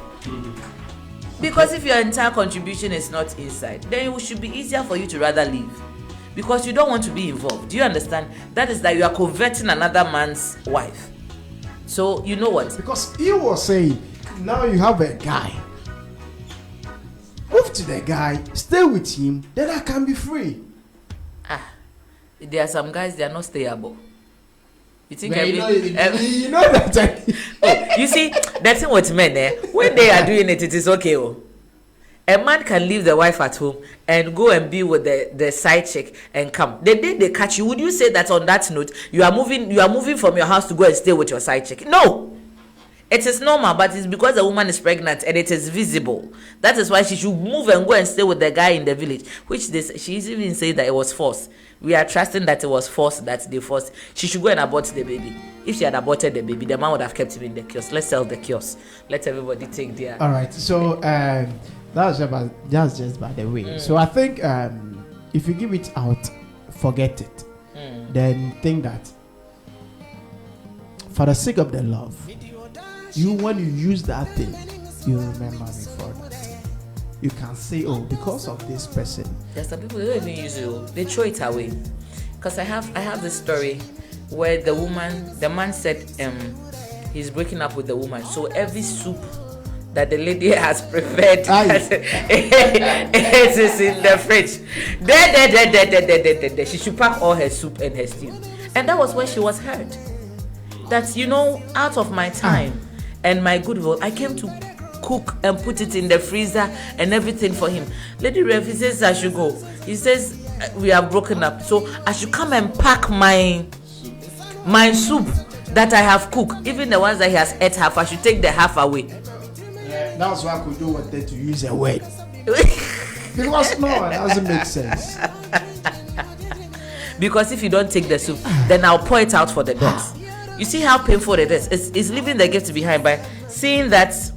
Because if your entire contribution is not inside, then it should be easier for you to rather leave. Because you don't want to be involved. Do you understand? That is that you are converting another man's wife. So you know what?
Because he was saying, now you have a guy. Move to the guy, stay with him, then I can be free.
There are some guys, they are not stayable. You think
you know that?
You see, that's what men when they are doing it is okay. A man can leave the wife at home and go and be with the side chick and come. The day they catch you, would you say that on that note you are moving from your house to go and stay with your side chick? No. It is normal, but it's because the woman is pregnant and it is visible. That is why she should move and go and stay with the guy in the village. Which she's even saying that it was forced. We are trusting that it was forced, that they forced. She should go and abort the baby. If she had aborted the baby, the man would have kept him in the kiosk. Let's sell the kiosk. Let everybody take their.
All right. So that's just by the way. So I think if you give it out, forget it. Then think that for the sake of the love, when you use that thing, you remember me for that. You can say, oh, because of this person.
There's some people, they don't even use it. They throw it away. Because I have this story where the man said he's breaking up with the woman. So every soup that the lady has prepared it is in the fridge. She should pack all her soup and her stew. And that was when she was hurt. That, out of my time and my goodwill, I came to cook and put it in the freezer and everything for him. Lady Rev, he says I should go. He says we are broken up, so I should come and pack my soup that I have cooked. Even the ones that he has ate half, I should take the half away.
Yeah, that's why I could do wanted to use a word. Because no, it doesn't make sense.
Because if you don't take the soup, then I'll pour it out for the dogs. You see how painful it is. It's leaving the gift behind by seeing that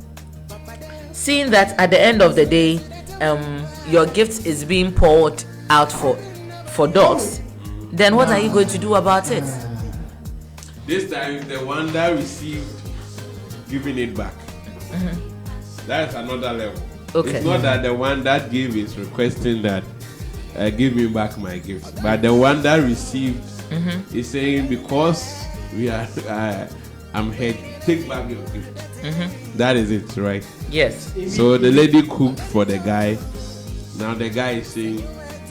at the end of the day, your gift is being poured out for dogs. Then what are you going to do about it?
This time, the one that received giving it back. That's another level.
Okay.
It's not that the one that gave is requesting that give me back my gift, but the one that received is saying because I'm head, take back your gift. That is it, right?
Yes.
So the lady cooked for the guy. Now the guy is saying,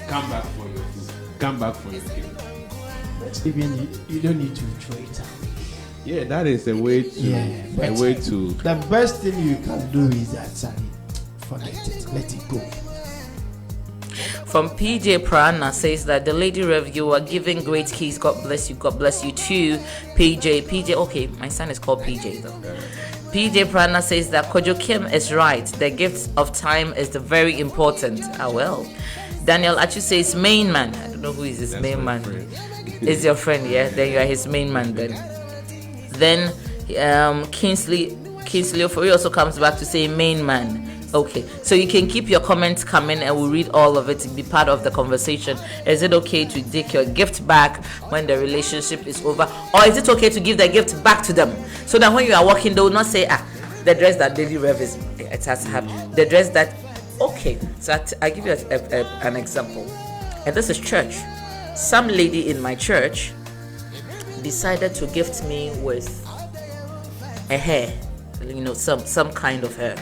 come back for your food. Come back for your gift.
Even you don't need to throw it out.
Yeah, that is a way to.
The best thing you can do is that, forget it, let it go.
From PJ Prana says that the lady review are giving great keys. God bless you. God bless you too. PJ. Okay, my son is called PJ though. PJ Prana says that Kojo Kim is right. The gift of time is the very important. Well. Daniel Achu says main man. I don't know who is his main man. Is your friend, yeah? Then you are his main man then. Kingsley Ofori also comes back to say main man. Okay, so you can keep your comments coming and we'll read all of it to be part of the conversation. Is it okay to take your gift back when the relationship is over? Or is it okay to give the gift back to them? So that when you are walking, they will not say, the dress that Lady Rev is, it has to have, the dress that, okay. So I give you an example. And this is church. Some lady in my church decided to gift me with a hair, some kind of hair.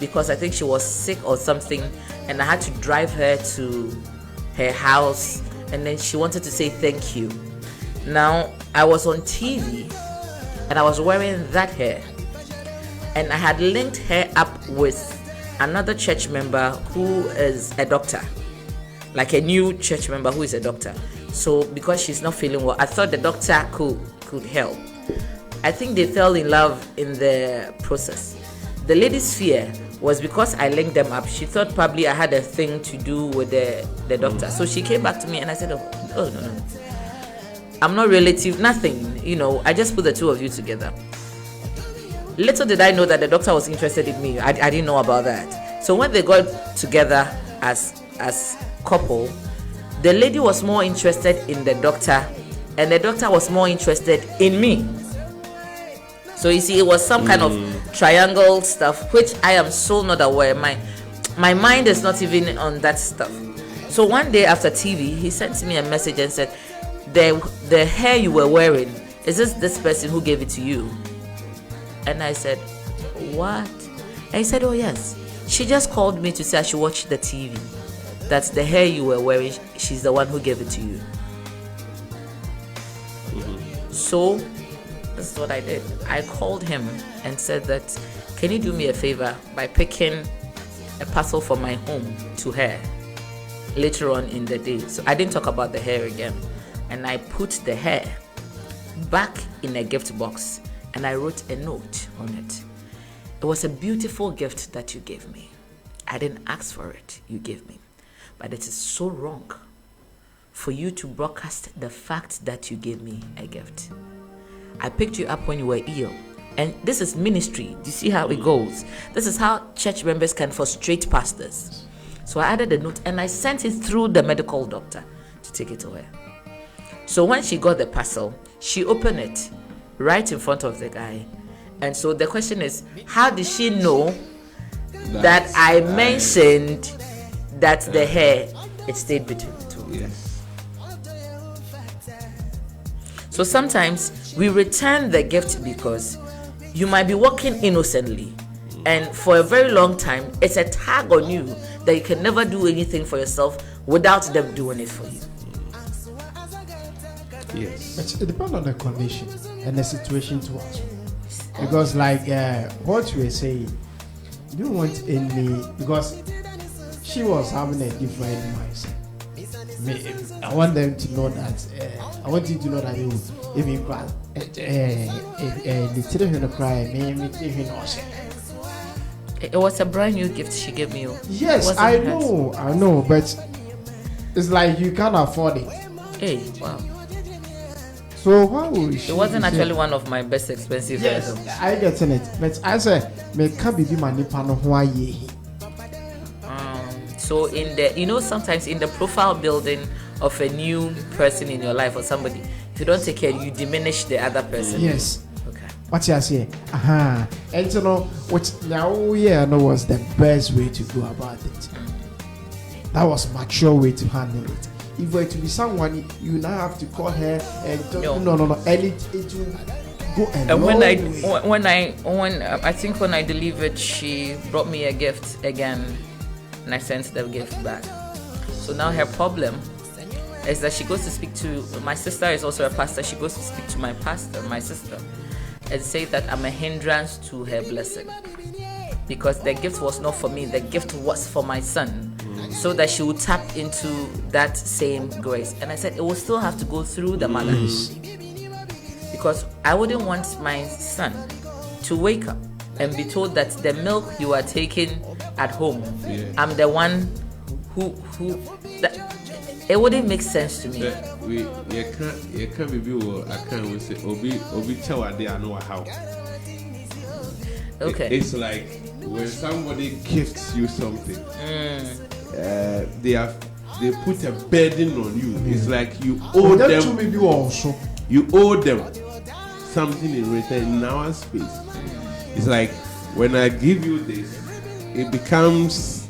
Because I think she was sick or something, and I had to drive her to her house, and then she wanted to say thank you. Now, I was on TV, and I was wearing that hair, and I had linked her up with another church member who is a doctor, like a new church member who is a doctor. So, because she's not feeling well, I thought the doctor could help. I think they fell in love in the process. The lady's fear was because I linked them up. She thought probably I had a thing to do with the doctor. So she came back to me and I said, oh no. I'm not relative, nothing. I just put the two of you together. Little did I know that the doctor was interested in me. I didn't know about that. So when they got together as couple, the lady was more interested in the doctor and the doctor was more interested in me. So you see, it was some kind of triangle stuff, which I am so not aware. My mind is not even on that stuff. So one day after TV, he sent me a message and said, the hair you were wearing, is this person who gave it to you? And I said, what? And he said, oh yes. She just called me to say I should watch the TV. That's the hair you were wearing. She's the one who gave it to you. So this is what I did. I called him and said that, can you do me a favor by picking a parcel from my home to her later on in the day. So I didn't talk about the hair again. And I put the hair back in a gift box and I wrote a note on it. It was a beautiful gift that you gave me. I didn't ask for it, you gave me. But it is so wrong for you to broadcast the fact that you gave me a gift. I picked you up when you were ill. And this is ministry. Do you see how it goes? This is how church members can frustrate pastors. So I added a note and I sent it through the medical doctor to take it to her. So when she got the parcel, she opened it right in front of the guy. And so the question is, how did she know that I mentioned that the hair, it stayed between the two?
Yes.
So sometimes we return the gift because you might be walking innocently, and for a very long time, it's a tag on you that you can never do anything for yourself without them doing it for you.
Yes.
But it depends on the condition and the situation to us. Because like what you were saying, you don't want any, because she was having a different mindset. I want them to know that, I want you to know that if you cry, the children cry,
it was a brand new gift she gave me.
Yes, I know, but it's like you can't afford it.
Hey, wow.
So why would she?
It wasn't actually one of my best expensive items.
I get in it, but I say me can't be my nipa no who
So in the, sometimes in the profile building of a new person in your life or somebody, if you don't take care, you diminish the other person.
Yes.
Okay.
What you say? And you know what now? Yeah, I know was the best way to go about it. That was mature way to handle it. If it to be someone, you now have to call her and no, and it will go a
and
long
when I think when I delivered, she brought me a gift again, and I sent the gift back. So now her problem is that she goes to speak to my sister. Is also a pastor. She goes to speak to my pastor, my sister, and say that I'm a hindrance to her blessing because the gift was not for me. The gift was for my son. So that she would tap into that same grace. And I said it will still have to go through the mother. Because I wouldn't want my son to wake up and be told that the milk you are taking at home, I'm the one who it wouldn't make sense to me.
You can't be I can't say obi chawade I know how.
Okay.
It's like when somebody gifts you something. They put a burden on you. It's like you owe them. You owe them something in return in our space. It's like when I give you this, it becomes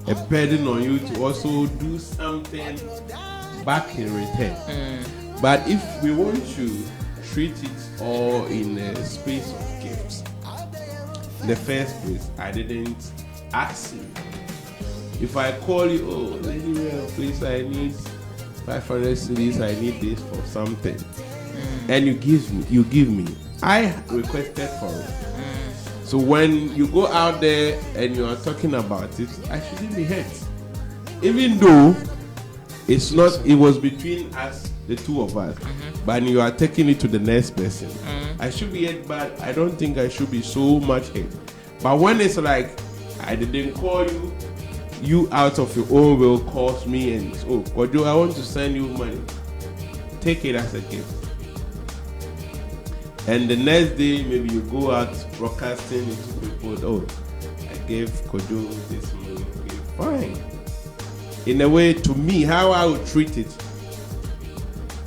a burden on you to also do something back in return. But if we want to treat it all in a space of gifts, in the first place, I didn't ask you. If I call you, Lady, please, I need 500 cedis, I need this for something, and you give me, I requested for it. So when you go out there and you are talking about it, I shouldn't be hurt, even though it's not. It was between us, the two of us, but you are taking it to the next person. I should be hurt, but I don't think I should be so much hurt. But when it's like I didn't call you. You out of your own will calls me and Kojo, I want to send you money. Take it as a gift. And the next day, maybe you go out broadcasting it to people. I gave Kojo this money. Okay, fine. In a way, to me, how I would treat it,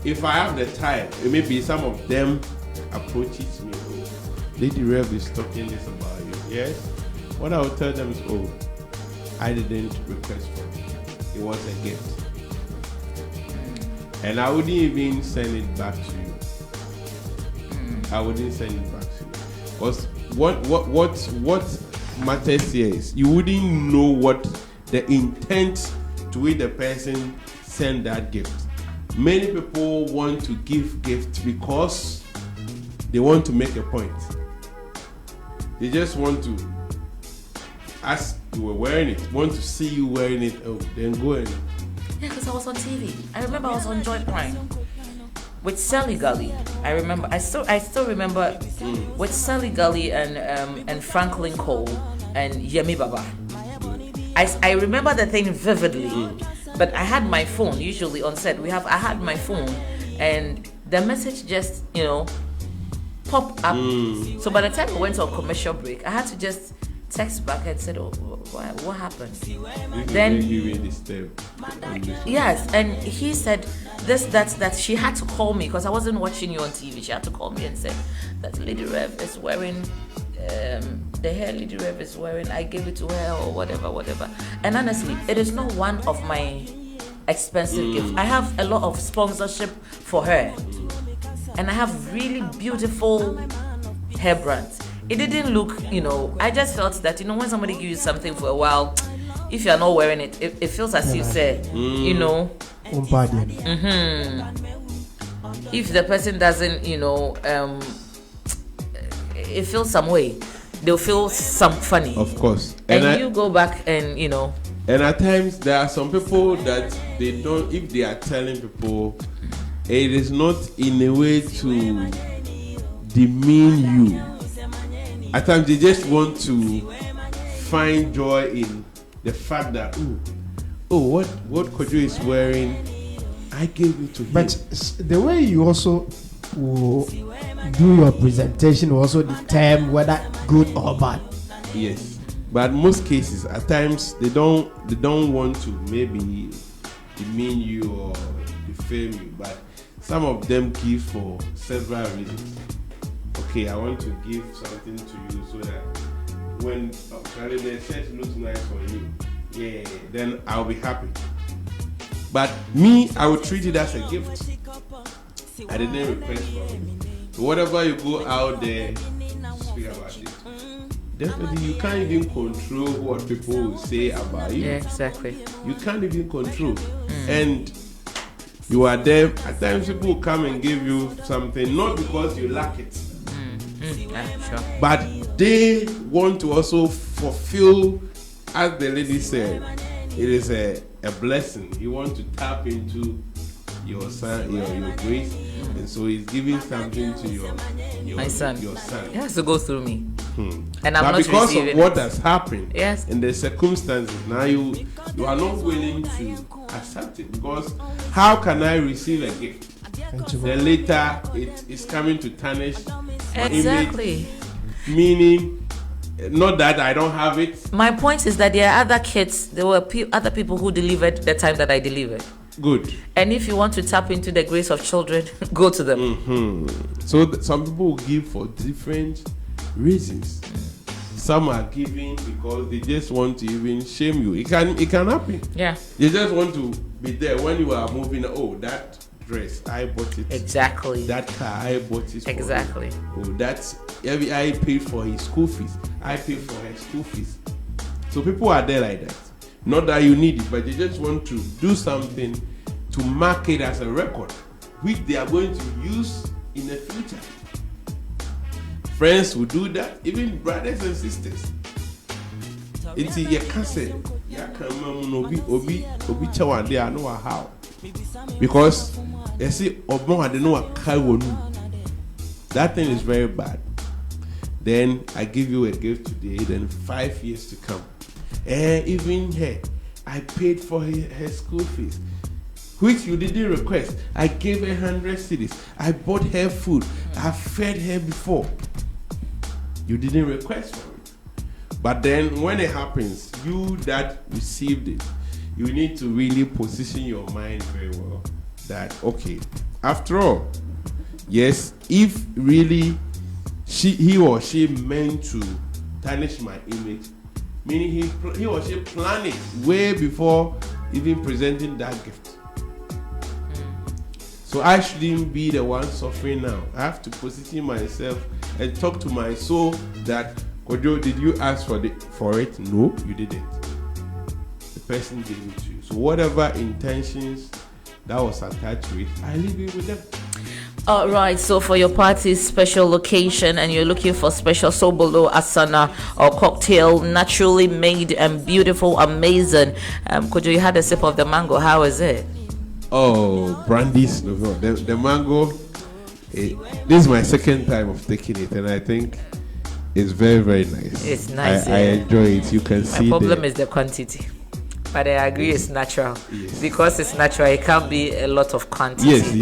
if I have the time, maybe some of them approaches me. Lady Rev is talking this about you. Yes. What I would tell them is, I didn't request for it. It was a gift. And I wouldn't even send it back to you. I wouldn't send it back to you. Because what matters here is you wouldn't know what the intent to which the person sent that gift. Many people want to give gifts because they want to make a point. They just want to, as you were wearing it. Want to see you wearing it? Oh, then go and.
Yeah, because I was on TV. I remember I was on Joy Prime with Sally Gully. I remember. I still remember with Sally Gully and Franklin Cole and Yemi Baba. I remember the thing vividly, but I had my phone. Usually on set, I had my phone, and the message just popped up. So by the time we went to a commercial break, I had to just text back and said, "Oh, what happened?" Then yes, and he said that she had to call me because I wasn't watching you on TV. She had to call me and say that Lady Rev is wearing. The hair Lady Rev is wearing, I gave it to her or whatever. And honestly, it is not one of my expensive gifts. I have a lot of sponsorship for her. And I have really beautiful hair brands. It didn't look, I just felt that, when somebody gives you something for a while, if you're not wearing it, it feels as you say, If the person doesn't, it feels some way. They'll feel some funny.
Of course.
And you go back and,
And at times, there are some people that they don't, if they are telling people, it is not in a way to demean you. At times, they just want to find joy in the fact that, what Kojo is wearing, I gave it to him.
But the way you also will do your presentation will also determine whether good or bad.
Yes, but most cases, at times they don't want to maybe demean you or defame you, but some of them give for several reasons. Okay, I want to give something to you so that when the shirt looks nice on you, then I'll be happy. But me, I will treat it as a gift. I didn't request for it. So whatever you go out there, speak about it. Definitely, you can't even control what people will say about you.
Yeah, exactly.
You can't even control. And you are there. At times, people will come and give you something, not because you lack it.
Sure.
But they want to also fulfill, as the lady said, it is a blessing. You want to tap into your son, your grace, and so he's giving something to
my son.
Your son.
It has to go through me, and
but
I'm not
because
receiving
of what
it.
has happened,
yes,
in the circumstances, now you are not willing to accept it, because how can I receive a gift? Then later it is coming to tarnish my
exactly.
image, meaning. Not that I don't have it.
My point is that there are other kids, there were other people who delivered the time that I delivered.
Good.
And if you want to tap into the grace of children, go to them.
So some people will give for different reasons. Some are giving because they just want to even shame you. It can happen.
Yeah.
They just want to be there when you are moving. Oh, that dress, I bought it.
Exactly.
That car, I bought it.
Exactly.
Oh, that's I paid for his school fees. I paid for her school fees. So people are there like that. Not that you need it, but they just want to do something to mark it as a record, which they are going to use in the future. Friends will do that, even brothers and sisters. It's a cancer. Obi chawande I know how. Because you see, that thing is very bad. Then I give you a gift today, then 5 years to come. Even her, I paid for her school fees, which you didn't request. I gave her 100 cedis. I bought her food. I fed her before. You didn't request for it. But then when it happens, you that received it, you need to really position your mind very well. That, okay, after all, yes, if really he or she meant to tarnish my image, meaning he or she planned it way before even presenting that gift. So I shouldn't be the one suffering now. I have to position myself and talk to my soul that, Kojo, did you ask for it? No, you didn't. The person gave it to you. So whatever intentions that was attached to it, I leave it with them.
All right, so for your party's special location and you're looking for special sobolo asana or cocktail, naturally made and beautiful, amazing. Kojo, you had a sip of the mango. How is it?
Oh, Brandy's Novel. The mango, this is my second time of taking it, and I think it's very, very nice.
It's nice.
I enjoy it. You can see.
My problem is the quantity. But I agree, it's natural.
Yes.
Because it's natural, it can't be a lot of quantity.
Yes.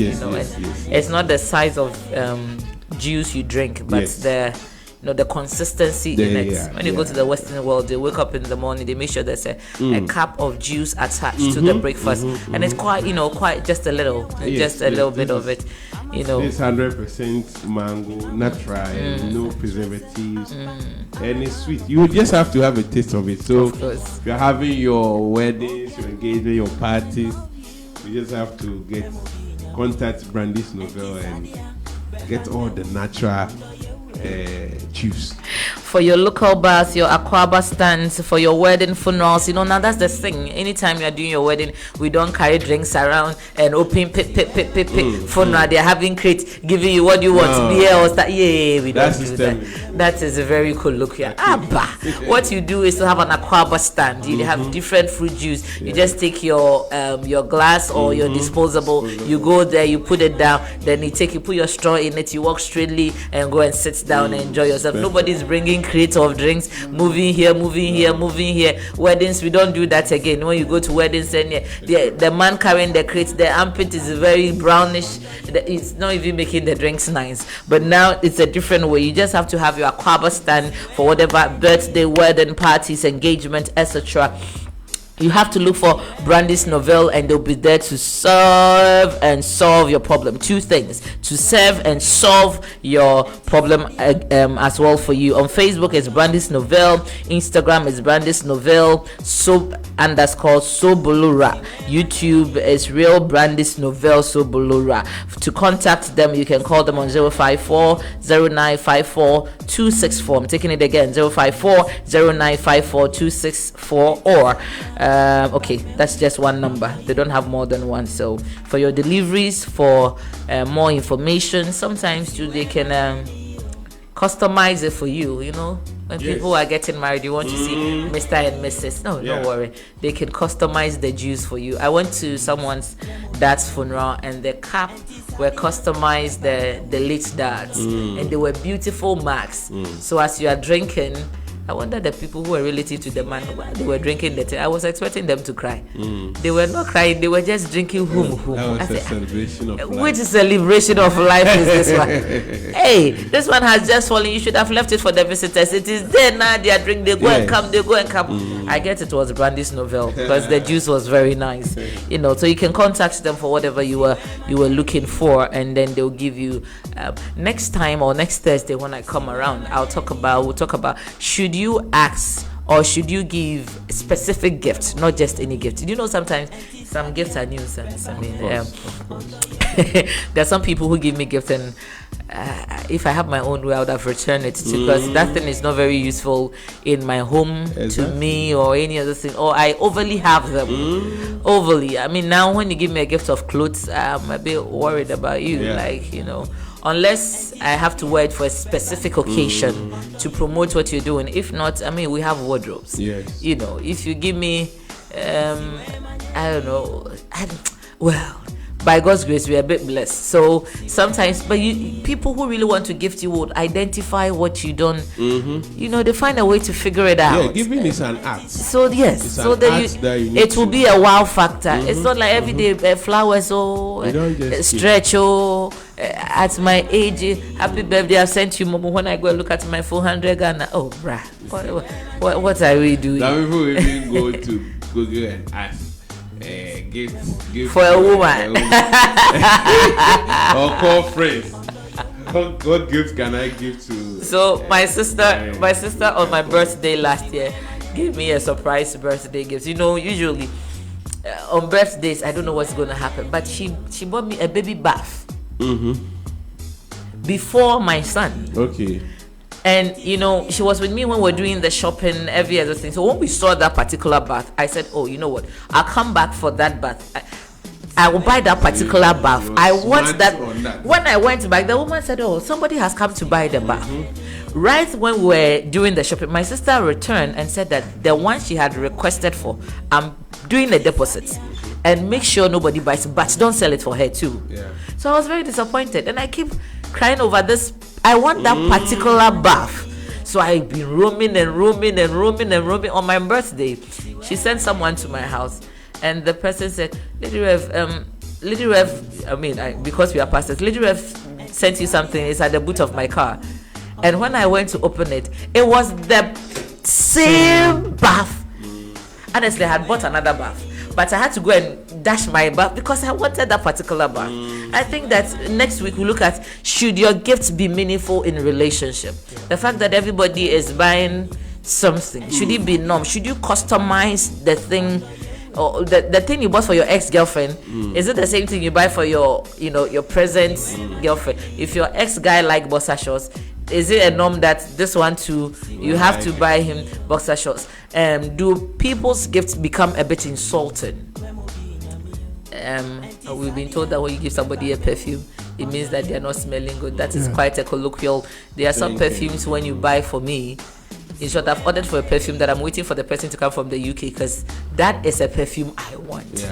It's not the size of juice you drink, but the consistency in it. When you go to the Western world, they wake up in the morning, they make sure there's a cup of juice attached to the breakfast, and it's quite just a little, little bit of it.
It's 100% mango, natural, and no preservatives, and it's sweet. You just have to have a taste of it. So if you're having your weddings, your engagement, your parties, you just have to contact Brandy's Novel and get all the natural juice.
For your local bars, your aquaba stands, for your wedding funerals, now that's the thing. Anytime you're doing your wedding, we don't carry drinks around and open funeral. They're having crates, giving you what you want, beer or stuff. We don't do that. That is a very cool look here. What you do is to have an aquaba stand. You have different fruit juice. You just take your glass or your disposable. You go there, you put it down, then you put your straw in it. You walk straightly and go and sit down and enjoy yourself. Nobody's bringing crates of drinks, moving here. Weddings, we don't do that again. When you go to weddings, then the man carrying the crates, the armpit is very brownish. It's not even making the drinks nice. But now it's a different way. You just have to have your aquaba stand for whatever birthday, wedding, parties, engagement, etc. You have to look for Brandy's Novel, and they'll be there to serve and solve your problem. Two things: to serve and solve your problem as well for you. On Facebook, it's Brandy's Novel. Instagram is Brandy's Novel _Sobolura. YouTube is Real Brandy's Novel Sobolura. To contact them, you can call them on 054-0954-264. I'm taking it again: 054-0954-264 or okay, that's just one number. They don't have more than one. So for your deliveries, for more information, sometimes too they can customize it for you. When people are getting married, you want to see Mr. and Mrs. Don't worry, they can customize the juice for you. I went to someone's dad's funeral, and the cup were customized the late dads, and they were beautiful marks. So as you are drinking, I wonder the people who were relative to the man, while they were drinking the tea, I was expecting them to cry. They were not crying, they were just drinking
That was a celebration of life.
Which celebration of life is this one? Hey, this one has just fallen. You should have left it for the visitors. It is there now. They are drinking. They go and come. I guess it was Brandy's Novel because the juice was very nice. So you can contact them for whatever you were looking for, and then they'll give you next time or next Thursday when I come around. We'll talk about should you ask or should you give specific gifts, not just any gift. Sometimes some gifts are nuisance. There are some people who give me gifts, and if I have my own way, I would have returned it because that thing is not very useful in my home to me or any other thing, or I overly have them. Overly. Now when you give me a gift of clothes, I'm a bit worried about you. Unless I have to wear it for a specific occasion to promote what you're doing. If not, we have wardrobes.
Yes.
If you give me, I don't know, by God's grace, we are a bit blessed. So sometimes, but people who really want to gift you would identify what you done. They find a way to figure it out.
Yeah, giving is an art.
So yes, so that it will be a wow factor. It's not like every day flowers or stretch or. At my age, happy birthday, I've sent you Momo. When I go and look at my 400 Ghana, what are we doing?
Some people even go to Google and ask gift
for a woman.
Or call friends. What gift can I give to?
So my sister on my birthday last year gave me a surprise birthday gift. Usually on birthdays, I don't know what's going to happen, but she bought me a baby bath. Before my son.
Okay.
And she was with me when we were doing the shopping, every other thing. So when we saw that particular bath, I said, oh, you know what? I'll come back for that bath. I will buy that particular bath. I want
smart
that.
on that.
When I went back, the woman said, "Oh, somebody has come to buy the bath." Right when we were doing the shopping, my sister returned and said that the one she had requested for, I'm doing a deposit, and make sure nobody buys it, but don't sell it for her too.
Yeah.
So I was very disappointed, and I keep crying over this. I want that particular bath. So I've been roaming on my birthday. She sent someone to my house, and the person said, Lady Rev, because we are pastors, Lady Rev sent you something. It's at the boot of my car. And when I went to open it, it was the same bath. Honestly, I had bought another bath, but I had to go and dash my bath because I wanted that particular bath. I think that next week we'll look at, should your gifts be meaningful in relationship? The fact that everybody is buying something, should it be norm? Should you customize the thing, or the thing you bought for your ex-girlfriend? Is it the same thing you buy for your present girlfriend? If your ex-guy like boxer shorts, is it a norm that this one too you have to buy him boxer shorts? Do people's gifts become a bit insulting? We've been told that when you give somebody a perfume, it means that they are not smelling good. That is quite a colloquial. There are some perfumes when you buy for me. In short, I've ordered for a perfume that I'm waiting for the person to come from the UK because that is a perfume I want.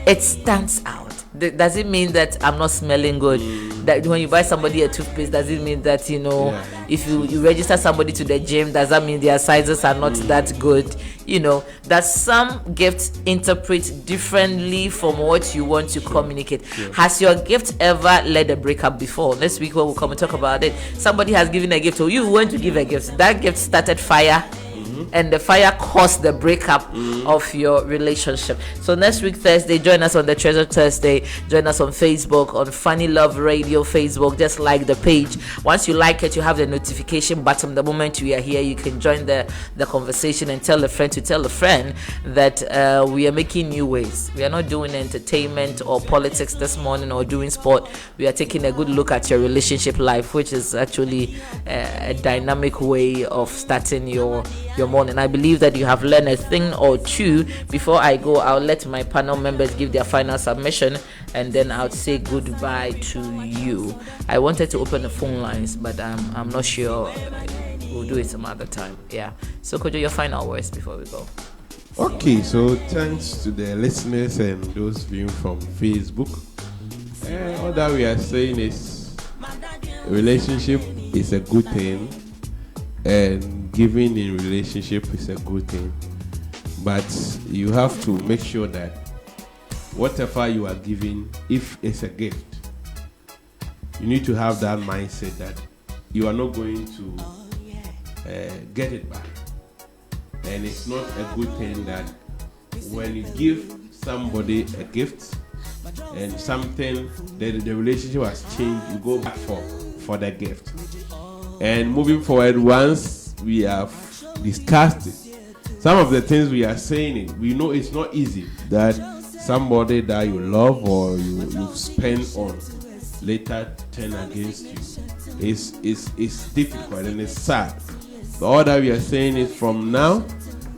It stands out. Does it mean that I'm not smelling good? That when you buy somebody a toothpaste, does it mean that if you register somebody to the gym, does that mean their sizes are not that good? That some gifts interpret differently from what you want to communicate. Has your gift ever led a breakup before? Next week we'll come and talk about it. Somebody has given a gift, or you went to give a gift. That gift started fire. And the fire caused the breakup of your relationship. So next week Thursday, join us on the Treasure Thursday. Join us on Facebook, on Funny Love Radio Facebook. Just like the page. Once you like it, you have the notification button. The moment we are here, you can join the conversation and tell a friend to tell a friend that we are making new ways. We are not doing entertainment or politics this morning or doing sport. We are taking a good look at your relationship life, which is actually a dynamic way of starting your morning. I believe that you have learned a thing or two. Before I go, I'll let my panel members give their final submission, and then I'll say goodbye to you. I wanted to open the phone lines, but I'm not sure. We'll do it some other time. Yeah. So could you your final words before we go?
Okay, so thanks to the listeners and those viewing from Facebook. All that we are saying is a relationship is a good thing, and giving in relationship is a good thing, but you have to make sure that whatever you are giving, if it's a gift, you need to have that mindset that you are not going to get it back. And it's not a good thing that when you give somebody a gift and something, the relationship has changed, you go back for the gift. And moving forward, once we have discussed it, some of the things we are saying, we know it's not easy that somebody that you love or you spend on later turn against you. It's difficult and it's sad. But all that we are saying is from now,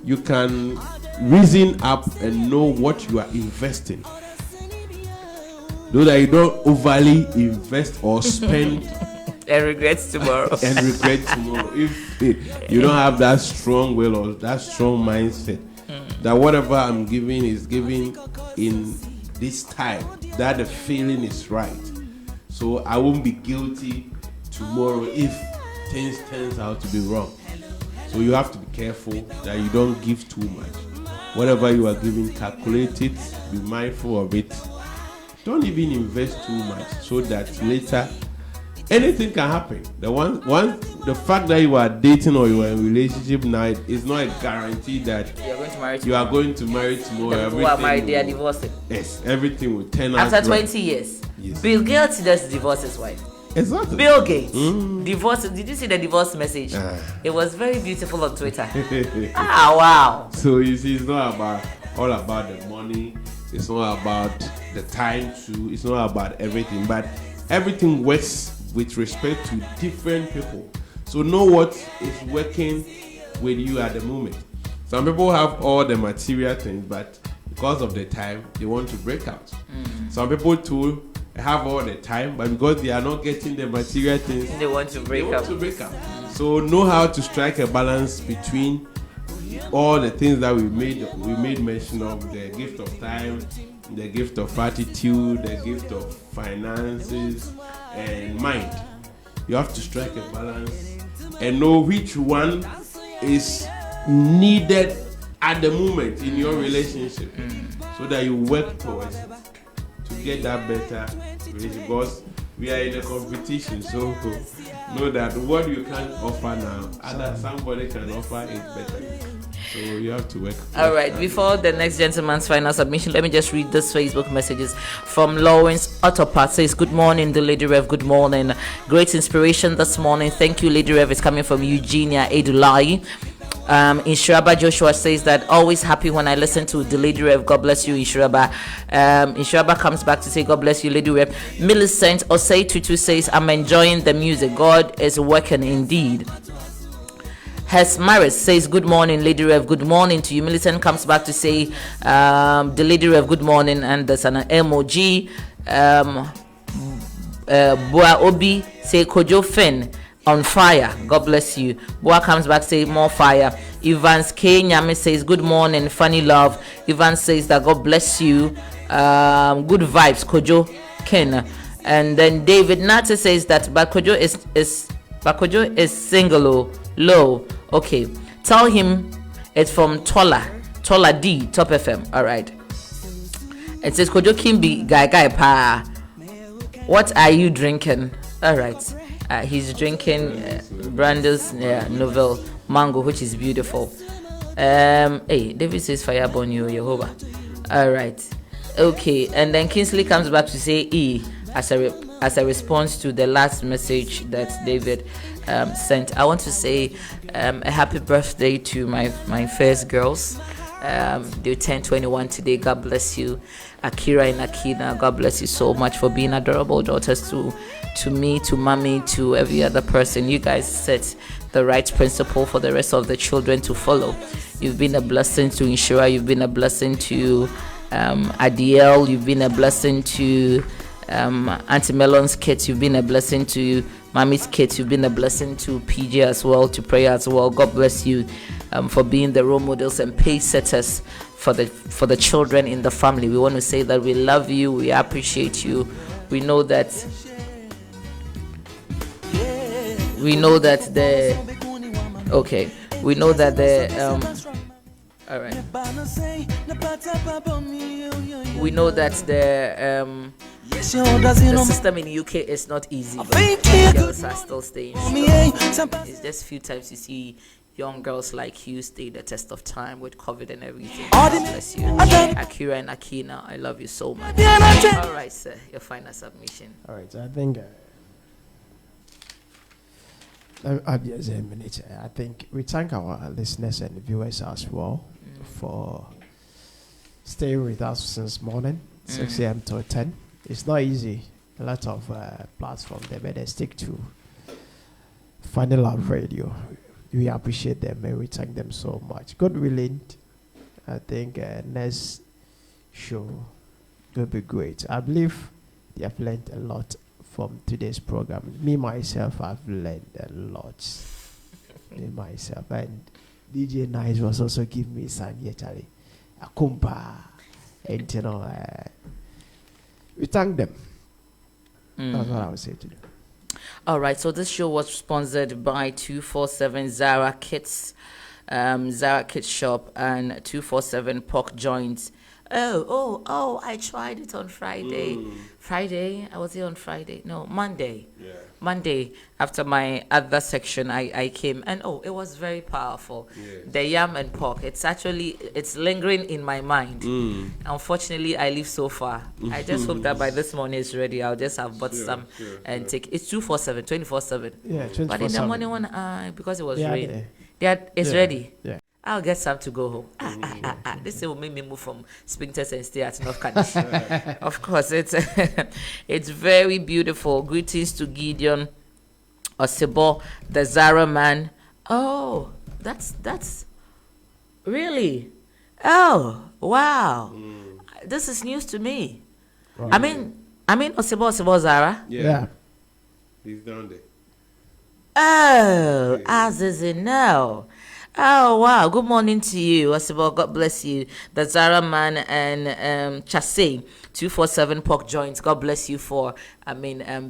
you can reason up and know what you are investing. Though that you don't overly invest or spend
and regret tomorrow.
If you don't have that strong will or that strong mindset that whatever I'm giving is giving in this time, that the feeling is right. So I won't be guilty tomorrow if things turns out to be wrong. So you have to be careful that you don't give too much. Whatever you are giving, calculate it, be mindful of it. Don't even invest too much so that later anything can happen. The fact that you are dating or you are in a relationship now is not a guarantee that you are going to marry tomorrow.
Who are married, they are divorcing.
Yes, everything will turn out
after 20 years. Yes. Bill Gates just divorced his wife.
Exactly.
Bill Gates divorced. Did you see the divorce message? It was very beautiful on Twitter. Wow.
So you see, it's not all about the money. It's not about the time too. It's not about everything, but everything works with respect to different people. So know what is working with you at the moment. Some people have all the material things, but because of the time, they want to break out. Some people too have all the time, but because they are not getting the material things,
they want to break up.
So know how to strike a balance between all the things that we made mention of: the gift of time, the gift of attitude, the gift of finances, and mind. You have to strike a balance and know which one is needed at the moment in your relationship, so that you work towards it to get that better relationship. Because we are in a competition, so know that what you can offer now, somebody can offer it better. So you have to work.
All right. Before the next gentleman's final submission, let me just read this Facebook messages from Lawrence Autopat. Says, good morning, the Lady Rev. Good morning. Great inspiration this morning. Thank you, Lady Rev. It's coming from Eugenia Edulai. Inshiraba Joshua says that always happy when I listen to the Lady Rev. God bless you, Inshiraba. Inshiraba comes back to say God bless you, Lady Rev. Millicent Osei Tutu says, I'm enjoying the music. God is working indeed. Hes Maris says, good morning, Lady Rev. Good morning to you. Millicent comes back to say, the Lady Rev, good morning. And there's an emoji. Boa Obi say, Kojo Fen on fire. God bless you. Boa comes back, say, more fire. Evans K. Nyame says, good morning, funny love. Evans says that God bless you. Good vibes, Kojo Ken. And then David Nata says that Bakojo is single, low. Okay, tell him it's from Tola D, Top FM. All right. It says Kojo Kimbi guy pa. What are you drinking? All right. He's drinking Brando's novel Mango, which is beautiful. Hey, David says fire burn you, Jehovah. All right. Okay, and then Kingsley comes back to say as a response to the last message that David sent. I want to say a happy birthday to my first girls. They turn 21 today. God bless you, Akira and Akina. God bless you so much for being adorable daughters to me, to mommy, to every other person. You guys set the right principle for the rest of the children to follow. You've been a blessing to Inshira. You've been a blessing to Adiel. You've been a blessing to Auntie Melon's kids. You've been a blessing to Mommy's kids. You've been a blessing to PJ as well, to Prayer as well. God bless you for being the role models and pace setters for the children in the family. We want to say that we love you, we appreciate you. We know that all right. We know that the system in UK is not easy, but girls are still staying strong. It's just few times you see young girls like you stay the test of time with COVID and everything. God bless you. Akira and Akina, I love you so much. All right, sir, your final submission.
All right, I think I'll be a minute. I think we thank our listeners and viewers as well for staying with us since morning, 6 a.m. to 10. It's not easy. A lot of platforms they stick to Funny Love Radio. We appreciate them and we thank them so much. God willing, I think next show will be great. I believe they have learned a lot from today's program. Me myself, I've learned a lot. Me myself, and DJ Nice was also giving me some yetari a kumpa, and you know, we thank them. That's what I would say to them.
All right, so this show was sponsored by 247 Zara Kits, Zara Kits Shop, and 247 Pork Joints. Oh, I tried it on Friday. I was here on Friday. No, Monday. Yeah. Monday, after my other section, I came, and it was very powerful. Yes. The yam and pork, it's lingering in my mind. Unfortunately, I live so far. I just hope that by this morning it's ready. I'll just have bought some and take. It's 247, 24/7. Yeah, 24/7. But in the morning when because it was rain, it's ready. Yeah. I'll get some to go home. This will make me move from Spintex and stay at North Carolina. Of course, it's very beautiful. Greetings to Gideon Osebo, the Zara man. Oh, that's really. Oh, Wow. This is news to me. Right. I mean, Osibo Zara.
Yeah. He's down there.
Oh, as is it now? Oh wow! Good morning to you, Osibo. God bless you, the Zara man and Chase 247 Pork Joints. God bless you for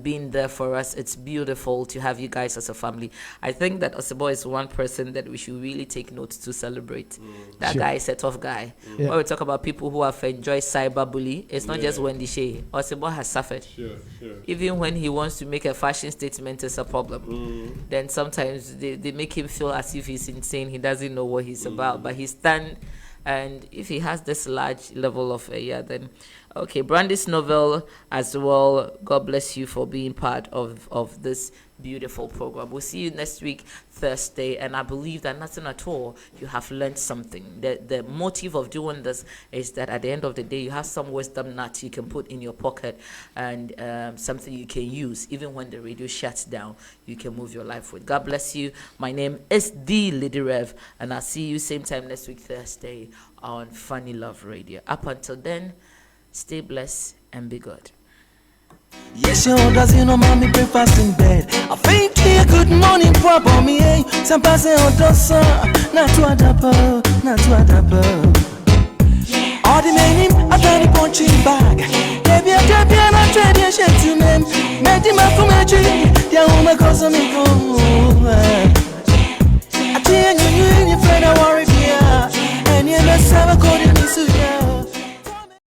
being there for us. It's beautiful to have you guys as a family. I think that Osibo is one person that we should really take note to celebrate. That guy is a tough guy. Yeah. When we talk about people who have enjoyed cyberbullying, it's not just Wendy Shea. Osibo has suffered. Sure. Even when he wants to make a fashion statement, it's a problem. Then sometimes they make him feel as if he's insane. He doesn't know what he's about, but he stand, and if he has this large level of then okay. Brandy's novel as well. God bless you for being part of this beautiful program. We'll see you next week Thursday, and I believe that nothing at all, you have learned something. The motive of doing this is that at the end of the day you have some wisdom nut you can put in your pocket, and something you can use even when the radio shuts down. You can move your life with. God bless you. My name is Delady Rev, and I'll see you same time next week Thursday on Funny Love Radio. Up until then, stay blessed and be good.
Yes, your does you know mommy breakfast in bed. I think here good morning for me, eh? Some pass on dosa, not to adapt, not to adapt. All the men I got the punching bag. Baby, I can't be an tradition to men. Made him a comedy, the woman cause me go.